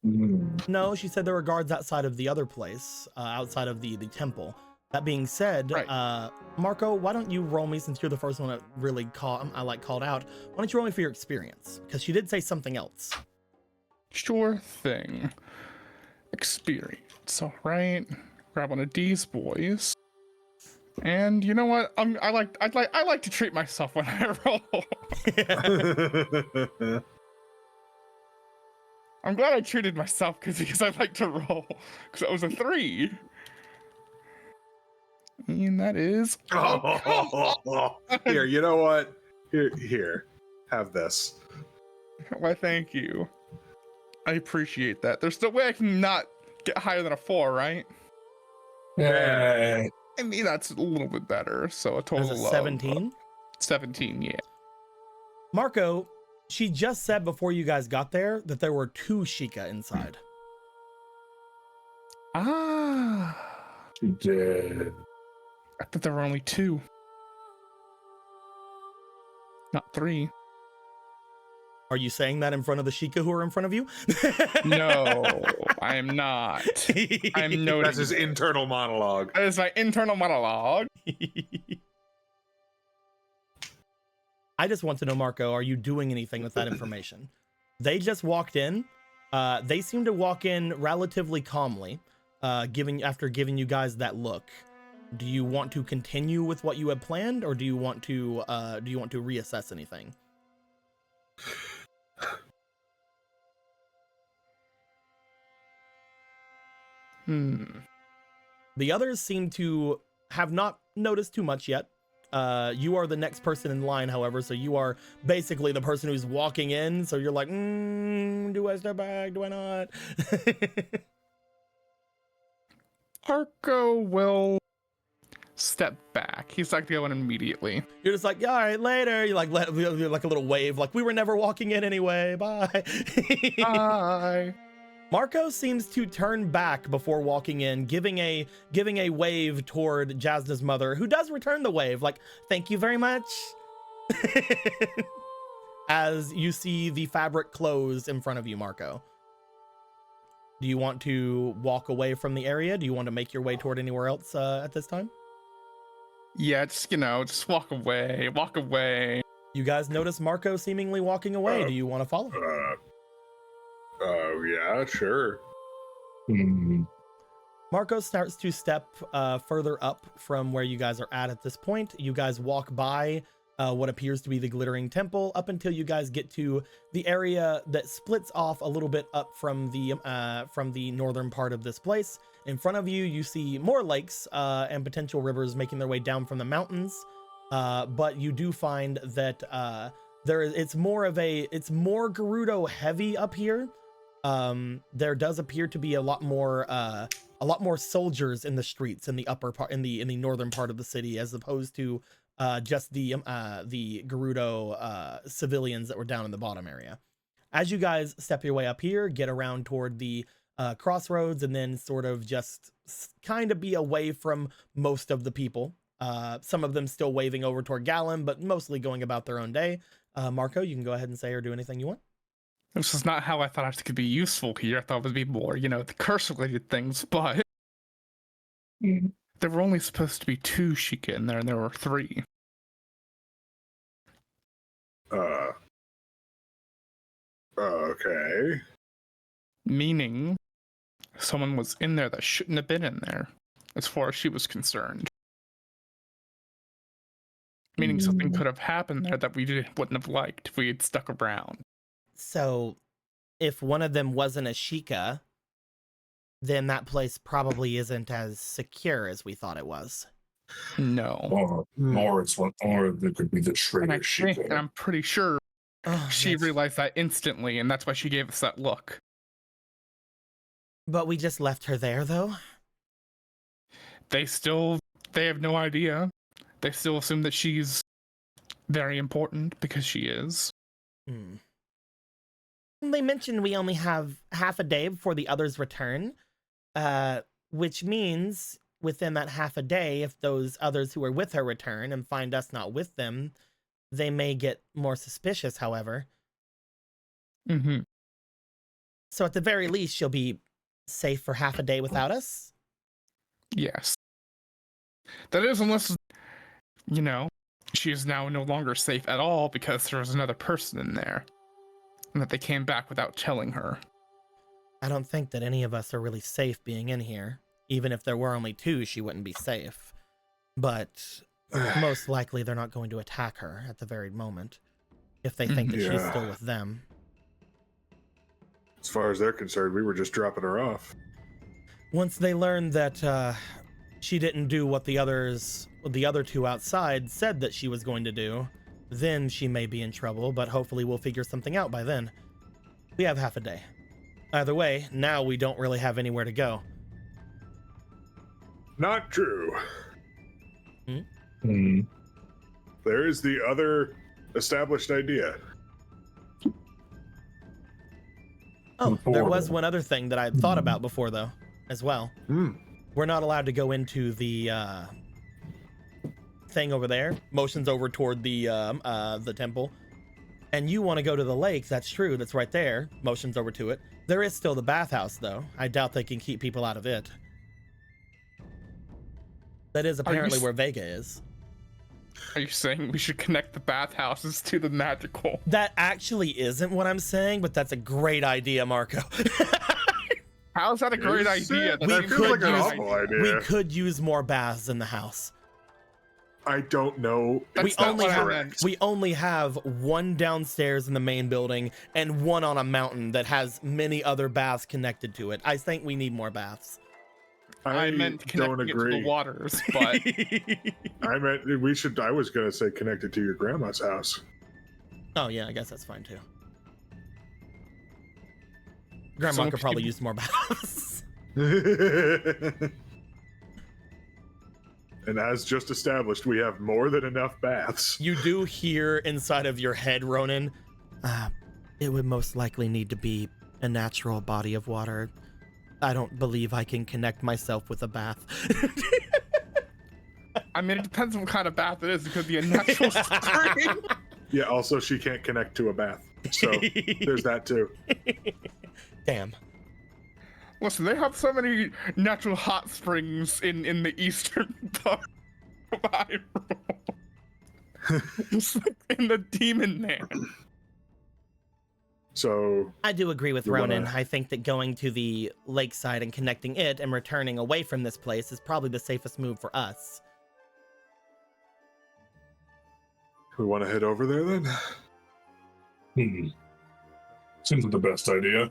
No, she said there were guards outside of the other place, outside of the temple. That being said, Right. Marco, why don't you roll me, since you're the first one that really called out? Why don't you roll me for your experience? Because she did say something else. Sure thing. Experience. All right. Grab one of these boys. And you know what? I like to treat myself when I roll. I'm glad I treated myself because I like to roll. Because it was a 3. And that is. Oh, come on. Here, you know what? Here, have this. Why, thank you. I appreciate that. There's no way I can not get higher than a 4, right? Yeah. I mean, that's a little bit better. So a total As a of 17? 17, yeah. Marco, she just said before you guys got there that there were 2 Sheikah inside. Ah. She did. I thought there were only 2. Not 3. Are you saying that in front of the Sheikah who are in front of you? No, I am not. I'm noting. That's his internal monologue. That is my internal monologue. I just want to know, Marco, are you doing anything with that information? They just walked in. They seem to walk in relatively calmly, after giving you guys that look. Do you want to continue with what you had planned, or do you want to reassess anything? The others seem to have not noticed too much yet. You are the next person in line, however, so you are basically the person who's walking in. So you're like, do I step back? Do I not? Marco will step back. He's like going immediately. You're just like, yeah, all right, later. You like like a little wave, like we were never walking in anyway. Bye. Bye. Marco seems to turn back before walking in, giving a wave toward Jasna's mother, who does return the wave, like, thank you very much. As you see the fabric close in front of you, Marco. Do you want to walk away from the area? Do you want to make your way toward anywhere else at this time? Yeah, just walk away. Walk away. You guys notice Marco seemingly walking away. Do you want to follow? Yeah, sure. Marco starts to step further up from where you guys are at this point. You guys walk by what appears to be the glittering temple up until you guys get to the area that splits off a little bit up from the northern part of this place. In front of you, you see more lakes and potential rivers making their way down from the mountains. But you do find that it's more Gerudo heavy up here. There does appear to be a lot more soldiers in the streets in the upper part, in the northern part of the city, as opposed to just the Gerudo civilians that were down in the bottom area. As you guys step your way up here, get around toward the crossroads, and then sort of just kind of be away from most of the people. Some of them still waving over toward Gallon, but mostly going about their own day. Marco, you can go ahead and say or do anything you want. This is not how I thought it could be useful here. I thought it would be more, the curse-related things, but there were only supposed to be 2 Sheikah in there, and there were 3. Okay. Meaning, someone was in there that shouldn't have been in there, as far as she was concerned. Meaning something could have happened there that we wouldn't have liked if we had stuck around. So, if one of them wasn't a Sheikah, then that place probably isn't as secure as we thought it was. No. Or there could be the traitor Sheikah. And I'm pretty sure she realized that instantly, and that's why she gave us that look. But we just left her there, though? They have no idea. They still assume that she's very important, because she is. They mentioned we only have half a day before the others return, which means within that half a day, if those others who are with her return and find us not with them, they may get more suspicious, however. So at the very least, she'll be safe for half a day without us? Yes. That is, unless, she is now no longer safe at all because there was another person in there. And that they came back without telling her. I don't think that any of us are really safe being in here. Even if there were only 2, she wouldn't be safe. But most likely they're not going to attack her at the very moment, if they think that she's still with them. As far as they're concerned, we were just dropping her off. Once they learn that she didn't do what the other 2 outside said that she was going to do, then she may be in trouble, but hopefully we'll figure something out by then. We have half a day. Either way, now we don't really have anywhere to go. Not true. There is the other established idea. Oh, there was one other thing that I had thought about before, though, as well. We're not allowed to go into the thing over there. Motions over toward the temple. and you want to go to the lake, that's true. That's right there. Motions over to it. There is still the bathhouse, though. I doubt they can keep people out of it. That is apparently where Vega is. Are you saying we should connect the bathhouses to the magical? That actually isn't what I'm saying, but that's a great idea, Marco. How's that a great idea? That feels like an awful idea. We could use more baths in the house. I don't know. We only have one downstairs in the main building and one on a mountain that has many other baths connected to it. I think we need more baths. I meant connecting it to the waters, but I meant we should. I was gonna say connect it to your grandma's house. Oh yeah, I guess that's fine too. Grandma could probably use more baths. And as just established, we have more than enough baths. You do hear inside of your head, Ronan, it would most likely need to be a natural body of water. I don't believe I can connect myself with a bath. I mean, it depends on what kind of bath it is. It could be a natural spring. Yeah, also she can't connect to a bath. So there's that too. Damn. Listen, they have so many natural hot springs in the eastern part of Hyrule. Just like in the Demon Land. So I do agree with you Ronan. wanna- I think that going to the lakeside and connecting it and returning away from this place is probably the safest move for us. we want to head over there then? Seems like the best idea.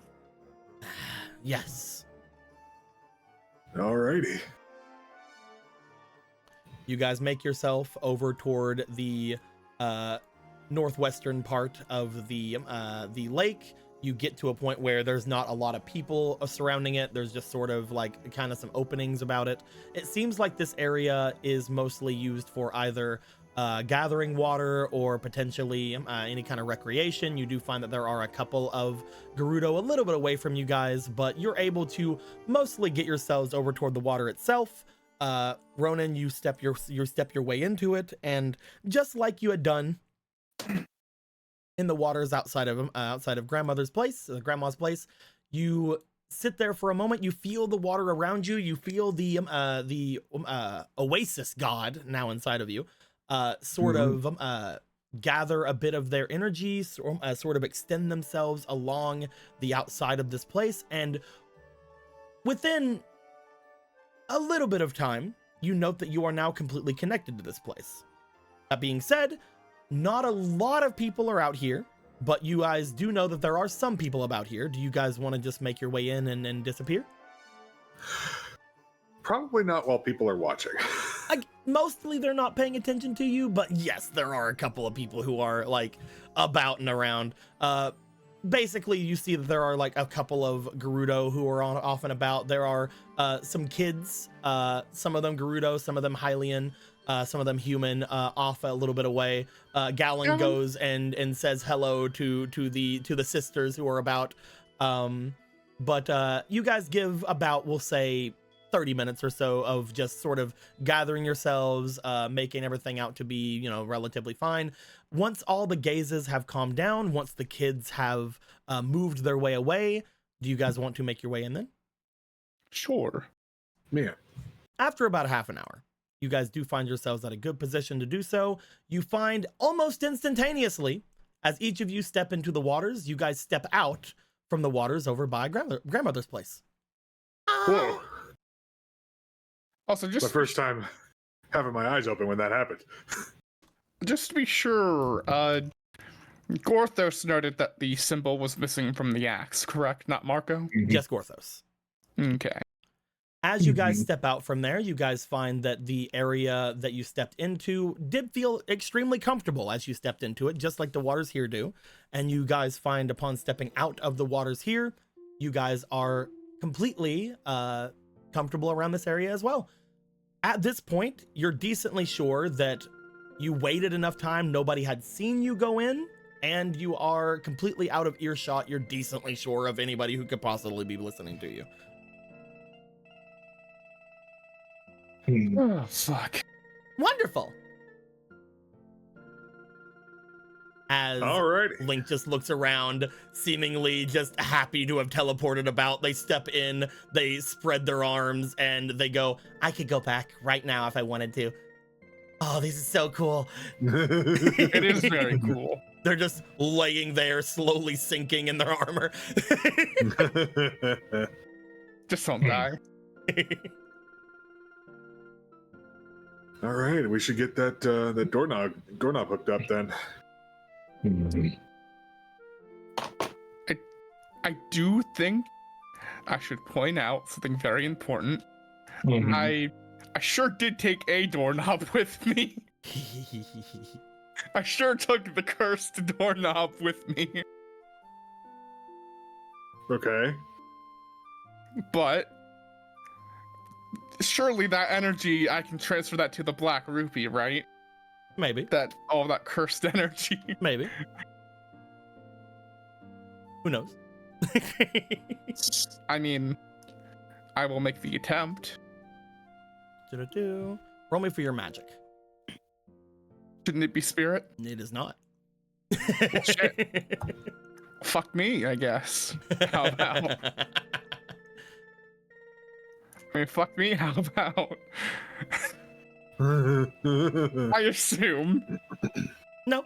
Yes. Alrighty. You guys make yourself over toward the northwestern part of the lake. You get to a point where there's not a lot of people surrounding it. There's just sort of like kind of some openings about it. It seems like this area is mostly used for either gathering water or potentially any kind of recreation. You do find that there are a couple of Gerudo a little bit away from you guys, but you're able to mostly get yourselves over toward the water itself. Ronan, you step your way into it, and just like you had done in the waters outside of grandma's place, you sit there for a moment. You feel the water around you. You feel the oasis god now inside of you sort of gather a bit of their energy, sort of extend themselves along the outside of this place, and within a little bit of time, you note that you are now completely connected to this place. That being said, not a lot of people are out here, but you guys do know that there are some people about here. Do you guys want to just make your way in and disappear? Probably not while people are watching. Mostly they're not paying attention to you, but yes, there are a couple of people who are like about and around. Basically, you see that there are like a couple of Gerudo who are off and about. There are some kids, some of them Gerudo, some of them Hylian, some of them human, off a little bit away. Galen goes and says hello to the sisters who are about. But you guys give about, we'll say, 30 minutes or so of just sort of gathering yourselves, making everything out to be, you know, relatively fine. Once all the gazes have calmed down, once the kids have moved their way away, do you guys want to make your way in then? Sure. Man. After about a half an hour, you guys do find yourselves at a good position to do so. You find almost instantaneously, as each of you step into the waters, you guys step out from the waters over by grandmother's place. Whoa. Also, just My first time having my eyes open when that happened. Just to be sure, Gorthos noted that the symbol was missing from the axe, correct? Not Marco? Just Gorthos. Okay. As you guys step out from there, you guys find that the area that you stepped into did feel extremely comfortable as you stepped into it, just like the waters here do. And you guys find upon stepping out of the waters here, you guys are completely comfortable around this area as well. At this point, you're decently sure that you waited enough time, nobody had seen you go in, and you are completely out of earshot. You're decently sure of anybody who could possibly be listening to you. Oh, fuck. Wonderful. as Alrighty. Link just looks around, seemingly just happy to have teleported about. They step in, they spread their arms, and they go, I could go back right now if I wanted to. Oh, this is so cool. It is very cool. They're just laying there, slowly sinking in their armor. Just don't die. All right, we should get that the doorknob hooked up then. I do think I should point out something very important. I sure did take a doorknob with me. I sure took the cursed doorknob with me. Okay. But surely that energy, I can transfer that to the black rupee, right? Maybe. All that cursed energy. Maybe. Who knows? I mean, I will make the attempt. Roll me for your magic. Shouldn't it be spirit? It is not. Well, shit. Fuck me, I guess. How about? I mean, fuck me, how about? I assume. No.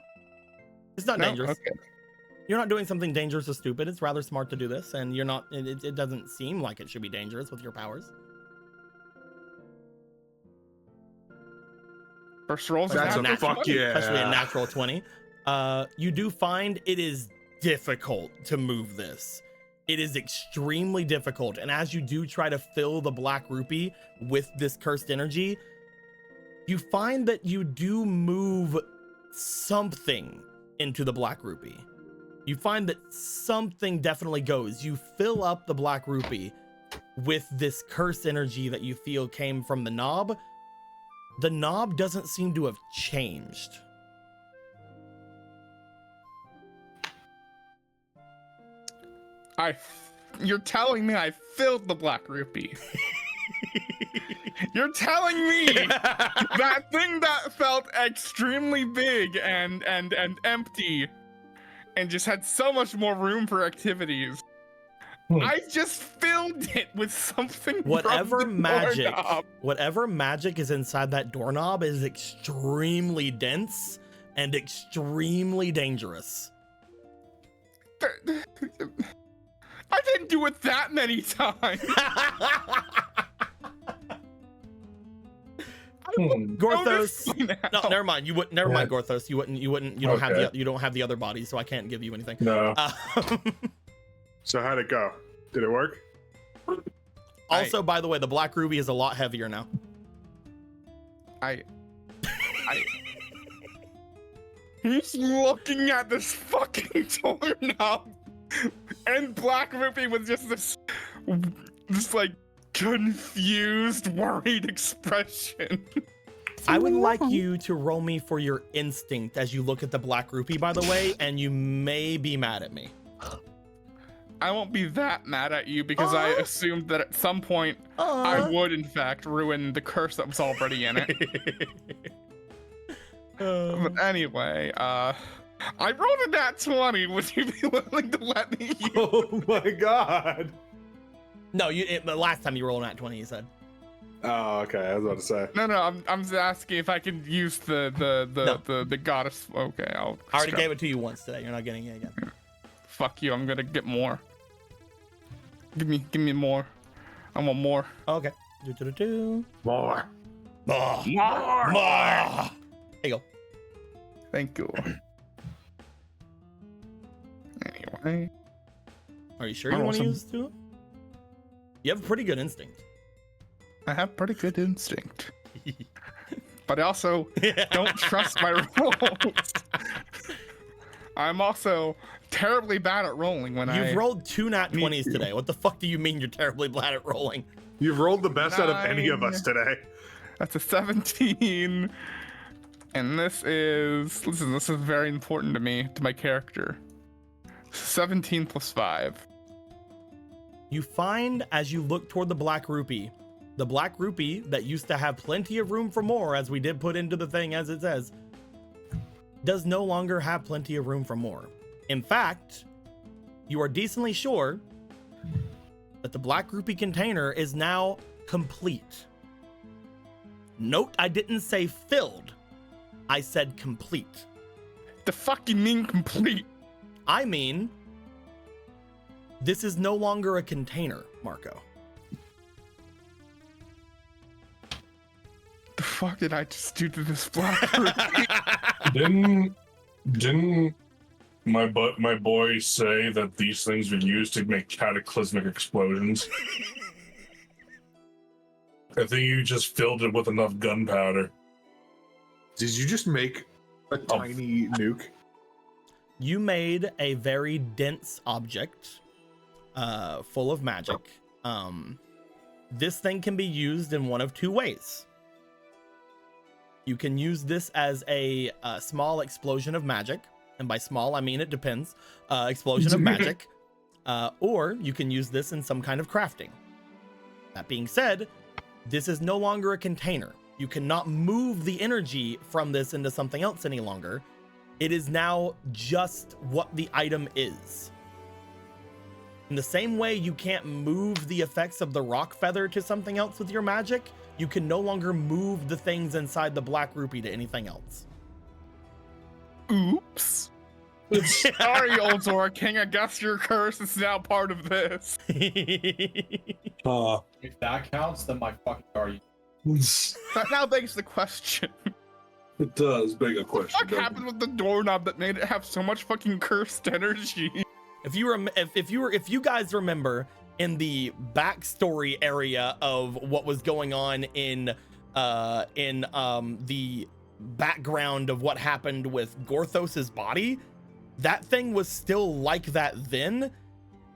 It's not No? dangerous. Okay. You're not doing something dangerous or stupid. It's rather smart to do this, and you're not. It doesn't seem like it should be dangerous with your powers. First rolls. That's a fuck yeah. Especially a natural 20. You do find it is difficult to move this. It is extremely difficult, and as you do try to fill the black rupee with this cursed energy, you find that you do move something into the black rupee. You find that something definitely goes. You fill up the black rupee with this cursed energy that you feel came from the knob. The knob doesn't seem to have changed. You're telling me I filled the black rupee. You're telling me that thing that felt extremely big and empty and just had so much more room for activities. I just filled it with something. Whatever from the magic, doorknob. whatever magic is inside that doorknob is extremely dense and extremely dangerous. I didn't do it that many times. Gorthos. No, never mind. You wouldn't. Never mind, Yeah. Gorthos. You wouldn't. You don't have Okay. the. You don't have the other body, so I can't give you anything. No. So how'd it go? Did it work? Also, by the way, the black ruby is a lot heavier now. He's looking at this fucking doorknob, and Black Rupee was just this like confused, worried expression. I would like you to roll me for your instinct as you look at the black rupee, by the way, and you may be mad at me. I won't be that mad at you because I assumed that at some point I would, in fact, ruin the curse that was already in it. But anyway, I rolled a nat 20. Would you be willing to let me use? Oh my god. No, the last time you rolled nat 20, you said. Oh, okay. I was about to say. No, I'm just asking if I can use the goddess. Okay, I already gave it to you once today. You're not getting it again. Fuck you. I'm gonna get more. Give me more. I want more. Okay. More. More. More. There you go. Thank you. Anyway, Are you sure you want to Awesome. use two? You have a pretty good instinct. I have pretty good instinct, but I also don't trust my rolls. I'm also terribly bad at rolling when You've rolled 2 nat 20s to. today. What the fuck do you mean you're terribly bad at rolling? You've rolled the best out of any of us today. That's a 17, and this is very important to me, to my character. 17 plus 5. You find as you look toward the black rupee that used to have plenty of room for more, as we did put into the thing as it says, does no longer have plenty of room for more. In fact, you are decently sure that the Black Rupee container is now complete. Note, I didn't say filled. I said complete. The fuck you mean complete? I mean, this is no longer a container, Marco. The fuck did I just do to this Black Rupee? Didn't my boy say that these things were used to make cataclysmic explosions? I think you just filled it with enough gunpowder. Did you just make a tiny nuke? You made a very dense object full of magic. This thing can be used in one of two ways. You can use this as a small explosion of magic. And by small, I mean it depends. Explosion of magic. Or you can use this in some kind of crafting. That being said, this is no longer a container. You cannot move the energy from this into something else any longer. It is now just what the item is. In the same way you can't move the effects of the rock feather to something else with your magic, you can no longer move the things inside the Black Rupee to anything else. Oops. Sorry, old Zora King. I guess your curse is now part of this. If that counts, then my fucking are you? That now begs the question. It does beg a What question. the fuck happened with the doorknob that made it have so much fucking cursed energy? If you guys remember in the backstory area of what was going on in the background of what happened with Gorthos's body, that thing was still like that then,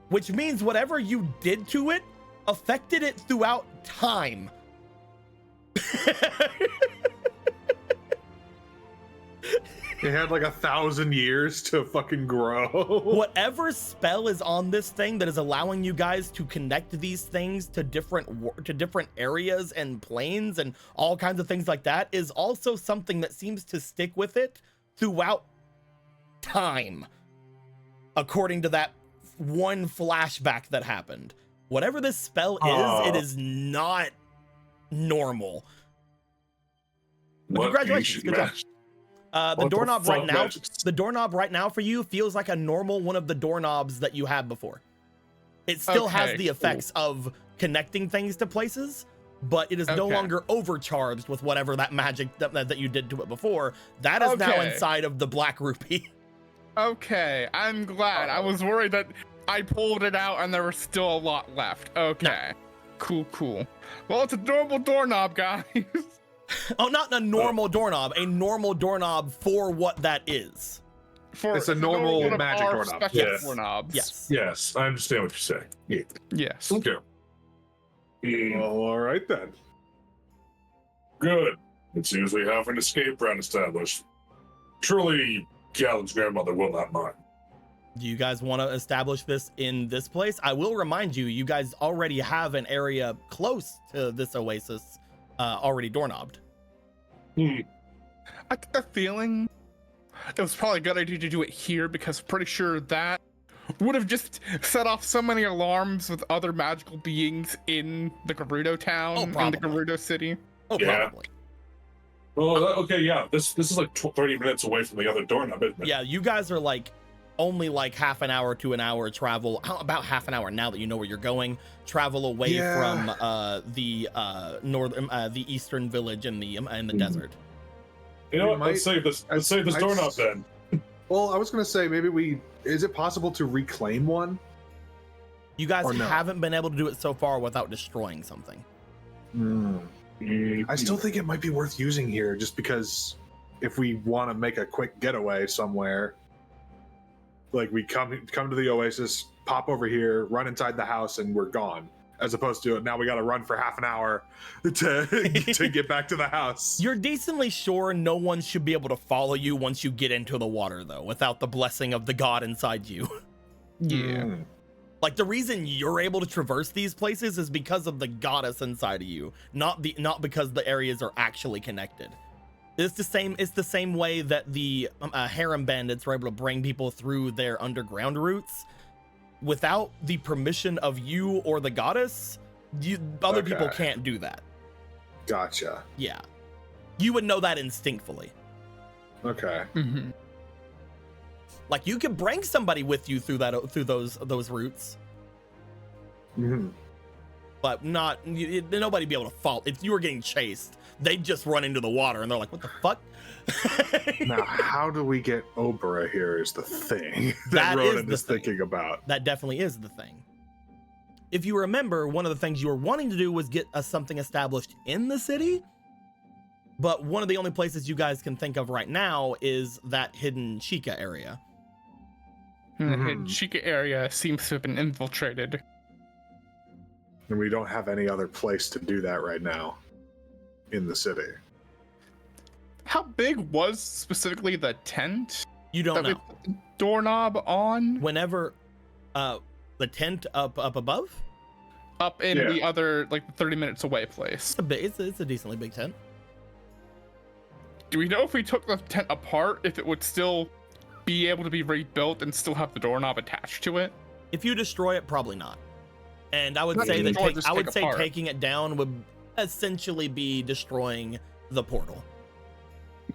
which means whatever you did to it affected it throughout time. It had like 1,000 years to fucking grow. Whatever spell is on this thing that is allowing you guys to connect these things to different areas and planes and all kinds of things like that is also something that seems to stick with it throughout time, according to that one flashback that happened. Whatever this spell is, it is not normal. But congratulations, good job. The doorknob right now, the doorknob right now for you feels like a normal one of the doorknobs that you had before. It still has the effects of connecting things to places, but it is no longer overcharged with whatever that magic that you did to it before. That is now inside of the Black Rupee. Okay, I'm glad. I was worried that I pulled it out and there was still a lot left. Okay, cool. Well, it's a normal doorknob, guys. Oh, not a normal doorknob, a normal doorknob for what that is. It's a normal magic doorknob. Yes. Yes, I understand what you're saying. Yeah. Yes. Okay. Well, all right then. Good. It seems we have an escape route established. Surely Gallen's grandmother will not mind. Do you guys want to establish this in this place? I will remind you, you guys already have an area close to this oasis already doorknobbed. I get the feeling it was probably a good idea to do it here because I'm pretty sure that would have just set off so many alarms with other magical beings in the Gerudo town and the Gerudo city. Oh, probably. Well, okay, yeah. This is like 30 minutes away from the other doorknob, isn't it? Yeah, you guys are like only like half an hour to an hour travel, about half an hour now that you know where you're going, travel away from the eastern village in the desert. You know what? Let's save this doorknob then. Well, I was gonna say maybe is it possible to reclaim one? You guys haven't been able to do it so far without destroying something. I still think it might be worth using here, just because if we want to make a quick getaway somewhere, like we come to the oasis, pop over here, run inside the house, and we're gone. As opposed to now we got to run for half an hour to get back to the house. You're decently sure no one should be able to follow you once you get into the water, though, without the blessing of the god inside you. Yeah. Like the reason you're able to traverse these places is because of the goddess inside of you, not because the areas are actually connected. It's the same way that the harem bandits were able to bring people through their underground routes. Without the permission of you or the goddess, other people can't do that. Gotcha. Yeah. You would know that instinctively. Okay. Mm-hmm. Like, you could bring somebody with you through those routes, Mm-hmm. but nobody be able to follow. If you were getting chased, they'd just run into the water, and they're like, "What the fuck?" Now, how do we get Obra here is the thing That that is Ronan the is thing. thinking about. That definitely is the thing. If you remember, one of the things you were wanting to do was get something established in the city, but one of the only places you guys can think of right now is that hidden Chica area. The hidden Chica area seems to have been infiltrated. And we don't have any other place to do that right now in the city. How big was specifically the tent? You don't that know. we put the doorknob on? Whenever the tent up above, Up in the other, like, the 30 minutes away place. it's a decently big tent. Do we know if we took the tent apart, if it would still be able to be rebuilt and still have the doorknob attached to it? If you destroy it, probably not. And I would Not say that destroy, just take apart. taking it down would essentially be destroying the portal.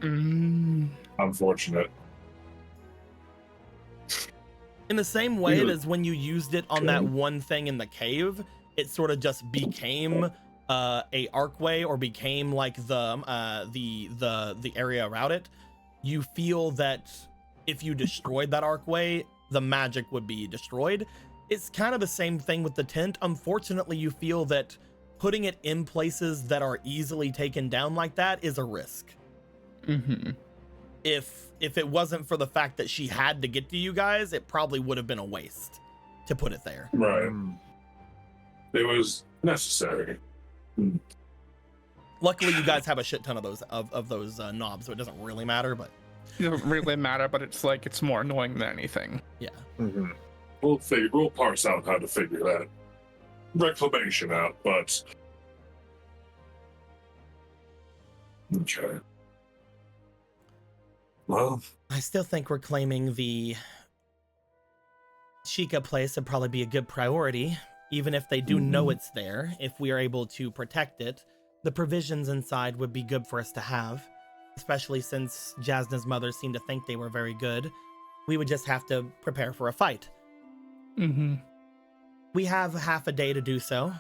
Unfortunate. In the same way as when you used it on that one thing in the cave, it sort of just became a archway, or became like the area around it. You feel that if you destroyed that archway, the magic would be destroyed. It's kind of the same thing with the tent. Unfortunately, you feel that putting it in places that are easily taken down like that is a risk. Mm-hmm. If it wasn't for the fact that she had to get to you guys, it probably would have been a waste to put it there. Right. It was necessary. Luckily, you guys have a shit ton of those knobs, so it doesn't really matter. But It doesn't really matter, but it's like, it's more annoying than anything. yeah. Mm-hmm. We'll parse out how to figure that reclamation out, but okay. Well, I still think reclaiming the Chica place would probably be a good priority, even if they do know it's there. If we are able to protect it, the provisions inside would be good for us to have, especially since Jasna's mother seemed to think they were very good. We would just have to prepare for a fight. Mm-hmm. We have half a day to do so.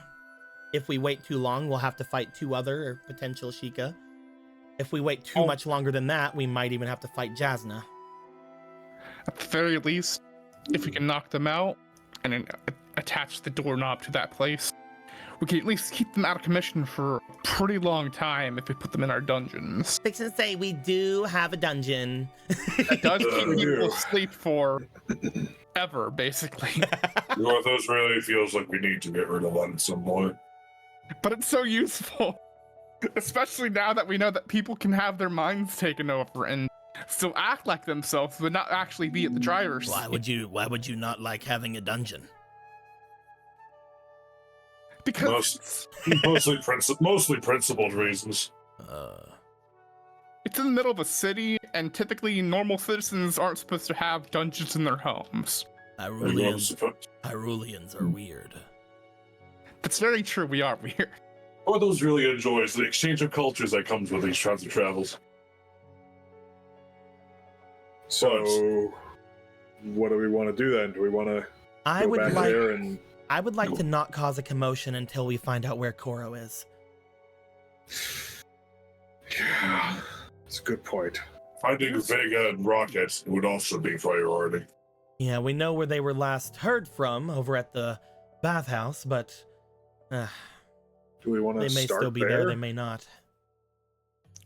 If we wait too long, we'll have to fight 2 other potential Chica. If we wait too much longer than that, we might even have to fight Jasna. At the very least, if we can knock them out and then attach the doorknob to that place, we can at least keep them out of commission for a pretty long time if we put them in our dungeons. Fix and say we do have a dungeon. That does keep people asleep for ever, basically. Gorthos really feels like we need to get rid of that at some point. But it's so useful. Especially now that we know that people can have their minds taken over and still act like themselves, but not actually be at the driver's seat. Why would you not like having a dungeon? Because Mostly principled reasons. it's in the middle of a city, and typically normal citizens aren't supposed to have dungeons in their homes. Hyruleans are weird. That's very true, we are weird. Gorthos really enjoys the exchange of cultures that comes with these kinds of travels. So, what do we want to do then? Do we want to go back there and... I would like to not cause a commotion until we find out where Koro is. Yeah, that's a good point. Finding Vega and Rocket would also be priority. Yeah, we know where they were last heard from, over at the bathhouse, but do we want to they may start still be there, they may not.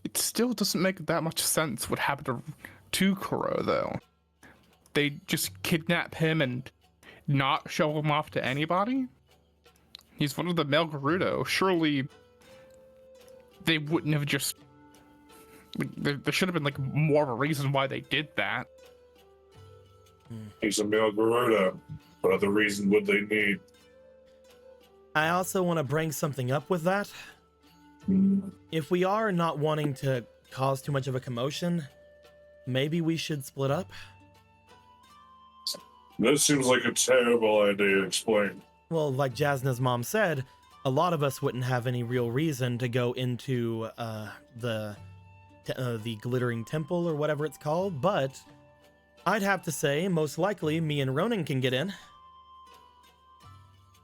It still doesn't make that much sense what happened to Kuro, though. They just kidnap him and not show him off to anybody? He's one of the male Gerudo. Surely they wouldn't have just... There should have been like more of a reason why they did that. He's a male Gerudo. What other reason would they need? I also want to bring something up with that. If we are not wanting to cause too much of a commotion, maybe we should split up. That seems like a terrible idea. Explain. Well, like Jasna's mom said, a lot of us wouldn't have any real reason to go into the glittering temple or whatever it's called, but I'd have to say most likely me and Ronan can get in.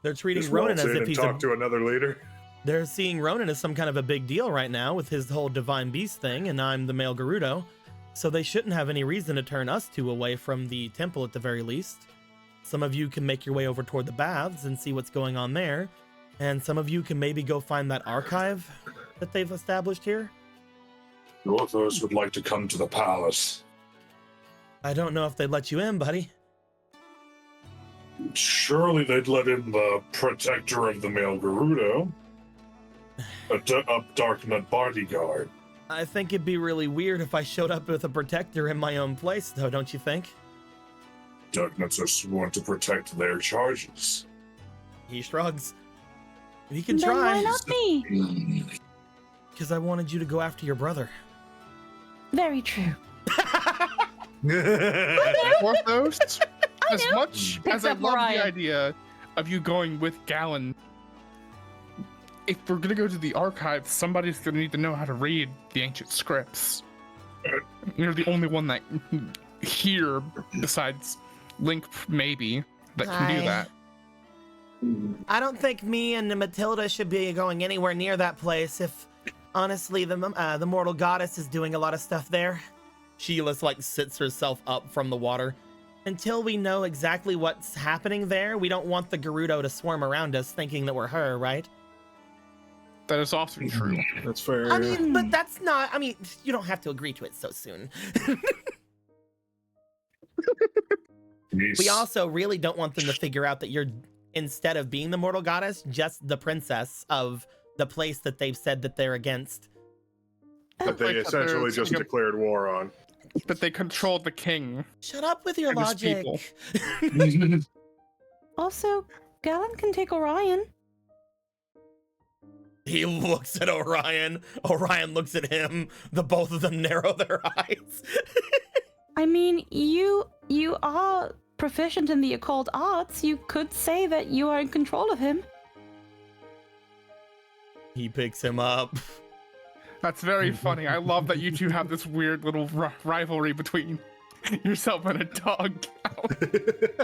They're treating Just Ronan waltz as in if and he's talk to another leader. They're seeing Ronan as some kind of a big deal right now with his whole divine beast thing, and I'm the male Gerudo, so they shouldn't have any reason to turn us two away from the temple at the very least. Some of you can make your way over toward the baths and see what's going on there, and some of you can maybe go find that archive that they've established here. Orthos would like to come to the palace. I don't know if they'd let you in, buddy. Surely they'd let in the protector of the male Gerudo, a Dark Nut bodyguard. I think it'd be really weird if I showed up with a protector in my own place, though, don't you think? Dark Nuts are sworn to protect their charges. He shrugs. We can Then try. why not me? Because I wanted you to go after your brother. Very true. Orthos, as know. much Picks as I up love Orion. the idea of you going with Galen, if we're gonna go to the archives, somebody's gonna need to know how to read the ancient scripts. You're the only one that here, besides Link, maybe, that can do that. I don't think me and Matilda should be going anywhere near that place if, honestly, the mortal goddess is doing a lot of stuff there. Sheila sits herself up from the water. Until we know exactly what's happening there, we don't want the Gerudo to swarm around us thinking that we're her, right? That is also true. That's fair. I mean, but that's not, you don't have to agree to it so soon. We also really don't want them to figure out that you're, instead of being the mortal goddess, just the princess of the place that they've said that they're against. That they essentially just declared war on. That they controlled the king. Shut up with your And his logic. people. Also, Galen can take Orion. He looks at Orion. Orion looks at him. The both of them narrow their eyes. I mean, you are proficient in the occult arts. You could say that you are in control of him. He picks him up. That's very funny. I love that you two have this weird little rivalry between yourself and a dog.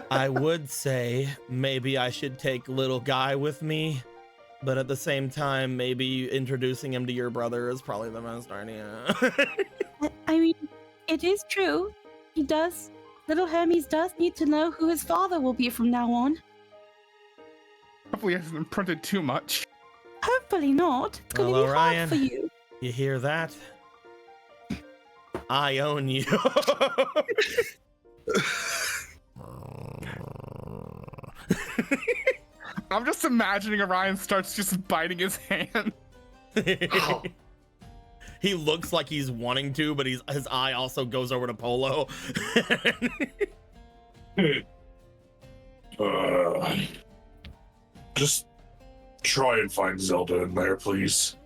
I would say maybe I should take little guy with me, but at the same time, maybe introducing him to your brother is probably the best idea. I mean, it is true. He does. Little Hermes does need to know who his father will be from now on. Hopefully, it hasn't printed too much. Hopefully not. It's going to Well, be Orion. hard for you. You hear that? I own you. I'm just imagining Orion starts just biting his hand. He looks like he's wanting to, but his eye also goes over to Polo. Just try and find Zelda in there, please.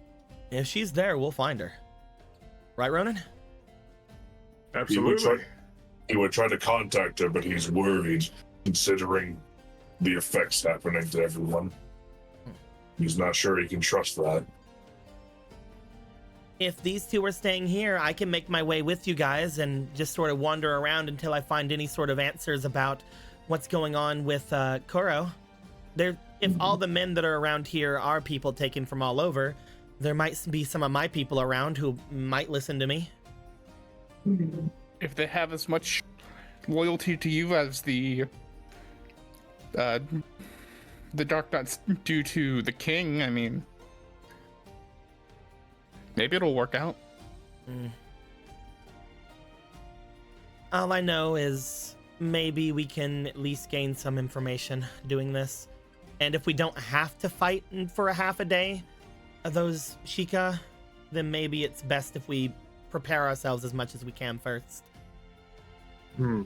If she's there, we'll find her. Right, Ronan? Absolutely. He would try to contact her, but he's worried, considering the effects happening to everyone. He's not sure he can trust that. If these two are staying here, I can make my way with you guys and just sort of wander around until I find any sort of answers about what's going on with Koro. If all the men that are around here are people taken from all over, there might be some of my people around who might listen to me. If they have as much loyalty to you as the Dark Nuts do to the king, I mean, maybe it'll work out. All I know is maybe we can at least gain some information doing this. And if we don't have to fight for a half a day, those Sheikah, then maybe it's best if we prepare ourselves as much as we can first. Yeah,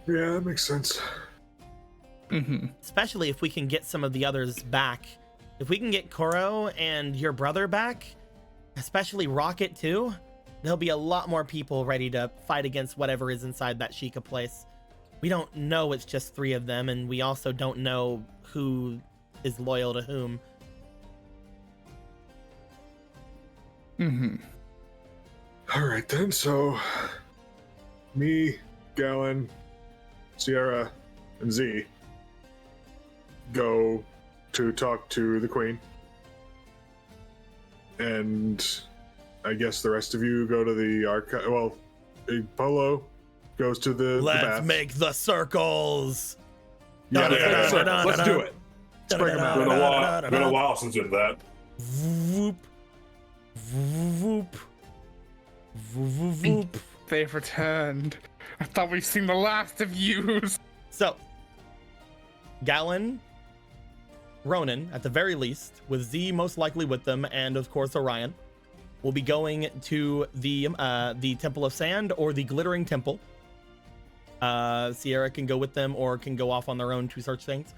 that makes sense. Especially if we can get some of the others back. If we can get Koro and your brother back, especially Rocket too, there'll be a lot more people ready to fight against whatever is inside that Sheikah place. We don't know it's just 3 of them, and we also don't know who is loyal to whom. All right then. So, me, Galen, Sierra, and Z go to talk to the Queen, and I guess the rest of you go to the archive. Well, Polo goes to the Let's bath. make the circles. Yeah, let's do it. Spread them out. Been a while since we did that. Whoop, whoop, whoop, whoop. They've returned. I thought we've seen the last of you. So, Galen, Ronan, at the very least, with Z most likely with them, and of course Orion, will be going to the Temple of Sand or the Glittering Temple. Sierra can go with them or can go off on their own to search things.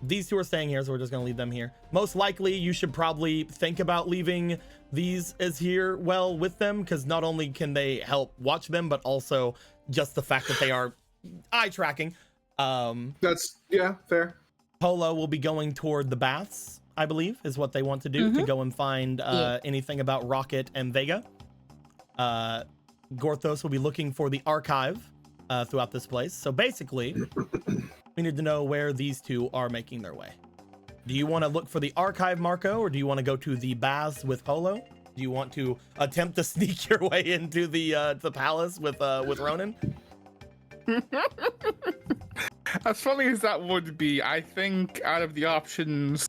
These 2 are staying here, so we're just going to leave them here. Most likely, you should probably think about leaving these as here well with them, because not only can they help watch them, but also just the fact that they are eye tracking. That's, yeah, fair. Polo will be going toward the baths, I believe, is what they want to do, to go and find anything about Rocket and Vega. Gorthos will be looking for the archive throughout this place. So basically, we need to know where these 2 are making their way. Do you want to look for the archive, Marco, or do you want to go to the baths with Polo? Do you want to attempt to sneak your way into the palace with Ronan? As funny as that would be, I think out of the options,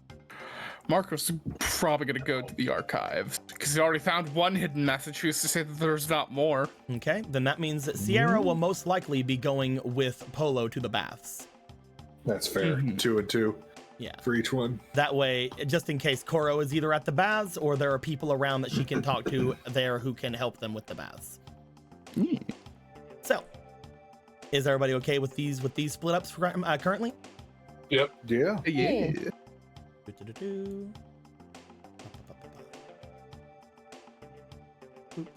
Marco's probably gonna go to the archives because he already found one hidden message. Who's to say that there's not more? Okay, then that means that Sierra will most likely be going with Polo to the baths. That's fair. 2 and 2. Yeah. For each one. That way, just in case Koro is either at the baths or there are people around that she can talk to there who can help them with the baths. So, is everybody okay with these split ups currently? Yep. Yeah. Yeah. Boop.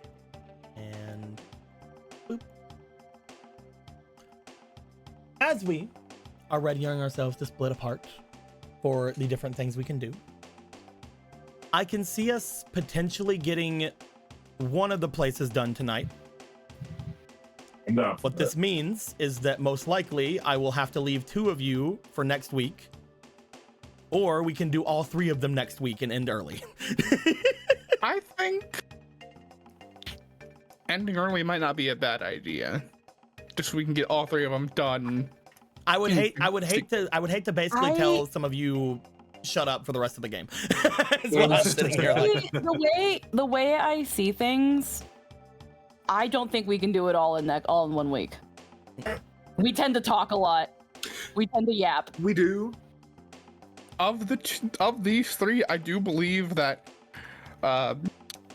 And boop. As we are readying ourselves to split apart for the different things we can do, I can see us potentially getting one of the places done tonight. No. What this means is that most likely I will have to leave 2 of you for next week, or we can do all 3 of them next week and end early. I think ending early might not be a bad idea. Just so we can get all 3 of them done. I would hate to basically tell some of you shut up for the rest of the game. Is what I'm sitting here like. The way I see things, I don't think we can do it all in 1 week. We tend to talk a lot. We tend to yap. We do. Of these 3, I do believe that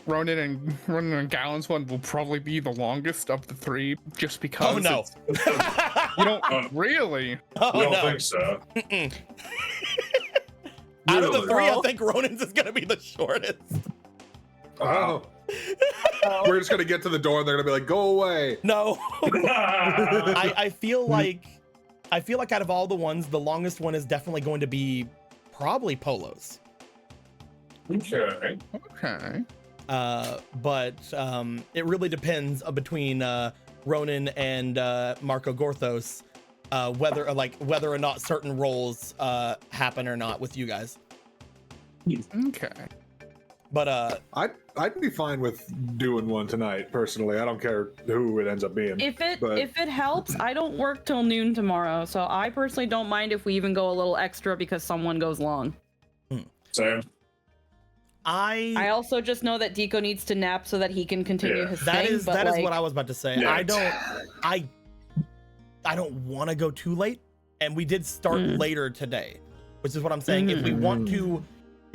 Ronan and Galen's one will probably be the longest of the 3, just because. Oh no! You don't really? Oh I don't no! think so. Out of the 3, No. I think Ronan's is gonna be the shortest. Oh. We're just gonna get to the door and they're gonna be like, "Go away." No. I feel like out of all the ones, the longest one is definitely going to be probably Polo's. Okay. Okay. But it really depends between Ronan and Marco Gorthos whether or not certain roles happen or not with you guys. Okay. But I'd be fine with doing one tonight personally. I don't care who it ends up being. If it helps, I don't work till noon tomorrow, so I personally don't mind if we even go a little extra because someone goes long. Same. I also just know that Deco needs to nap so that he can continue his that thing. is what I was about to say. Yeah. I don't want to go too late, and we did start later today, which is what I'm saying. If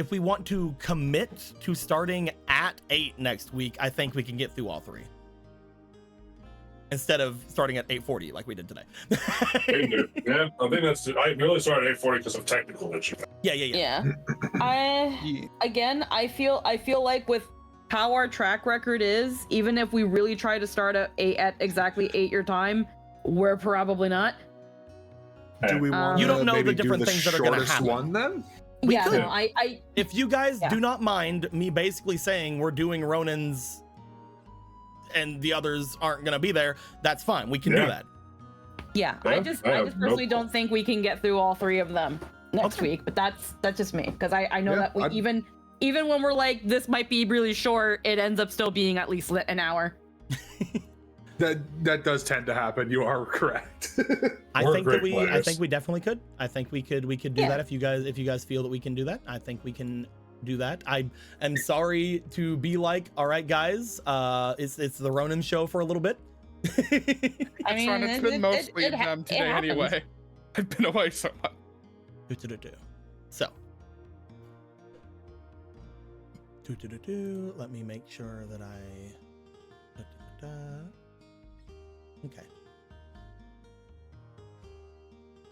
we want to commit to starting at 8 next week, I think we can get through all 3 instead of starting at 8:40 like we did today. Yeah, I think that's. I really started at 8:40 because of technical issue. Yeah. Again, I feel like with how our track record is, even if we really try to start at exactly 8 your time, we're probably not. Do we want You don't know the maybe different do the things that are gonna shortest happen. one then? We Yeah, could. no, I If you guys Yeah. do not mind me basically saying we're doing Ronin's and the others aren't gonna be there, that's fine. We can do Yeah. that. yeah, Yeah, I I just have no personally don't think we can get through all 3 of them next Okay. week, but that's just me, because I know Yeah, that we even when we're like, this might be really short, it ends up still being at least an hour. That does tend to happen. You are correct. I We're think that great I players. think we definitely could. I think we could do Yeah. that if you guys feel that we can do that. I think we can do that. I am sorry to be like, all right, guys, it's the Ronin show for a little bit. I mean, It's been mostly it them today happens. anyway. I've been away so much. So, let me make sure that okay.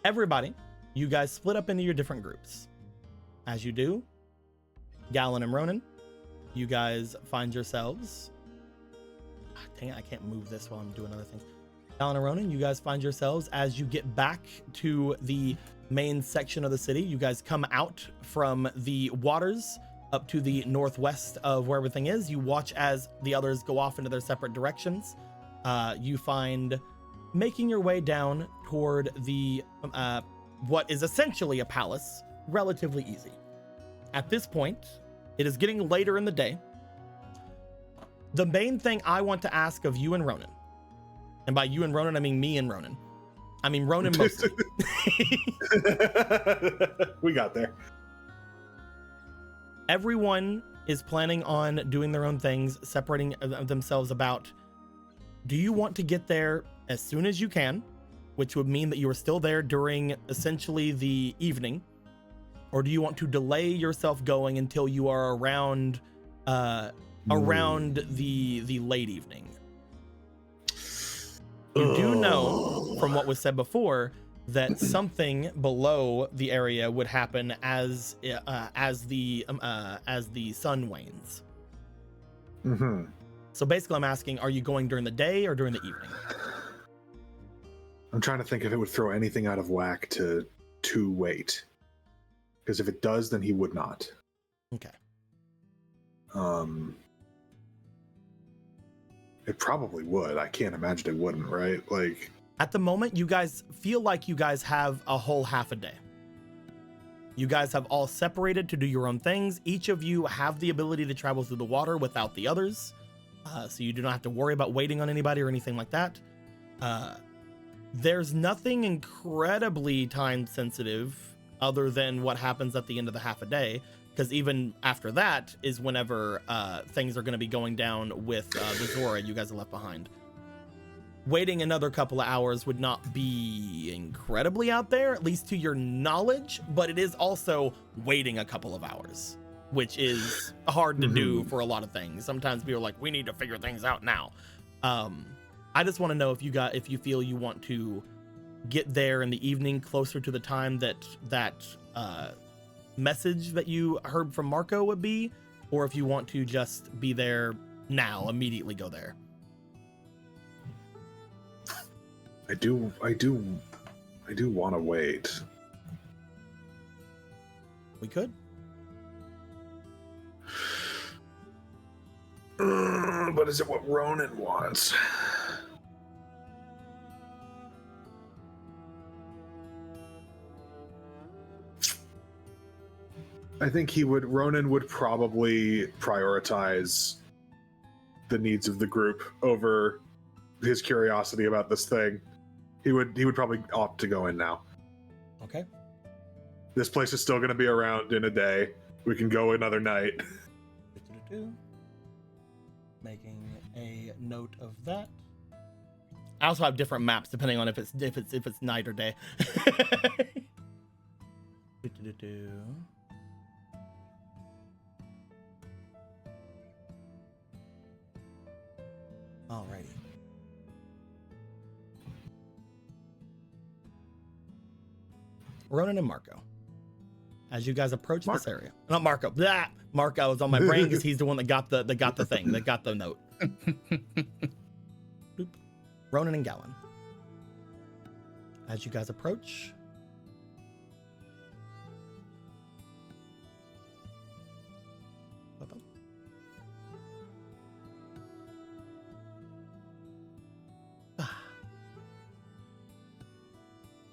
Everybody, you guys split up into your different groups. As you do, Gallon and Ronin, you guys find yourselves. Dang it, I can't move this while I'm doing other things. Gallon and Ronin, you guys find yourselves as you get back to the main section of the city. You guys come out from the waters up to the northwest of where everything is. You watch as the others go off into their separate directions. You find making your way down toward the what is essentially a palace relatively easy. At this point, it is getting later in the day. The main thing I want to ask of you and Ronin, and by you and Ronin, I mean me and Ronin. I mean Ronin mostly. We got there. Everyone is planning on doing their own things, separating themselves about. Do you want to get there as soon as you can, which would mean that you are still there during essentially the evening, or do you want to delay yourself going until you are around the late evening? You do know from what was said before that something below the area would happen as the sun wanes. Mm-hmm. So basically, I'm asking: are you going during the day or during the evening? I'm trying to think if it would throw anything out of whack to wait. Because if it does, then he would not. Okay. It probably would. I can't imagine it wouldn't, right? Like, At the moment, you guys feel like you guys have a whole half a day. You guys have all separated to do your own things. Each of you have the ability to travel through the water without the others. So you do not have to worry about waiting on anybody or anything like that. There's nothing incredibly time sensitive other than what happens at the end of the half a day, because even after that is whenever things are going to be going down with the Zora you guys have left behind. Waiting another couple of hours would not be incredibly out there, at least to your knowledge, but it is also waiting a couple of hours, which is hard to do for a lot of things. Sometimes people are like, we need to figure things out now. I just want to know if you feel you want to get there in the evening closer to the time that message that you heard from Marco would be, or if you want to just be there now, immediately go there. I do want to wait. We could. But is it what Ronin wants? I think Ronin would probably prioritize the needs of the group over his curiosity about this thing. He would probably opt to go in now. Okay. This place is still going to be around in a day. We can go another night. Making a note of that. I also have different maps depending on if it's night or day. Alrighty. Ronin and Marco. as you guys approach this area. Not Marco. Blah! Marco is on my brain because he's the one that got the thing, that got the note. Boop. Ronan and Gallon. As you guys approach.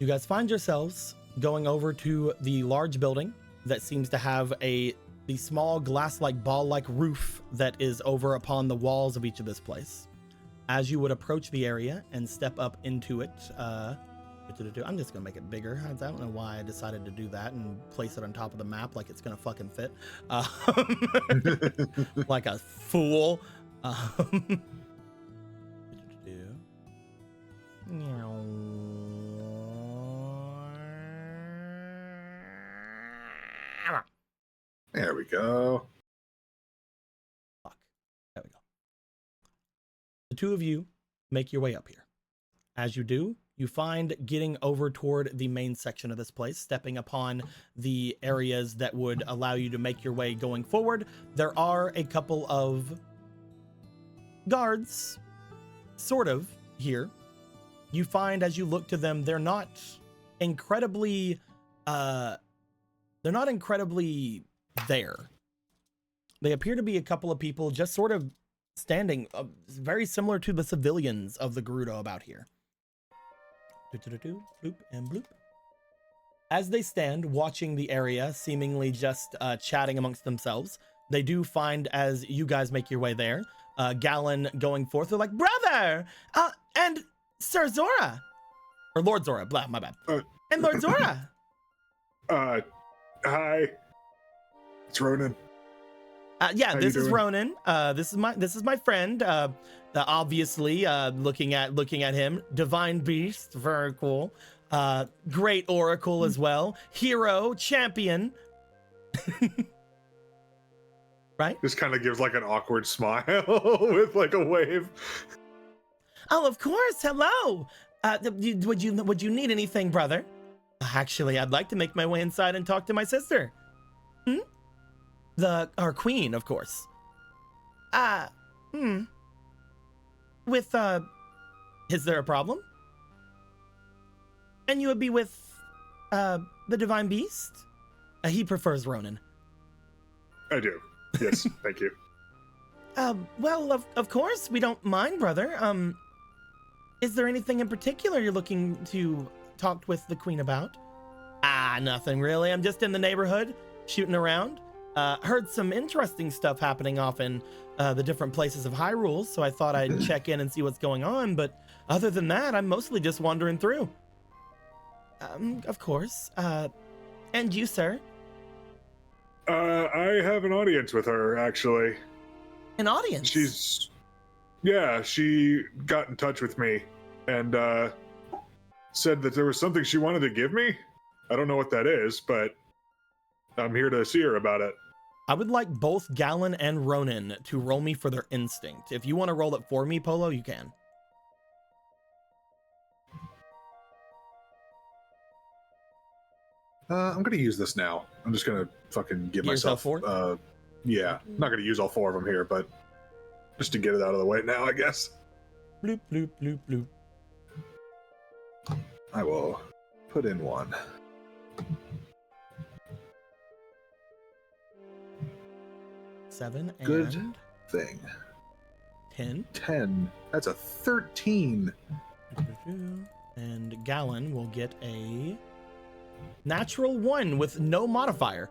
You guys find yourselves going over to the large building that seems to have the small glass-like ball-like roof that is over upon the walls of each of this place. As you would approach the area and step up into it, I'm just gonna make it bigger. I don't know why I decided to do that and place it on top of the map like it's gonna fucking fit. Like a fool. There we go. Fuck. There we go. The two of you make your way up here. As you do, you find getting over toward the main section of this place, stepping upon the areas that would allow you to make your way going forward. There are a couple of guards, sort of, here. You find as you look to them, they're not incredibly there. They appear to be a couple of people just sort of standing, very similar to the civilians of the Gerudo about here. Bloop and bloop. As they stand watching the area, seemingly just chatting amongst themselves, they do find, as you guys make your way there, Gallon going forth. They're like, brother, and Sir Zora, or Lord Zora, blah, my bad, and Lord Zora. Hi. It's Ronan. Yeah, How this you is doing? Ronan. This is my friend. Obviously, looking at him, divine beast, very cool. Great oracle as well. Hero, champion. Right? Just kind of gives like an awkward smile with like a wave. Oh, of course. Hello. Would you need anything, brother? Actually, I'd like to make my way inside and talk to my sister. Our queen, of course. With, is there a problem? And you would be with, the Divine Beast? He prefers Ronan. I do. Yes, thank you. Well, of course, we don't mind, brother. Is there anything in particular you're looking to talk with the queen about? Nothing really. I'm just in the neighborhood, shooting around. Heard some interesting stuff happening off in the different places of Hyrule, so I thought I'd check in and see what's going on, but other than that, I'm mostly just wandering through. Of course. And you, sir? I have an audience with her, actually. An audience? She got in touch with me and said that there was something she wanted to give me. I don't know what that is, but I'm here to see her about it. I would like both Gallon and Ronan to roll me for their instinct. If you want to roll it for me, Polo, you can. I'm gonna use this now. I'm just gonna fucking give myself 4? Yeah, I'm not gonna use all 4 of them here, but just to get it out of the way now, I guess. Bloop, bloop, bloop, bloop. I will put in 1. Seven and Good thing. 10. 10. That's a 13. And Gallon will get a natural 1 with no modifier.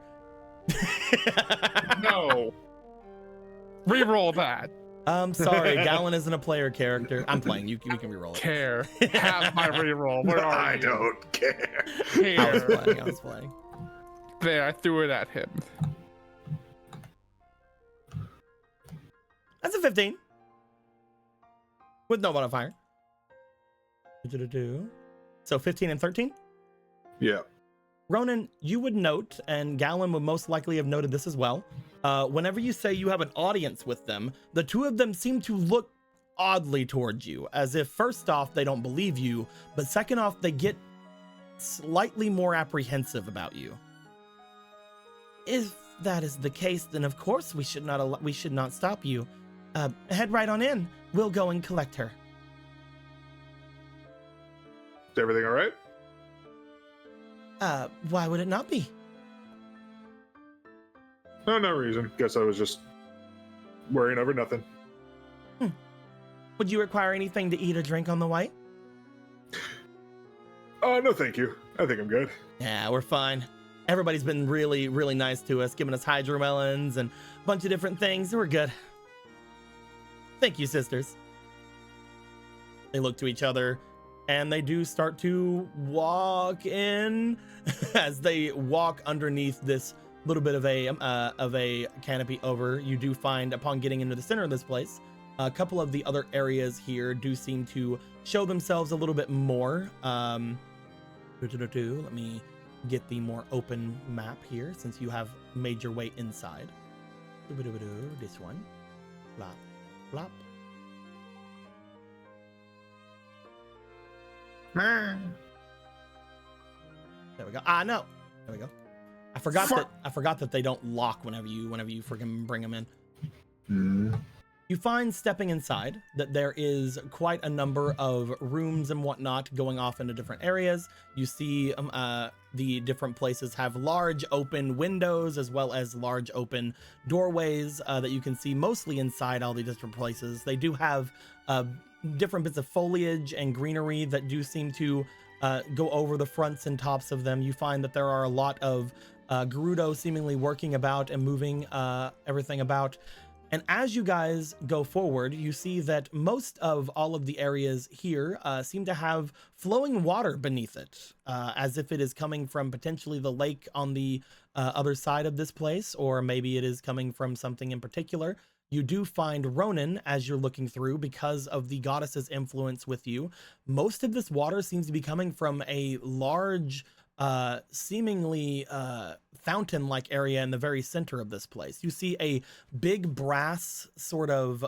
No. Reroll that. Sorry, Gallon isn't a player character. I'm playing. You can reroll it. Care. Have my reroll. Where are I you? don't care. I was Here. playing. There, I threw it at him. That's a 15. With no modifier. So 15 and 13? Yeah. Ronan, you would note, and Gallon would most likely have noted this as well, whenever you say you have an audience with them, the two of them seem to look oddly towards you, as if first off, they don't believe you, but second off, they get slightly more apprehensive about you. If that is the case, then of course we should not stop you. Head right on in. We'll go and collect her. Is everything all right? Why would it not be? No, no reason. Guess I was just worrying over nothing. Would you require anything to eat or drink on the way? No, thank you. I think I'm good. Yeah, we're fine. Everybody's been really, really nice to us, giving us hydromelons and a bunch of different things. We're good. Thank you, sisters. They look to each other, and they do start to walk in. As they walk underneath this little bit of a canopy over, you do find, upon getting into the center of this place, a couple of the other areas here do seem to show themselves a little bit more. Let me get the more open map here, since you have made your way inside. This one. Flop, flop. There we go. No. There we go. I forgot that they don't lock whenever you freaking bring them in. You find, stepping inside, that there is quite a number of rooms and whatnot going off into different areas. You see the different places have large open windows as well as large open doorways that you can see mostly inside all the different places. They do have different bits of foliage and greenery that do seem to go over the fronts and tops of them. You find that there are a lot of Gerudo seemingly working about and moving everything about. And as you guys go forward, you see that most of all of the areas here seem to have flowing water beneath it, as if it is coming from potentially the lake on the other side of this place, or maybe it is coming from something in particular. You do find Ronan as you're looking through, because of the goddess's influence with you. Most of this water seems to be coming from a large, seemingly fountain-like area in the very center of this place. You see a big brass sort of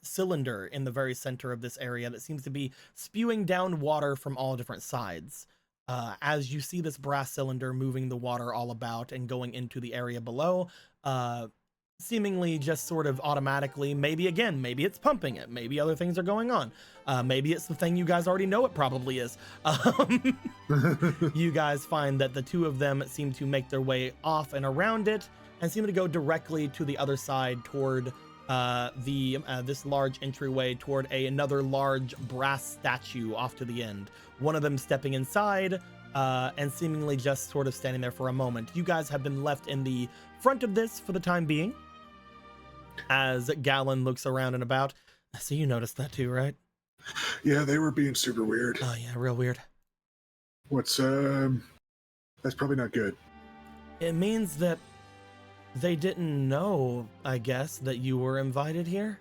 cylinder in the very center of this area that seems to be spewing down water from all different sides. As you see this brass cylinder moving the water all about and going into the area below, seemingly just sort of automatically. Maybe it's pumping it, maybe other things are going on, maybe it's the thing you guys already know it probably is. You guys find that the two of them seem to make their way off and around it and seem to go directly to the other side toward this large entryway, toward another large brass statue off to the end. One of them stepping inside and seemingly just sort of standing there for a moment. You guys have been left in the front of this for the time being. As Gallon looks around and about. So you noticed that too, right? Yeah, they were being super weird. Oh yeah, real weird. What's that's probably not good. It means that they didn't know, I guess, that you were invited here.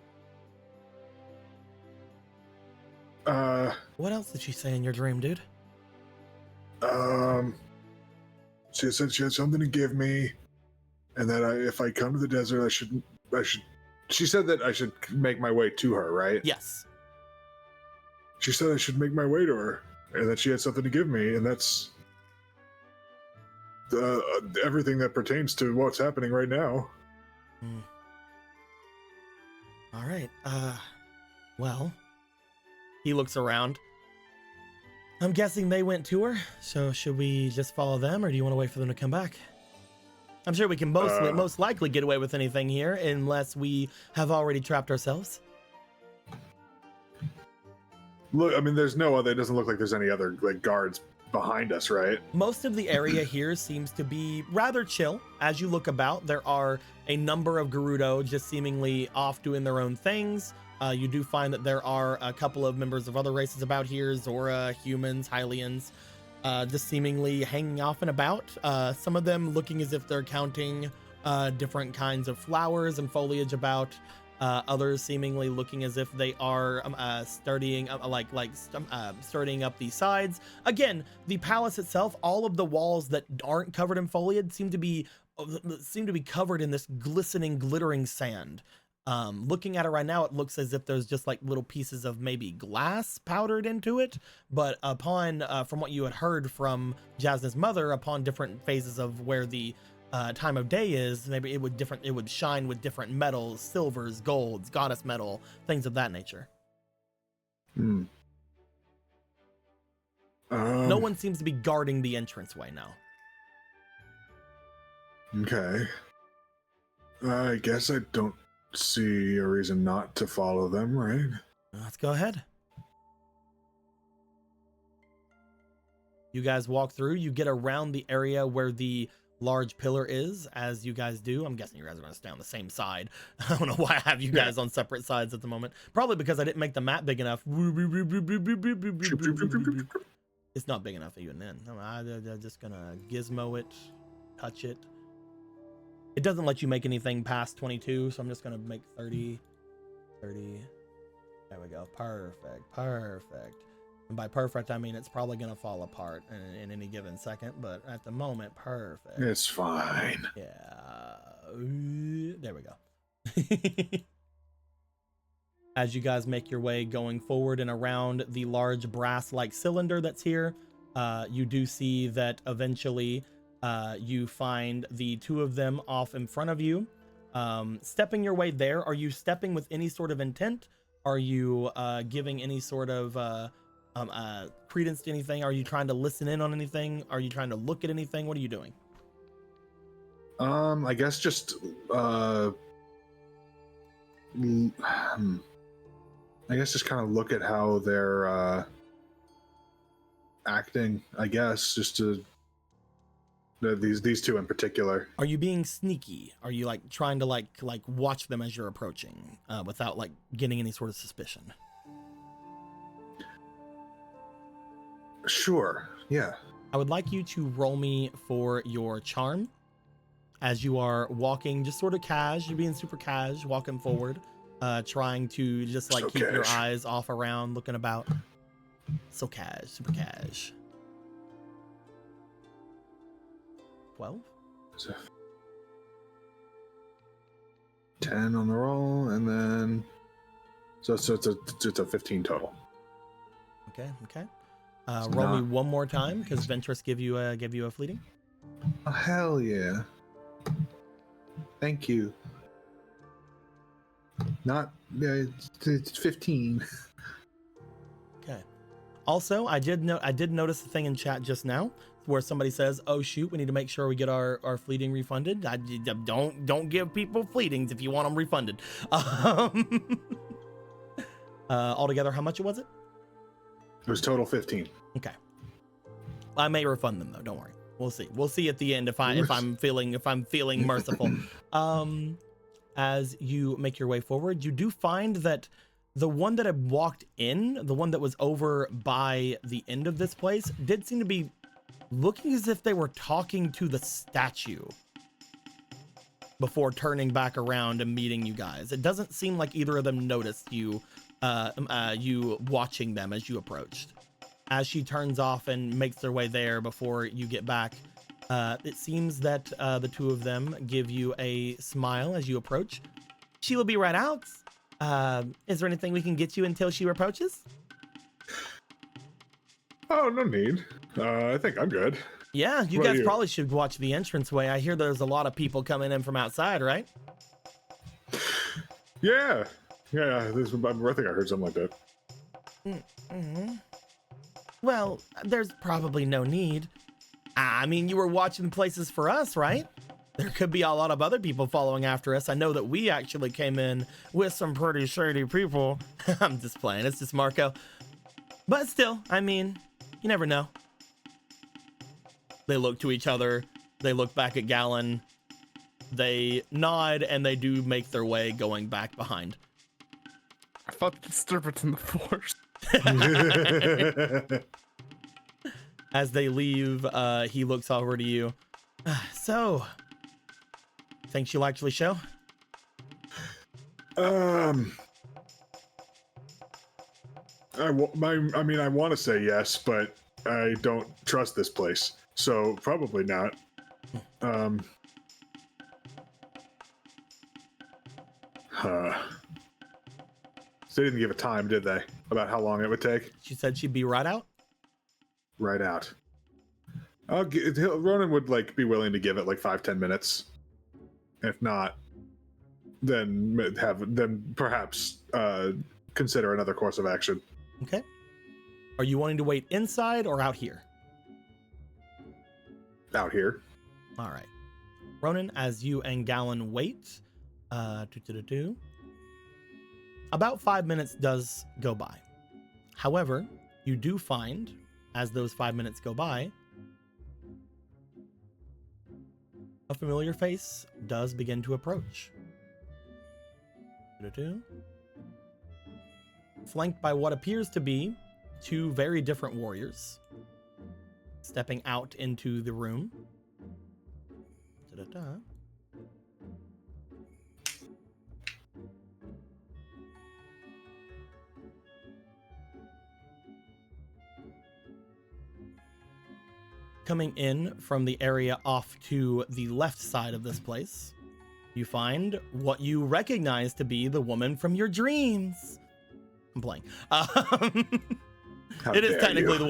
What else did she say in your dream, dude? She said she had something to give me, and that if I come to the desert, I should. She said that I should make my way to her, right? Yes. She said I should make my way to her, and that she had something to give me, and that's everything that pertains to what's happening right now. All right. Well, he looks around. I'm guessing they went to her, so should we just follow them, or do you want to wait for them to come back? I'm sure we can most likely get away with anything here, unless we have already trapped ourselves. Look, I mean, there's no other. It doesn't look like there's any other guards behind us, right? Most of the area here seems to be rather chill. As you look about, there are a number of Gerudo just seemingly off doing their own things. You do find that there are a couple of members of other races about here, Zora, humans, Hylians, just seemingly hanging off and about. Some of them looking as if they're counting different kinds of flowers and foliage about. Others seemingly looking as if they are starting up the sides. Again, the palace itself, all of the walls that aren't covered in foliage seem to be covered in this glistening, glittering sand. Looking at it right now, it looks as if there's just like little pieces of maybe glass powdered into it. But upon, from what you had heard from Jasna's mother, upon different phases of where the time of day is, maybe it would shine with different metals, silvers, golds, goddess metal, things of that nature. Hmm. No one seems to be guarding the entranceway now. Okay. I guess I don't see a reason not to follow them, right? Let's go ahead. You guys walk through, you get around the area where the large pillar is. As you guys do, I'm guessing you guys are going to stay on the same side. I don't know why I have you guys on separate sides at the moment. Probably because I didn't make the map big enough. It's not big enough even then. I'm just gonna gizmo it, touch it. It doesn't let you make anything past 22, so I'm just gonna make 30. There we go. Perfect. And by perfect, I mean it's probably gonna fall apart in any given second, but at the moment, perfect. It's fine. Yeah. There we go. As you guys make your way going forward and around the large brass-like cylinder that's here, you do see that eventually you find the two of them off in front of you. Stepping your way there, are you stepping with any sort of intent? Are you giving any sort of credence to anything? Are you trying to listen in on anything? Are you trying to look at anything? What are you doing? I guess just kind of look at how they're acting, I guess, just to these two in particular. Are you being sneaky? Are you like trying to like watch them as you're approaching without like getting any sort of suspicion? Sure, yeah. I would like you to roll me for your charm as you are walking, just sort of you're being super walking forward, trying to just like keep your eyes off around, looking about. So super cash. 12? 10 on the roll, and then so it's a 15 total. Okay. Roll me one more time, because Ventress give you a fleeting. Oh, hell yeah! Thank you. It's 15. Okay. Also, I did notice the thing in chat just now where somebody says, "Oh shoot, we need to make sure we get our fleeting refunded." Don't give people fleetings if you want them refunded. Altogether, how much was it? It was total 15. Okay. I may refund them though. Don't worry. We'll see. We'll see at the end if I'm feeling merciful. As you make your way forward, you do find that the one that had walked in, the one that was over by the end of this place, did seem to be looking as if they were talking to the statue before turning back around and meeting you guys. It doesn't seem like either of them noticed you watching them as you approached. As she turns off and makes their way there before you get back, it seems that the two of them give you a smile as you approach. She will be right out. Is there anything we can get you until she approaches? Oh, no need. I think I'm good. Yeah, you guys probably should watch the entranceway. I hear there's a lot of people coming in from outside, right? Yeah. I think I heard something like that. Mm-hmm. Well, there's probably no need. I mean, you were watching places for us, right? There could be a lot of other people following after us. I know that we actually came in with some pretty shady people. I'm just playing. It's just Marco. But still, I mean, you never know. They look to each other. They look back at Gallon. They nod, and they do make their way going back behind. I thought the disturbance in the force. As they leave, he looks over to you. So, think she'll actually show? I want to say yes, but I don't trust this place, so probably not. They didn't give a time, did they? About how long it would take? She said she'd be right out. Right out. Ronan would like be willing to give it like 5-10 minutes. If not, then perhaps consider another course of action. Okay. Are you wanting to wait inside or out here? Out here. All right. Ronan, as you and Gallon wait, about 5 minutes does go by. However, you do find, as those 5 minutes go by, a familiar face does begin to approach. Flanked by what appears to be 2 very different warriors, stepping out into the room. Coming in from the area off to the left side of this place, you find what you recognize to be the woman from your dreams. I'm playing. It is technically the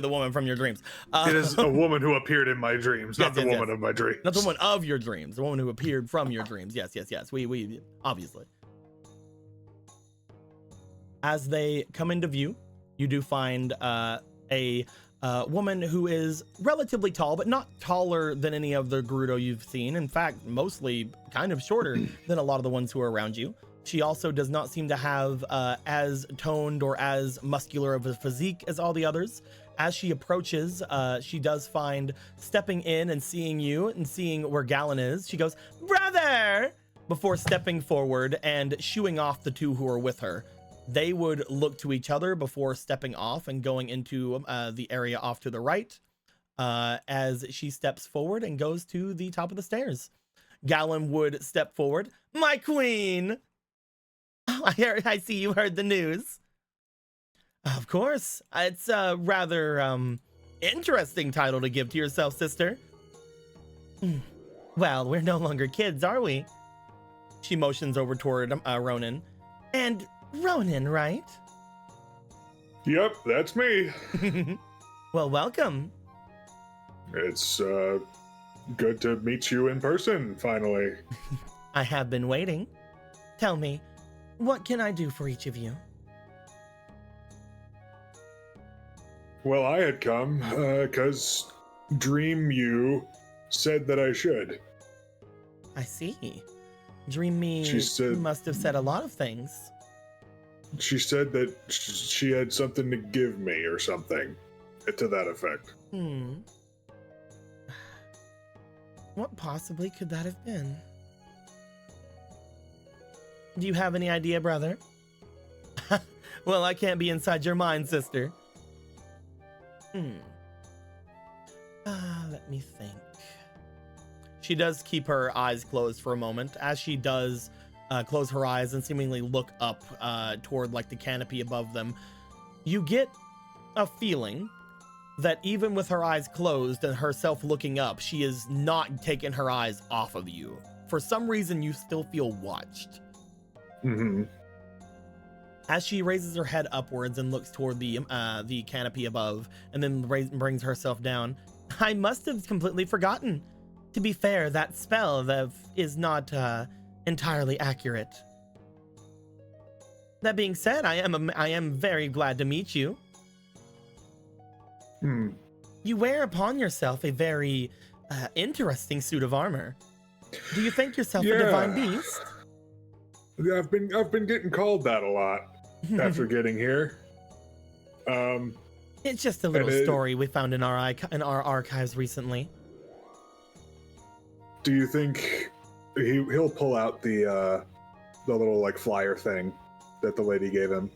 woman from your dreams. It is a woman who appeared in my dreams, not the woman of my dreams. Not the woman of your dreams, the woman who appeared from your dreams. Yes. We obviously. As they come into view, you do find a woman who is relatively tall, but not taller than any of the Gerudo you've seen. In fact, mostly kind of shorter than a lot of the ones who are around you. She also does not seem to have as toned or as muscular of a physique as all the others. As she approaches, she does find stepping in and seeing you and seeing where Gallon is. She goes, "Brother!" before stepping forward and shooing off the 2 who are with her. They would look to each other before stepping off and going into the area off to the right as she steps forward and goes to the top of the stairs. Gallon would step forward. "My queen! I see you heard the news." "Of course. It's a rather interesting title to give to yourself, sister." "Well, we're no longer kids, are we?" She motions over toward Ronan. "And Ronan, right?" "Yep, that's me." "Well, welcome." "It's good to meet you in person, finally." "I have been waiting. Tell me, what can I do for each of you?" "Well, I had come because Dream You said that I should." "I see. Dream Me She must have said a lot of things." She said that she had something to give me or something to that effect. What possibly could that have been? Do you have any idea, brother? Well, I can't be inside your mind, sister. Let me think. She does keep her eyes closed for a moment. As she does close her eyes and seemingly look up toward like the canopy above them, you get a feeling that even with her eyes closed and herself looking up, she is not taking her eyes off of you. For some reason, you still feel watched. As she raises her head upwards and looks toward the canopy above, and then brings herself down, "I must have completely forgotten. To be fair, that spell is not entirely accurate. That being said, I am very glad to meet you. You wear upon yourself a very interesting suit of armor. Do you think yourself a divine beast?" I've been getting called that a lot after getting here. It's just a little story we found in our archives recently. Do you think he'll pull out the little like flyer thing that the lady gave him?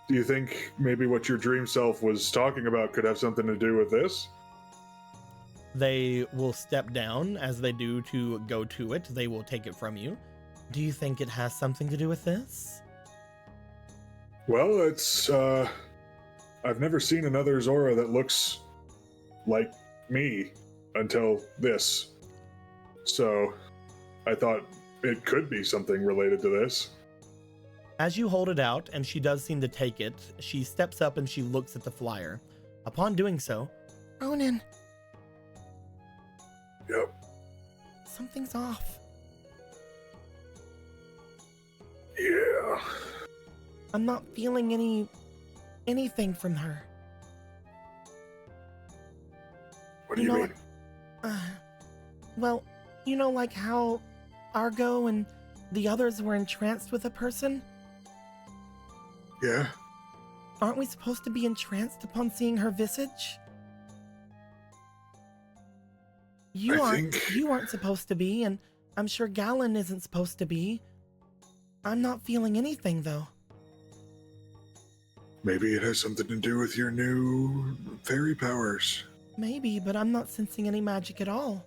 Do you think maybe what your dream self was talking about could have something to do with this? They will step down. As they do to go to it, they will take it from you. Do you think it has something to do with this? Well, it's I've never seen another Zora that looks like me until this. So I thought it could be something related to this. As you hold it out, and she does seem to take it, she steps up and she looks at the flyer. Upon doing so, "Ronan, Yep. Something's off. Yeah. I'm not feeling anything from her. What do you mean? Well, you know, like how Argo and the others were entranced with a person? Yeah. Aren't we supposed to be entranced upon seeing her visage? You aren't supposed to be, and I'm sure Galen isn't supposed to be. I'm not feeling anything, though. Maybe it has something to do with your new fairy powers. Maybe, but I'm not sensing any magic at all.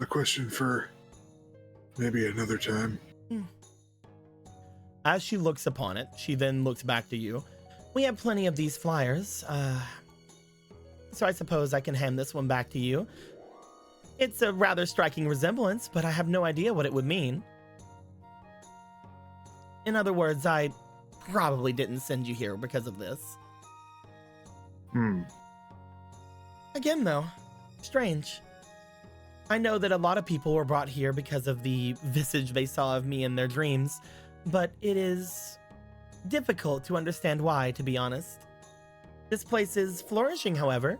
A question for maybe another time. As she looks upon it, she then looks back to you. We have plenty of these flyers, so I suppose I can hand this one back to you. It's a rather striking resemblance, but I have no idea what it would mean. In other words, I probably didn't send you here because of this. Again, though, strange. I know that a lot of people were brought here because of the visage they saw of me in their dreams, but it is difficult to understand why, to be honest. This place is flourishing, however.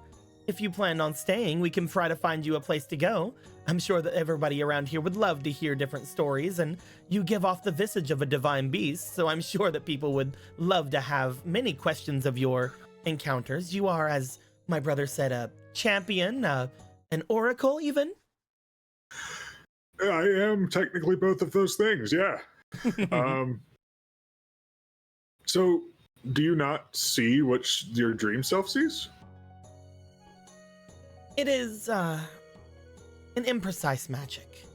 If you plan on staying, we can try to find you a place to go. I'm sure that everybody around here would love to hear different stories, and you give off the visage of a divine beast, so I'm sure that people would love to have many questions of your encounters. You are, as my brother said, a champion, an oracle even? I am technically both of those things, yeah. So, do you not see what your dream self sees? It is, an imprecise magic.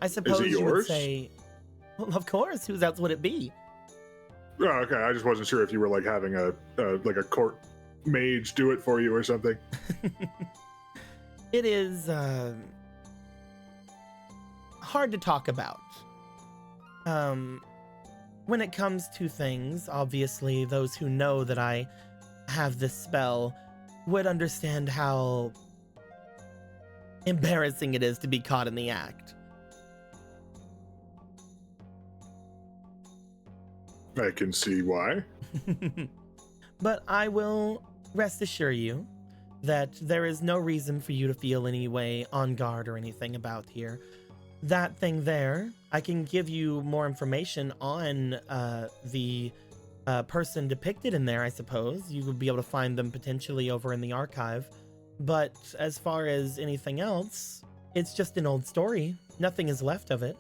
I suppose Is it you would yours? say, well, of course, whose else would it be? Oh, okay, I just wasn't sure if you were like having a court mage do it for you or something. It is, hard to talk about. When it comes to things, obviously, those who know that I have this spell would understand how embarrassing it is to be caught in the act. I can see why. But I will rest assure you that there is no reason for you to feel any way on guard or anything about here. That thing there, I can give you more information on the person depicted in there, I suppose. You would be able to find them potentially over in the archive. But as far as anything else, it's just an old story. Nothing is left of it.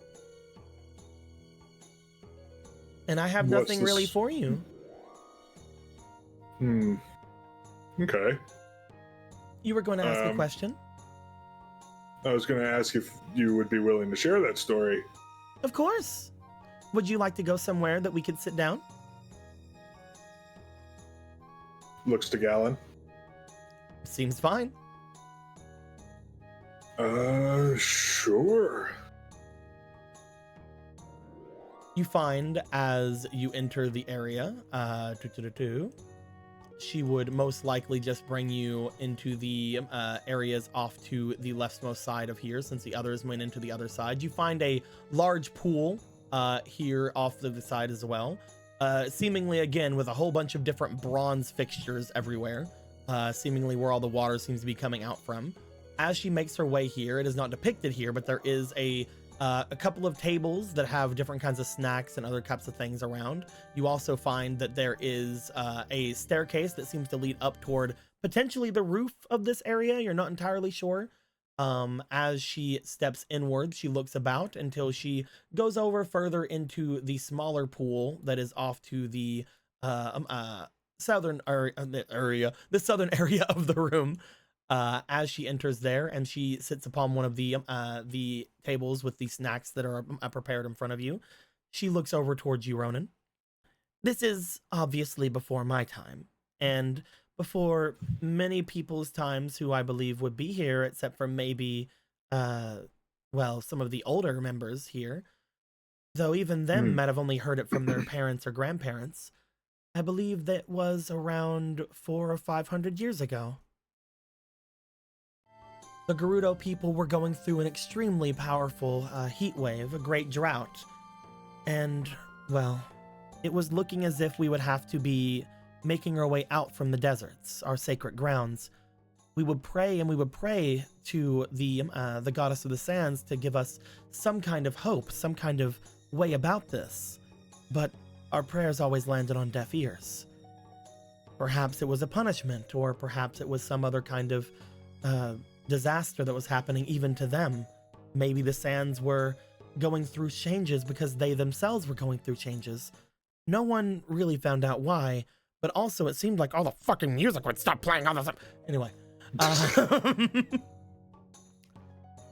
And I have What's nothing this? really for you. Okay. You were going to ask a question? I was going to ask if you would be willing to share that story. Of course. Would you like to go somewhere that we could sit down? Looks to Galen. Seems fine. Sure. You find as you enter the area, she would most likely just bring you into the areas off to the leftmost side of here, since the others went into the other side. You find a large pool here off to the side as well, seemingly again with a whole bunch of different bronze fixtures everywhere, seemingly where all the water seems to be coming out from. As she makes her way here, it is not depicted here, but there is a couple of tables that have different kinds of snacks and other types of things around. You also find that there is a staircase that seems to lead up toward potentially the roof of this area. You're not entirely sure. As she steps inward, she looks about until she goes over further into the smaller pool that is off to the southern area of the room. As she enters there, and she sits upon one of the tables with the snacks that are prepared in front of you, she looks over towards you, Ronan. This is obviously before my time, and before many people's times who I believe would be here, except for maybe, well, some of the older members here. though even them might have only heard it from their parents or grandparents. I believe that was around 400 or 500 years ago. The Gerudo people were going through an extremely powerful heat wave, a great drought. And, well, it was looking as if we would have to be making our way out from the deserts, our sacred grounds. We would pray and we would pray to the goddess of the sands to give us some kind of hope, some kind of way about this. But our prayers always landed on deaf ears. Perhaps it was a punishment, or perhaps it was some other kind of disaster that was happening even to them. Maybe the sands were going through changes because they themselves were going through changes. No one really found out why, but also it seemed like all the fucking music would stop playing all the time. Anyway,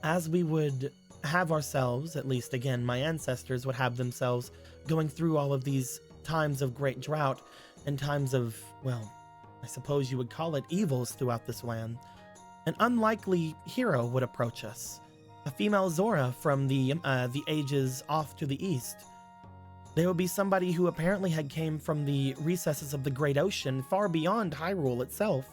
as we would have ourselves, at least again, my ancestors would have themselves going through all of these times of great drought and times of, well, I suppose you would call it evils throughout this land. An unlikely hero would approach us, a female Zora from the ages off to the east. They would be somebody who apparently had came from the recesses of the Great Ocean, far beyond Hyrule itself.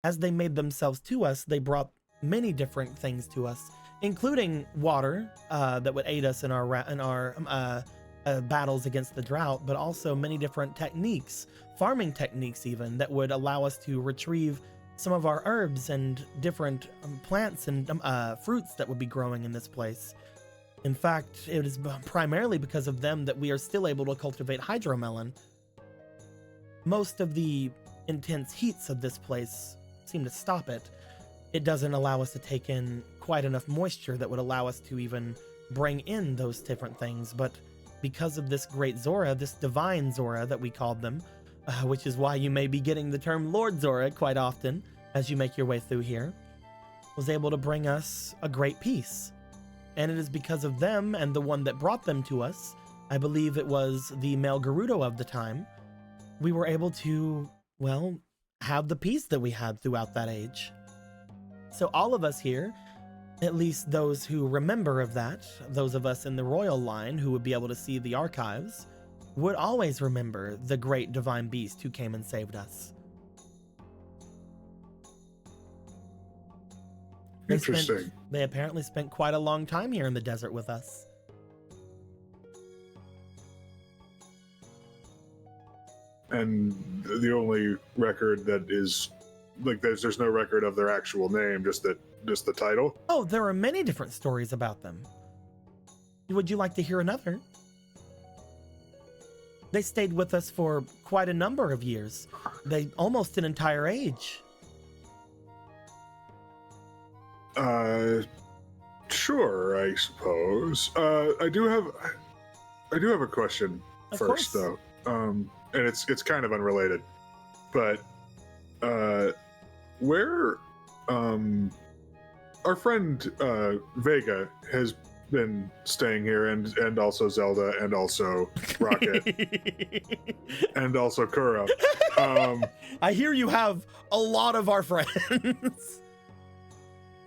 As they made themselves to us, they brought many different things to us, including water that would aid us in our battles against the drought, but also many different techniques, farming techniques even, that would allow us to retrieve some of our herbs and different plants and fruits that would be growing in this place. In fact, it is primarily because of them that we are still able to cultivate hydromelon. Most of the intense heats of this place seem to stop it. It doesn't allow us to take in quite enough moisture that would allow us to even bring in those different things, but because of this great Zora, this divine Zora that we called them, which is why you may be getting the term Lord Zora quite often as you make your way through here, was able to bring us a great peace. And it is because of them and the one that brought them to us, I believe it was the male Gerudo of the time, we were able to, well, have the peace that we had throughout that age. So all of us here, at least those who remember of that, those of us in the royal line who would be able to see the archives, would always remember the great divine beast who came and saved us. Interesting. They apparently spent quite a long time here in the desert with us. And the only record that is, like, there's no record of their actual name, just the title. Oh, there are many different stories about them. Would you like to hear another? They stayed with us for quite a number of years. Almost an entire age. Sure, I suppose. I do have a question Of first, course. though. And it's kind of unrelated, but where our friend Vega has been staying here, and also Zelda, and also Rocket, and also Kuro. I hear you have a lot of our friends.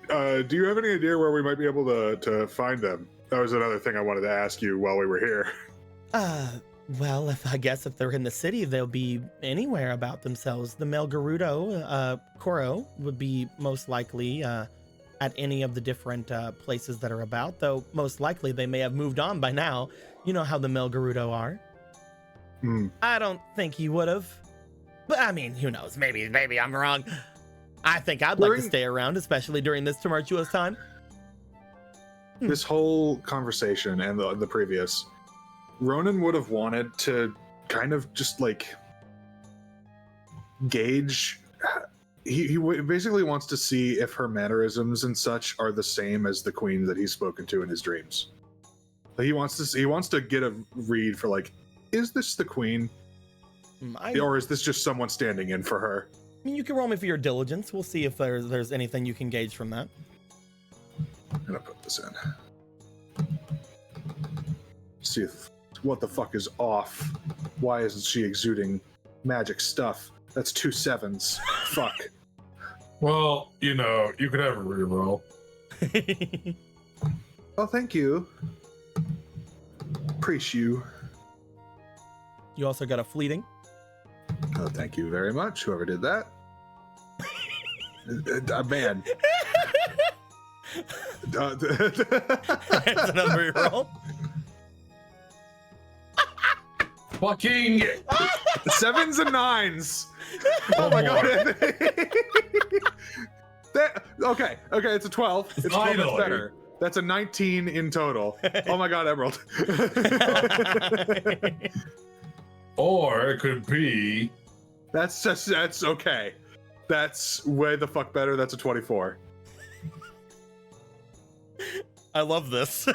Do you have any idea where we might be able to find them? That was another thing I wanted to ask you while we were here. Well, I guess if they're in the city, they'll be anywhere about themselves. The male Gerudo, Kuro, would be most likely at any of the different places that are about, though most likely they may have moved on by now. You know how the male Gerudo are. I don't think he would have. But I mean, who knows? Maybe I'm wrong. I think I'd like to stay around, especially during this tumultuous time. This whole conversation and the previous, Ronan would have wanted to kind of just like gauge. He basically wants to see if her mannerisms and such are the same as the queen that he's spoken to in his dreams. He wants to get a read for, like, is this the queen, or is this just someone standing in for her? I mean, you can roll me for your diligence. We'll see if there's anything you can gauge from that. I'm gonna put this in. See if what the fuck is off. Why isn't she exuding magic stuff? That's 2 7s. Fuck. Well, you know, you could have a reroll. Oh, thank you. appreciate you. You also got a fleeting. Oh, thank you very much, whoever did that. Man. It's another reroll. Fucking 7s and 9s. Oh my more. god. Okay, it's a 12. It's 12, that's Finally. better. That's a 19 in total. Oh my god, Emerald. Or it could be. That's okay. That's way the fuck better. That's a 24. I love this.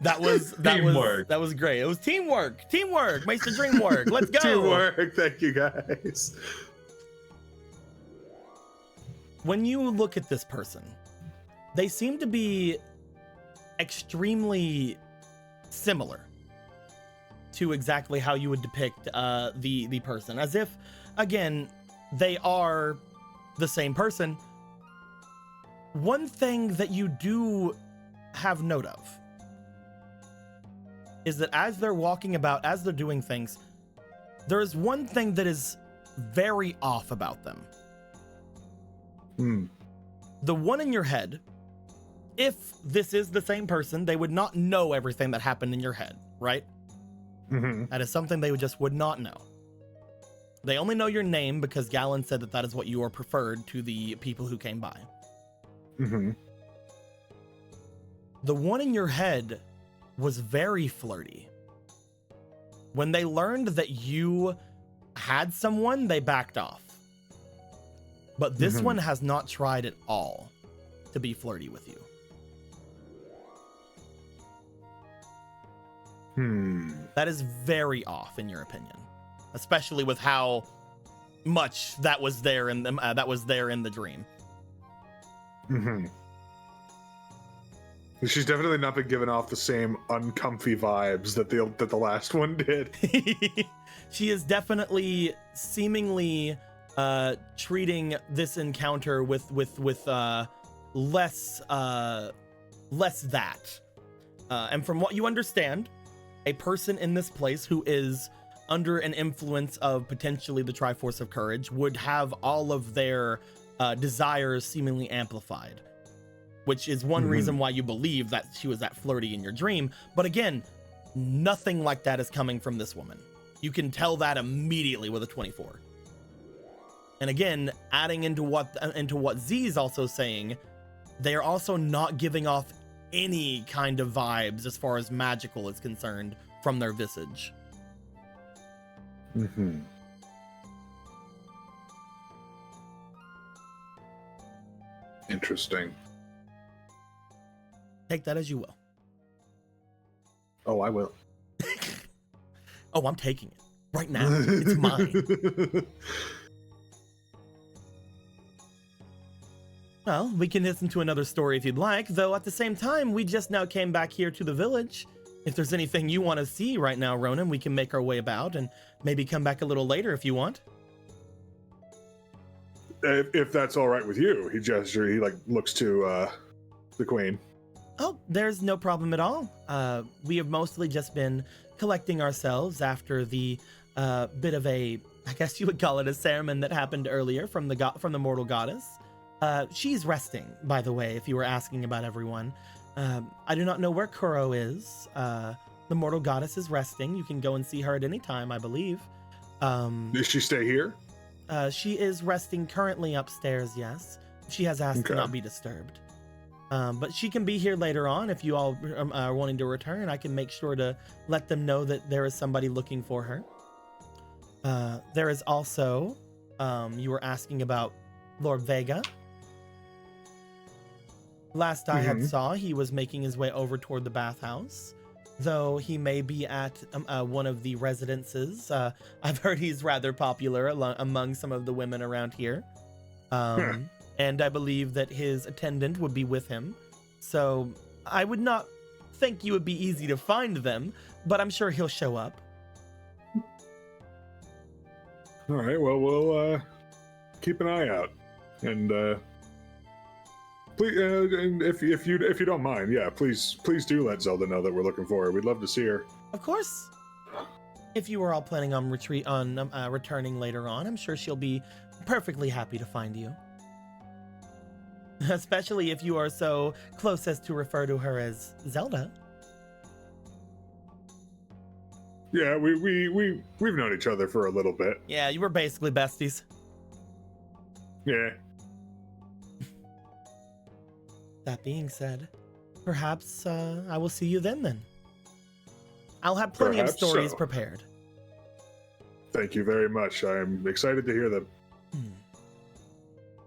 That was great. It was teamwork. Teamwork makes the dream work. Let's go. Teamwork. Thank you guys. When you look at this person, they seem to be extremely similar to exactly how you would depict the person, as if, again, they are the same person. One thing that you do have note of is that as they're walking about, as they're doing things, there is one thing that is very off about them. The one in your head, if this is the same person, they would not know everything that happened in your head, right? Mm-hmm. That is something they would not know. They only know your name because Galen said that is what you are preferred to the people who came by. Mm-hmm. The one in your head was very flirty. When they learned that you had someone, they backed off. But this one has not tried at all to be flirty with you. That is very off, in your opinion, especially with how much that was there in the dream. She's definitely not been giving off the same uncomfy vibes that the last one did. She is definitely seemingly treating this encounter with less that. And from what you understand, a person in this place who is under an influence of potentially the Triforce of Courage would have all of their desires seemingly amplified, which is one reason why you believe that she was that flirty in your dream. But again, nothing like that is coming from this woman. You can tell that immediately with a 24. And again, adding into what Z's also saying, they are also not giving off any kind of vibes as far as magical is concerned from their visage. Interesting. Take that as you will. Oh, I will. Oh, I'm taking it right now. It's mine. Well, we can listen to another story if you'd like, though at the same time, we just now came back here to the village. If there's anything you want to see right now, Ronan, we can make our way about and maybe come back a little later if you want. If that's all right with you, he looks to the queen. Oh, there's no problem at all. We have mostly just been collecting ourselves after the bit of a, I guess you would call it a sermon that happened earlier from the mortal goddess. She's resting, by the way, if you were asking about everyone. I do not know where Kuro is. The mortal goddess is resting. You can go and see her at any time, I believe. Does she stay here? She is resting currently upstairs, yes. She has asked to not be disturbed. But she can be here later on if you all are wanting to return. I can make sure to let them know that there is somebody looking for her. There is also, you were asking about Lord Vega. Last I had saw, he was making his way over toward the bathhouse, though he may be at one of the residences. I've heard he's rather popular among some of the women around here. And I believe that his attendant would be with him. So I would not think you would be easy to find them, but I'm sure he'll show up. All right, well, we'll keep an eye out. And Please, and if you don't mind, yeah, please do let Zelda know that we're looking for her. We'd love to see her. Of course. If you were all planning on returning later on, I'm sure she'll be perfectly happy to find you. Especially if you are so close as to refer to her as Zelda. Yeah, we've known each other for a little bit. Yeah, you were basically besties. Yeah. That being said, perhaps I will see you then. I'll have plenty of Perhaps stories so. prepared. Thank you very much. I'm excited to hear them.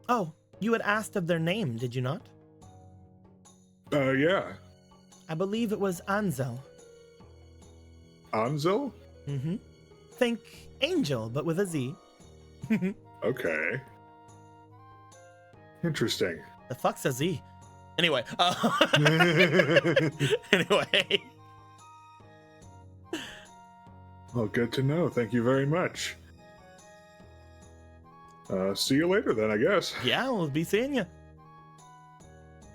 Oh, you had asked of their name, did you not? Yeah. I believe it was Anzel. Anzel? Mm-hmm. Think angel, but with a Z. Okay. Interesting. The fuck's a Z? Anyway. Anyway. Well, good to know. Thank you very much. See you later then, I guess. Yeah, we'll be seeing you.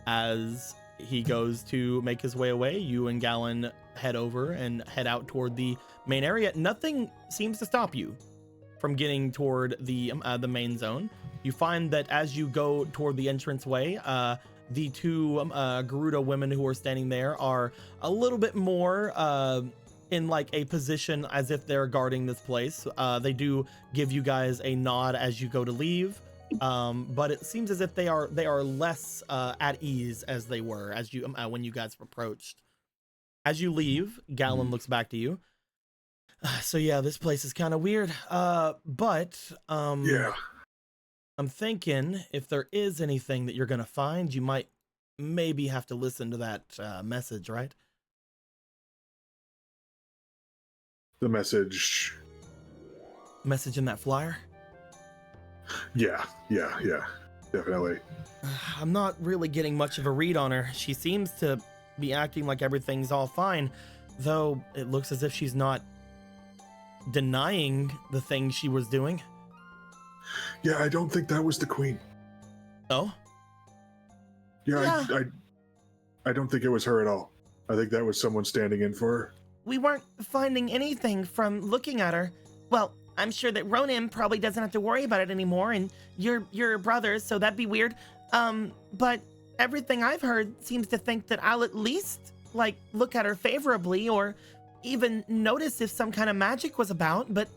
As he goes to make his way away, you and Gallon head over and head out toward the main area. Nothing seems to stop you from getting toward the main zone. You find that as you go toward the entranceway, the two Gerudo women who are standing there are a little bit more in like a position as if they're guarding this place. They do give you guys a nod as you go to leave, but it seems as if they are less at ease as they were as you when you guys approached. As you leave, Gallon looks back to you. So yeah, this place is kind of weird. But Yeah. I'm thinking if there is anything that you're gonna find, you might maybe have to listen to that message, right? The message. Message in that flyer. Yeah. Definitely. I'm not really getting much of a read on her. She seems to be acting like everything's all fine, though it looks as if she's not denying the thing she was doing. Yeah, I don't think that was the queen. Oh? Yeah. I don't think it was her at all. I think that was someone standing in for her. We weren't finding anything from looking at her. Well, I'm sure that Ronan probably doesn't have to worry about it anymore, and you're brothers, so that'd be weird. But everything I've heard seems to think that I'll at least, like, look at her favorably, or even notice if some kind of magic was about, but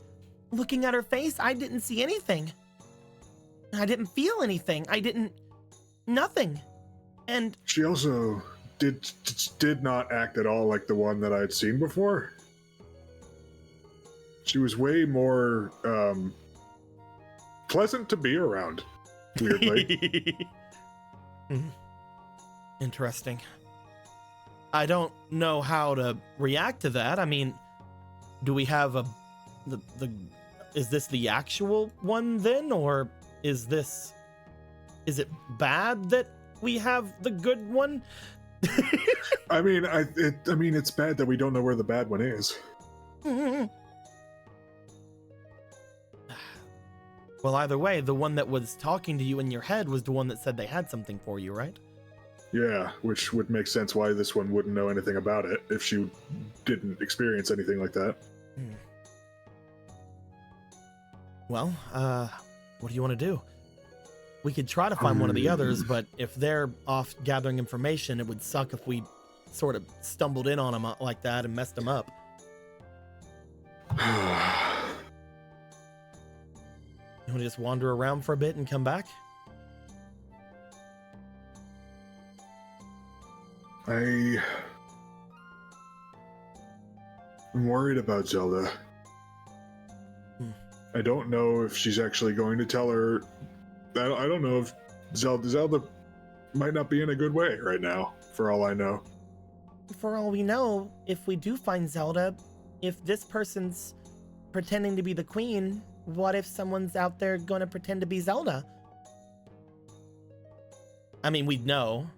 looking at her face, I didn't see anything. I didn't feel anything. Nothing. And She also did not act at all like the one that I'd seen before. She was way more pleasant to be around, weirdly. Interesting. I don't know how to react to that. I mean, do we have is this the actual one then, or is it bad that we have the good one? I mean, it's bad that we don't know where the bad one is. Well, either way, the one that was talking to you in your head was the one that said they had something for you, right? Yeah, which would make sense why this one wouldn't know anything about it if she didn't experience anything like that. Well, what do you want to do? We could try to find one of the others, but if they're off gathering information, it would suck if we sort of stumbled in on them like that and messed them up. You want to just wander around for a bit and come back? I'm worried about Zelda. I don't know if she's actually going to tell her. I don't know if Zelda might not be in a good way right now, for all I know. For all we know, if we do find Zelda, if this person's pretending to be the queen, what if someone's out there going to pretend to be Zelda? I mean, we'd know.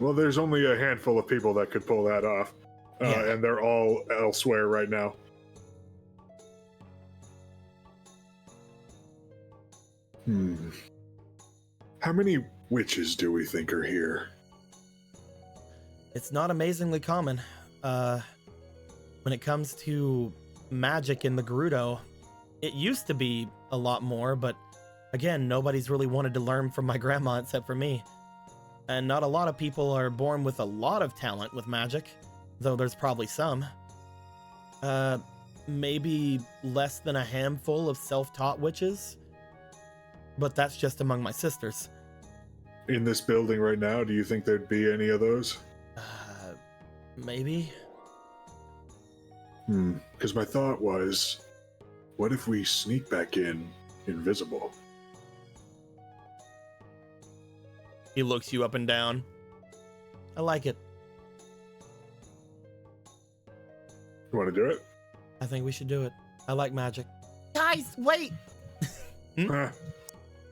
Well, there's only a handful of people that could pull that off, and they're all elsewhere right now. How many witches do we think are here? It's not amazingly common. When it comes to magic in the Gerudo, it used to be a lot more, but again, nobody's really wanted to learn from my grandma except for me. And not a lot of people are born with a lot of talent with magic, though there's probably some. Maybe less than a handful of self-taught witches, but that's just among my sisters. In this building right now, do you think there'd be any of those? Maybe. Because my thought was, what if we sneak back in invisible? He looks you up and down. I like it. You want to do it? I think we should do it. I like magic. Guys, wait! Huh.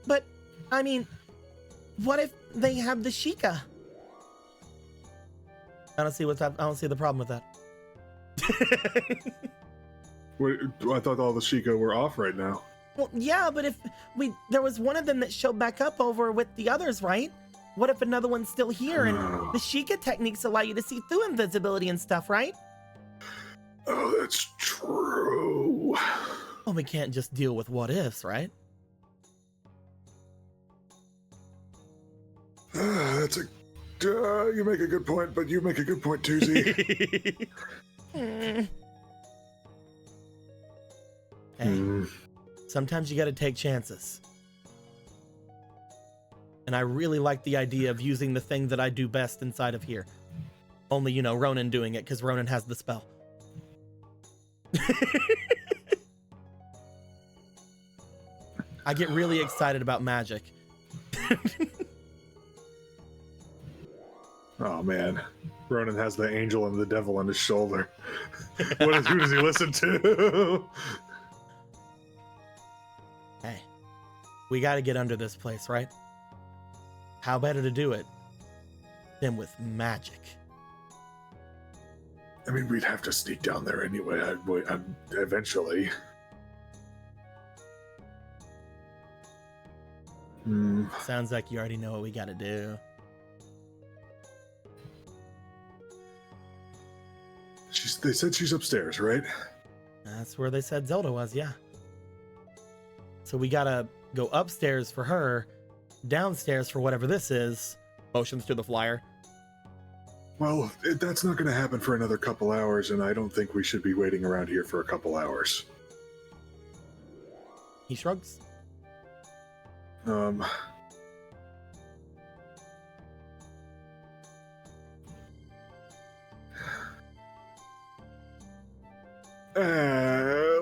But, I mean, what if they have the Sheikah? I don't see the problem with that. Wait, I thought all the Sheikah were off right now. Well, yeah, but if there was one of them that showed back up over with the others, right? What if another one's still here and the Sheikah techniques allow you to see through invisibility and stuff, right? Oh, that's true. Well, we can't just deal with what ifs, right? That's a... you make a good point, but you make a good point too, Z. Hey, sometimes you gotta take chances. And I really like the idea of using the thing that I do best inside of here. Only, you know, Ronan doing it, because Ronan has the spell. I get really excited about magic. Oh, man. Ronan has the angel and the devil on his shoulder. Who does he listen to? Hey, we gotta get under this place, right? How better to do it than with magic? I mean, we'd have to sneak down there anyway, eventually. Sounds like you already know what we gotta do. They said she's upstairs, right? That's where they said Zelda was, yeah. So we gotta go upstairs for her, downstairs for whatever this is. Motions to the flyer. Well, that's not going to happen for another couple hours, and I don't think we should be waiting around here for a couple hours. He shrugs.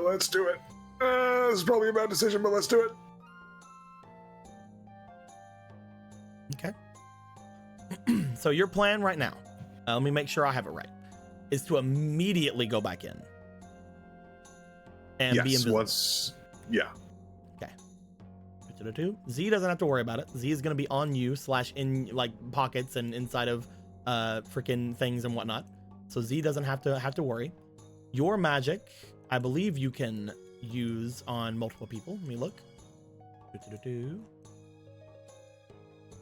Let's do it. This is probably a bad decision, but let's do it. Okay. So your plan right now, let me make sure I have it right, is to immediately go back in. And be invisible. Yeah. Okay. Z doesn't have to worry about it. Z is going to be on you / in like pockets and inside of freaking things and whatnot. So Z doesn't have to worry. Your magic, I believe you can use on multiple people. Let me look.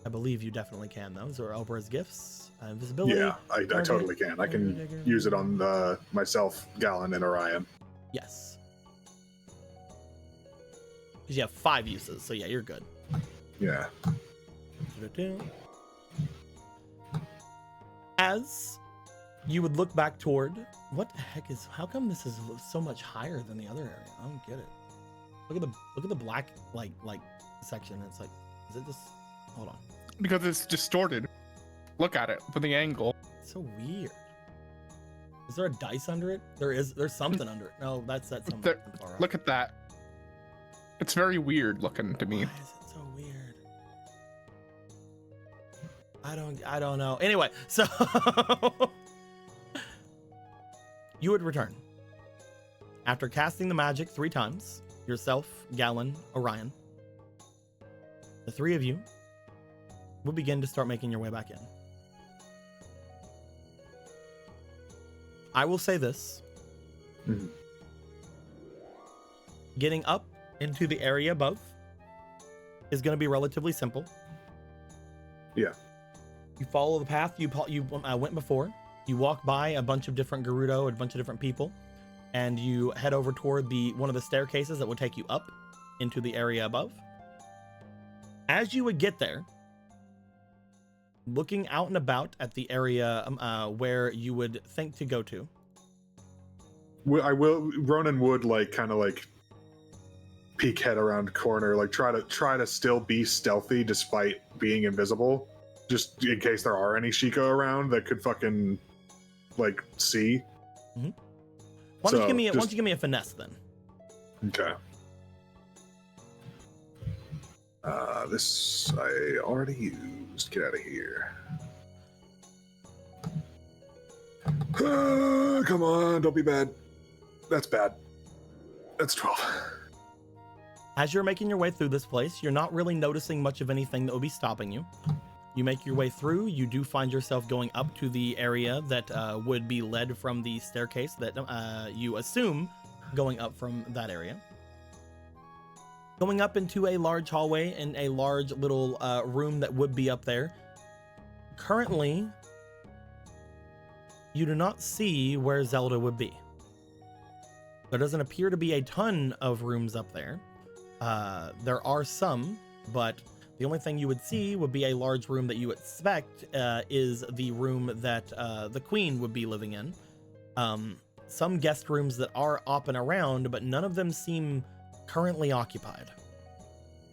I believe you definitely can. Those are over as gifts. Invisibility. Yeah, I totally can. I can use it on myself, Gallon, and Orion. Yes. Because you have 5 uses, so yeah, you're good. Yeah. As you would look back toward, what the heck is? How come this is so much higher than the other area? I don't get it. Look at the black like section. It's like, is it just? Hold on. Because it's distorted. Look at it from the angle. It's so weird. Is there a dice under it? There's something under it. No, that's something. Look at that. It's very weird looking to me. Why is it so weird? I don't know. Anyway, so you would return after casting the magic 3 times. Yourself, Gallon, Orion. The 3 of you will begin to start making your way back in. I will say this. Getting up into the area above is going to be relatively simple. Yeah. You follow the path you went before. You walk by a bunch of different Gerudo, a bunch of different people, and you head over toward one of the staircases that will take you up into the area above. As you would get there, looking out and about at the area where you would think to go to. Ronan would like kind of like peek head around corner, like try to still be stealthy despite being invisible, just in case there are any Shiko around that could fucking like see. Mm-hmm. Why don't you give me a finesse then? Okay. This I already used. Get out of here. Come on, don't be bad. That's bad. That's 12. As you're making your way through this place, you're not really noticing much of anything that will be stopping you. You make your way through. You do find yourself going up to the area that would be led from the staircase that you assume going up from that area. Going up into a large hallway and a large little room that would be up there. Currently, you do not see where Zelda would be. There doesn't appear to be a ton of rooms up there. There are some, but the only thing you would see would be a large room that you expect is the room that the queen would be living in. Some guest rooms that are up and around, but none of them seem currently occupied.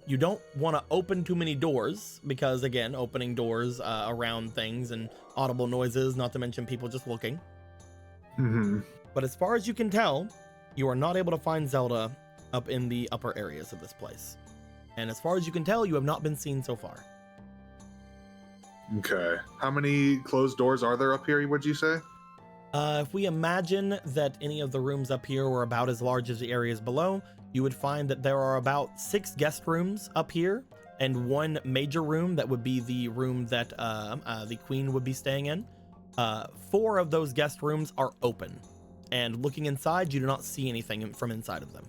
You don't want to open too many doors because, again, opening doors around things and audible noises, not to mention people just looking. Mm-hmm. But as far as you can tell, you are not able to find Zelda up in the upper areas of this place. And as far as you can tell, you have not been seen so far. Okay. How many closed doors are there up here, would you say? If we imagine that any of the rooms up here were about as large as the areas below, you would find that there are about 6 guest rooms up here and 1 major room that would be the room that the queen would be staying in. 4 of those guest rooms are open, and looking inside, you do not see anything from inside of them.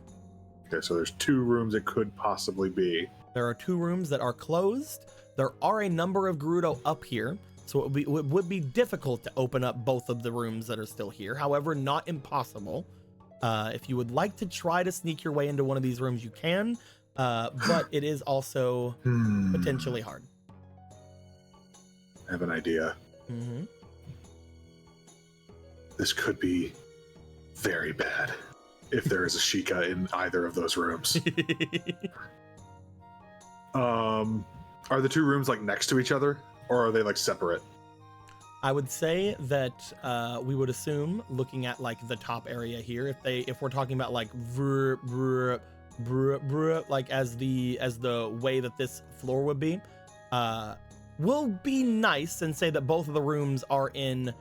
Okay, so there's 2 rooms it could possibly be. There are 2 rooms that are closed. There are a number of Gerudo up here, so it would be difficult to open up both of the rooms that are still here. However, not impossible. If you would like to try to sneak your way into one of these rooms, you can, but it is also potentially hard. I have an idea. Mm-hmm. This could be very bad if there is a Sheikah in either of those rooms. Are the 2 rooms like next to each other, or are they like separate? I would say that we would assume, looking at like the top area here, if we're talking about like like as the way that this floor would be, we'll be nice and say that both of the rooms are in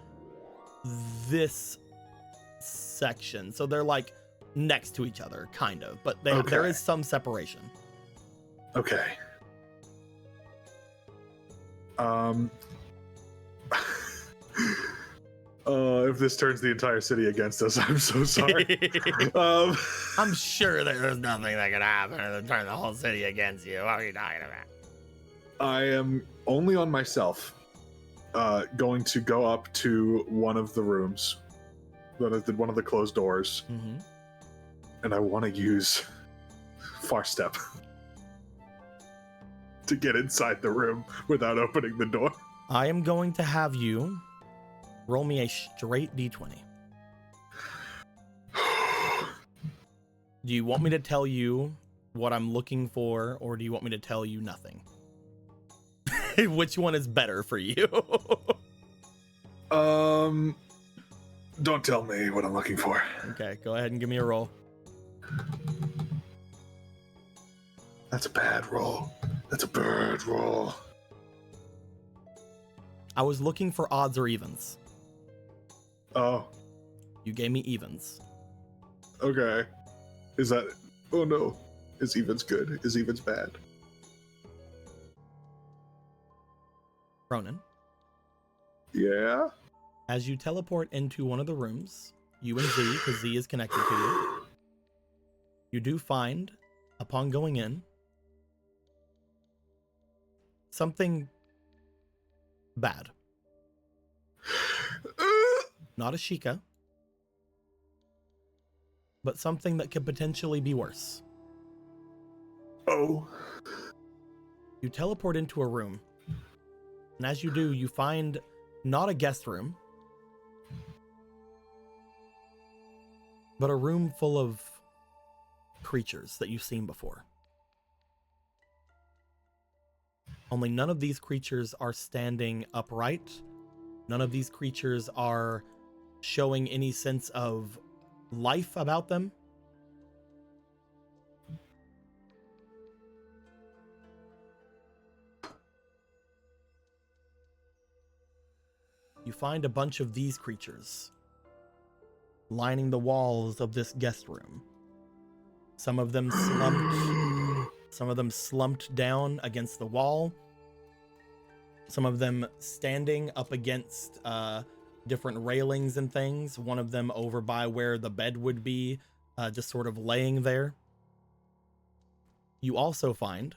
this section, so they're like next to each other, kind of, but there is some separation. Okay. If this turns the entire city against us, I'm so sorry. I'm sure there's nothing that could happen to turn the whole city against you. What are you talking about? I am only on myself going to go up to one of the rooms, one of the closed doors, and I want to use Far Step to get inside the room without opening the door. I am going to have you roll me a straight d20. Do you want me to tell you what I'm looking for, or do you want me to tell you nothing? Which one is better for you? Don't tell me what I'm looking for. Okay, go ahead and give me a roll. That's a bad roll. That's a bad roll. I was looking for odds or evens. Oh. You gave me evens. Okay. Is that... Oh no. Is evens good? Is evens bad? Ronan. Yeah? As you teleport into one of the rooms, you and Z, because Z is connected to you, you do find, upon going in, something bad. Not a Sheikah, but something that could potentially be worse. Oh. You teleport into a room, and as you do, you find not a guest room, but a room full of creatures that you've seen before. Only none of these creatures are standing upright. None of these creatures are showing any sense of life about them. You find a bunch of these creatures lining the walls of this guest room. Some of them slumped down against the wall. Some of them standing up against different railings and things. One of them over by where the bed would be, just sort of laying there. You also find,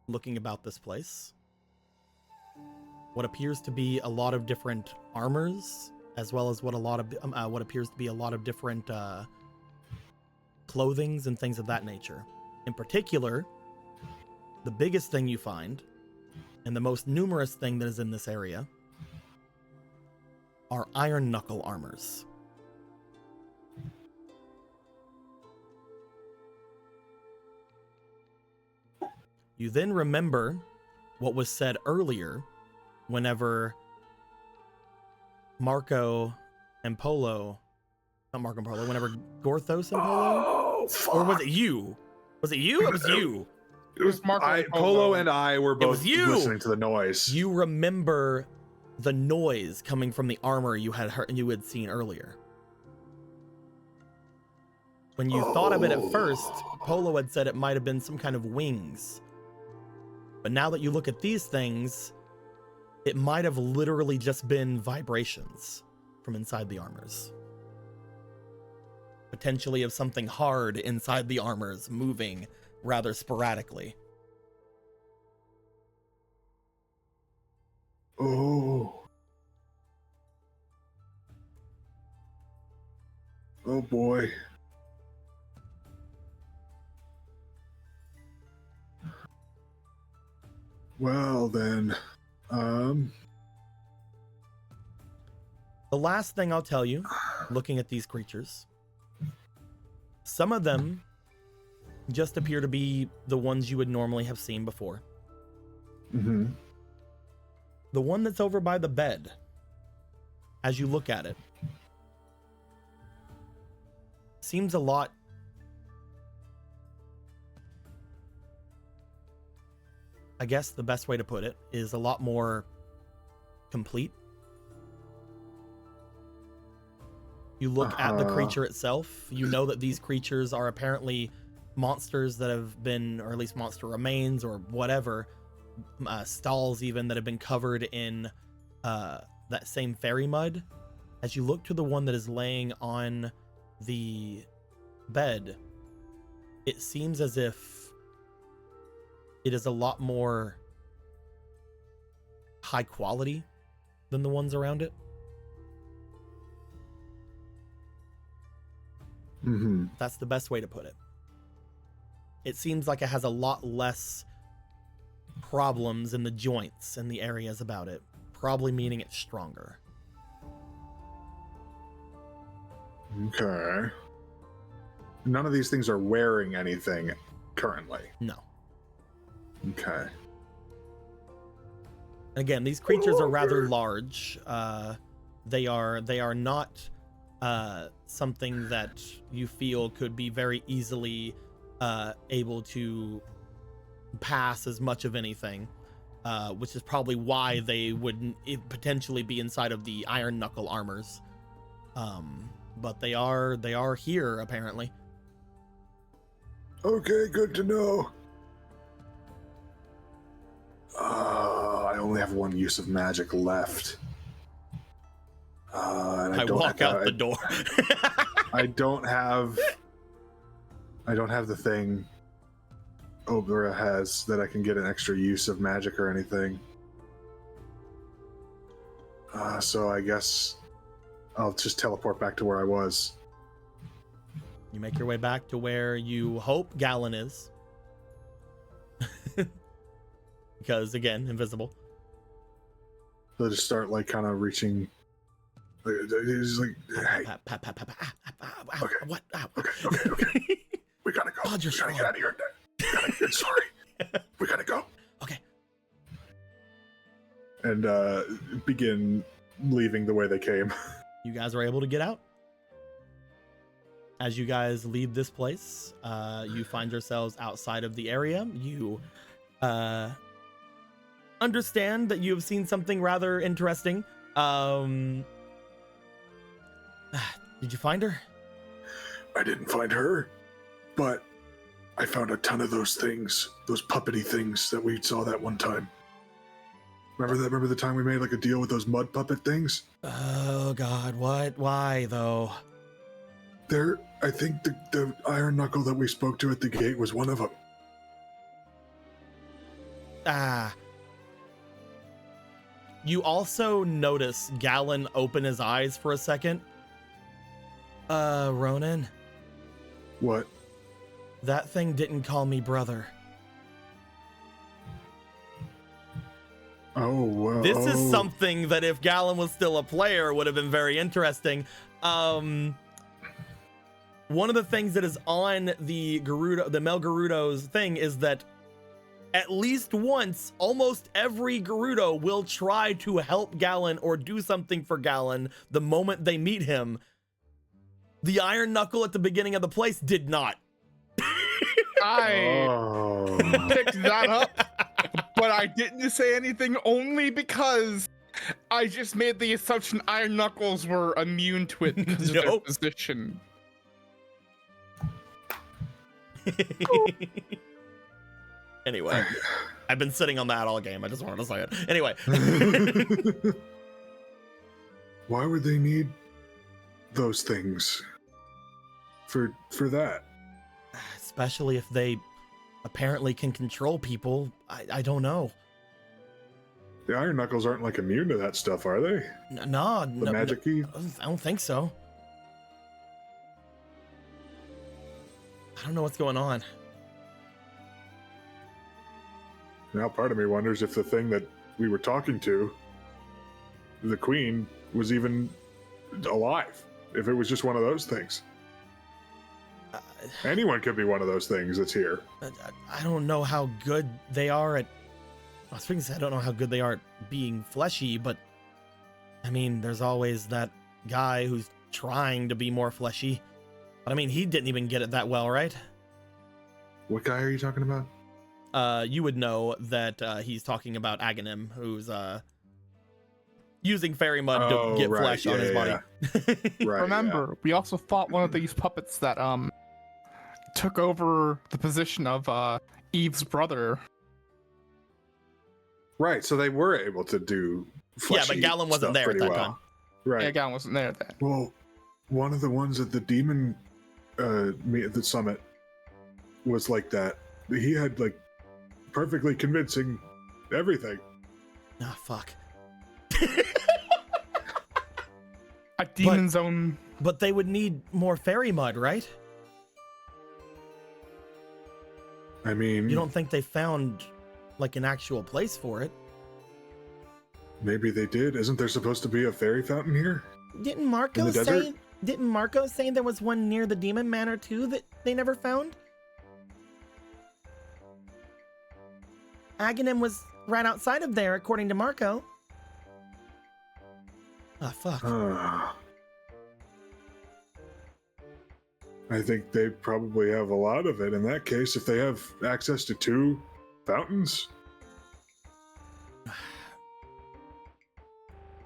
looking about this place, what appears to be a lot of different armors, as well as what appears to be a lot of different clothings and things of that nature. In particular, the biggest thing you find, and the most numerous thing that is in this area, are iron knuckle armors. You then remember what was said earlier whenever whenever Gorthos and Polo? Or was it you? Was it you? It was you. It was Marco Polo and I were both you. listening to the noise. You remember the noise coming from the armor you had heard, you had seen earlier. When you thought of it at first, Polo had said it might have been some kind of wings. But now that you look at these things, it might have literally just been vibrations from inside the armors. Potentially of something hard inside the armors moving rather sporadically. Oh. Oh boy. Well then, The last thing I'll tell you, looking at these creatures, some of them just appear to be the ones you would normally have seen before. Mm-hmm. The one that's over by the bed, as you look at it, seems a lot I guess the best way to put it is a lot more complete. You look at the creature itself, you know that these creatures are apparently monsters that have been, or at least monster remains or whatever, stalls even that have been covered in that same fairy mud. As you look to the one that is laying on the bed, it seems as if it is a lot more high quality than the ones around it. Mm-hmm. That's the best way to put it. It seems like it has a lot less problems in the joints and the areas about it, probably meaning it's stronger. Okay. None of these things are wearing anything currently. No. Okay. Again, these creatures are rather large. They are not something that you feel could be very easily able to pass as much of anything, which is probably why they would potentially be inside of the iron knuckle armors. But they are here apparently. Okay, good to know. I only have one use of magic left. And I walk out the door. I don't have the thing Obera has that I can get an extra use of magic or anything. So I guess I'll just teleport back to where I was. You make your way back to where you hope Gallon is. Because, again, invisible. So just start, like, kind of reaching... He's like, hey. Okay. What? Ow. Okay. We gotta go. God, you're we gotta strong. get out of here. Sorry. We gotta go. Okay. And begin leaving the way they came. You guys are able to get out. As you guys leave this place, you find yourselves outside of the area. You understand that you have seen something rather interesting. Did you find her? I didn't find her, but I found a ton of those things, those puppety things that we saw that one time. Remember that? Remember the time we made like a deal with those mud puppet things? Oh God, what? Why though? I think the iron knuckle that we spoke to at the gate was one of them. You also notice Gallon open his eyes for a second. Ronan, What? that thing didn't call me brother. Oh, well. This is something that if Gallon was still a player would have been very interesting. One of the things that is on the Gerudo, the male Gerudo's thing is that at least once, almost every Gerudo will try to help Gallon or do something for Gallon the moment they meet him. The Iron Knuckle at the beginning of the place did not. I picked that up, but I didn't say anything only because I just made the assumption Iron Knuckles were immune to it because of their Nope. position. Anyway, I've been sitting on that all game. I just wanted to say it. Anyway. Why would they need those things for that? Especially if they apparently can control people. I don't know. The Iron Knuckles aren't like immune to that stuff, are they? No, The magic key? I don't think so. I don't know what's going on. Now part of me wonders if the thing that we were talking to, the queen, was even alive. If it was just one of those things. Anyone could be one of those things that's here. I don't know how good they are at... I was thinking, I don't know how good they are at being fleshy, but... I mean, there's always that guy who's trying to be more fleshy. But I mean, he didn't even get it that well, right? What guy are you talking about? You would know that he's talking about Aghanim, who's using fairy mud to get flesh on his body. Right. Remember, we also fought one of these puppets that took over the position of Eve's brother. Right, so they were able to do Yeah, but Gallon wasn't there at that time. Right. Yeah, Gallon wasn't there then. Well, one of the ones at the demon meet at the summit was like that. He had like perfectly convincing everything. Ah, fuck. A demon's own. But they would need more fairy mud, right? I mean, You don't think they found like an actual place for it? maybe they did. Isn't there supposed to be a fairy fountain here? Didn't Marco In the say? desert? Didn't Marco say there was one near the Demon Manor too that they never found? Aghanim was right outside of there, according to Marco. Ah, fuck. I think they probably have a lot of it. In that case, if they have access to 2 fountains,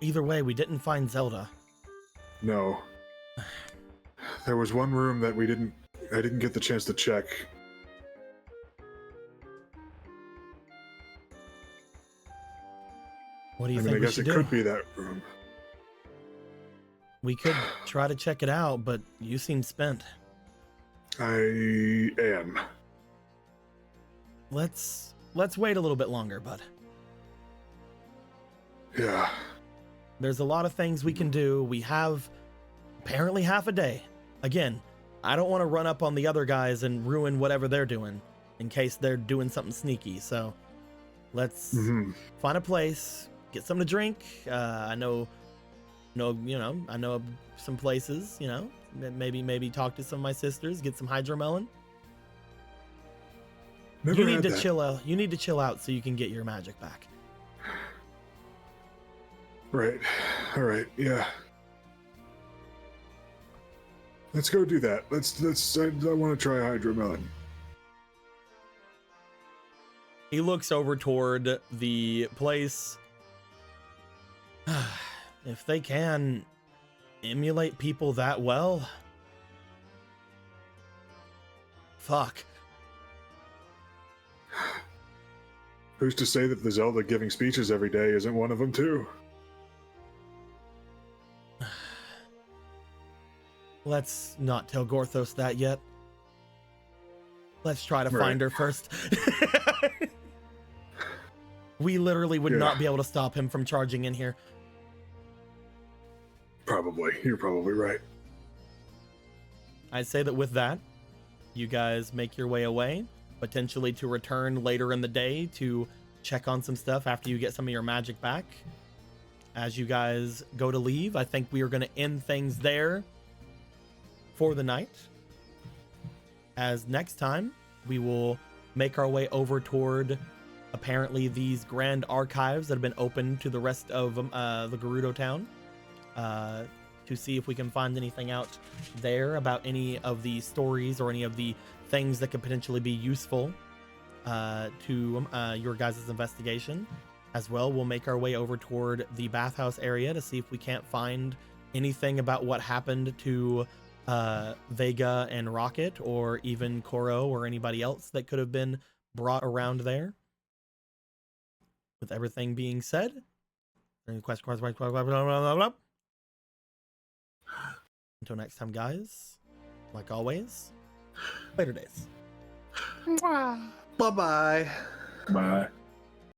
Either way, we didn't find Zelda. no. There was one room that I didn't get the chance to check. What do you I think mean, I we guess should it do? could be that room. We could try to check it out, but you seem spent. I am. let's wait a little bit longer, bud. Yeah. There's a lot of things we can do. We have apparently half a day. Again, I don't want to run up on the other guys and ruin whatever they're doing in case they're doing something sneaky. So let's find a place, get something to drink. I know some places, maybe talk to some of my sisters, get some hydromelon. Never You need had to that. chill out. You need to chill out so you can get your magic back. Right. All right. Yeah. Let's go do that. I want to try hydromelon. He looks over toward the place. If they can emulate people that well, fuck. Who's to say that the Zelda giving speeches every day isn't one of them too? Let's not tell Gorthos that yet. Let's try to find her first. We literally would not be able to stop him from charging in here. Probably. You're probably right. I'd say that with that, you guys make your way away, potentially to return later in the day to check on some stuff after you get some of your magic back. As you guys go to leave, I think we are going to end things there for the night. As next time, we will make our way over toward apparently these grand archives that have been opened to the rest of the Gerudo town, to see if we can find anything out there about any of the stories or any of the things that could potentially be useful to your guys' investigation. As well, we'll make our way over toward the bathhouse area to see if we can't find anything about what happened to Vega and Rocket, or even Koro or anybody else that could have been brought around there. With everything being said, until next time, guys, like always, later days. Bye-bye. Bye.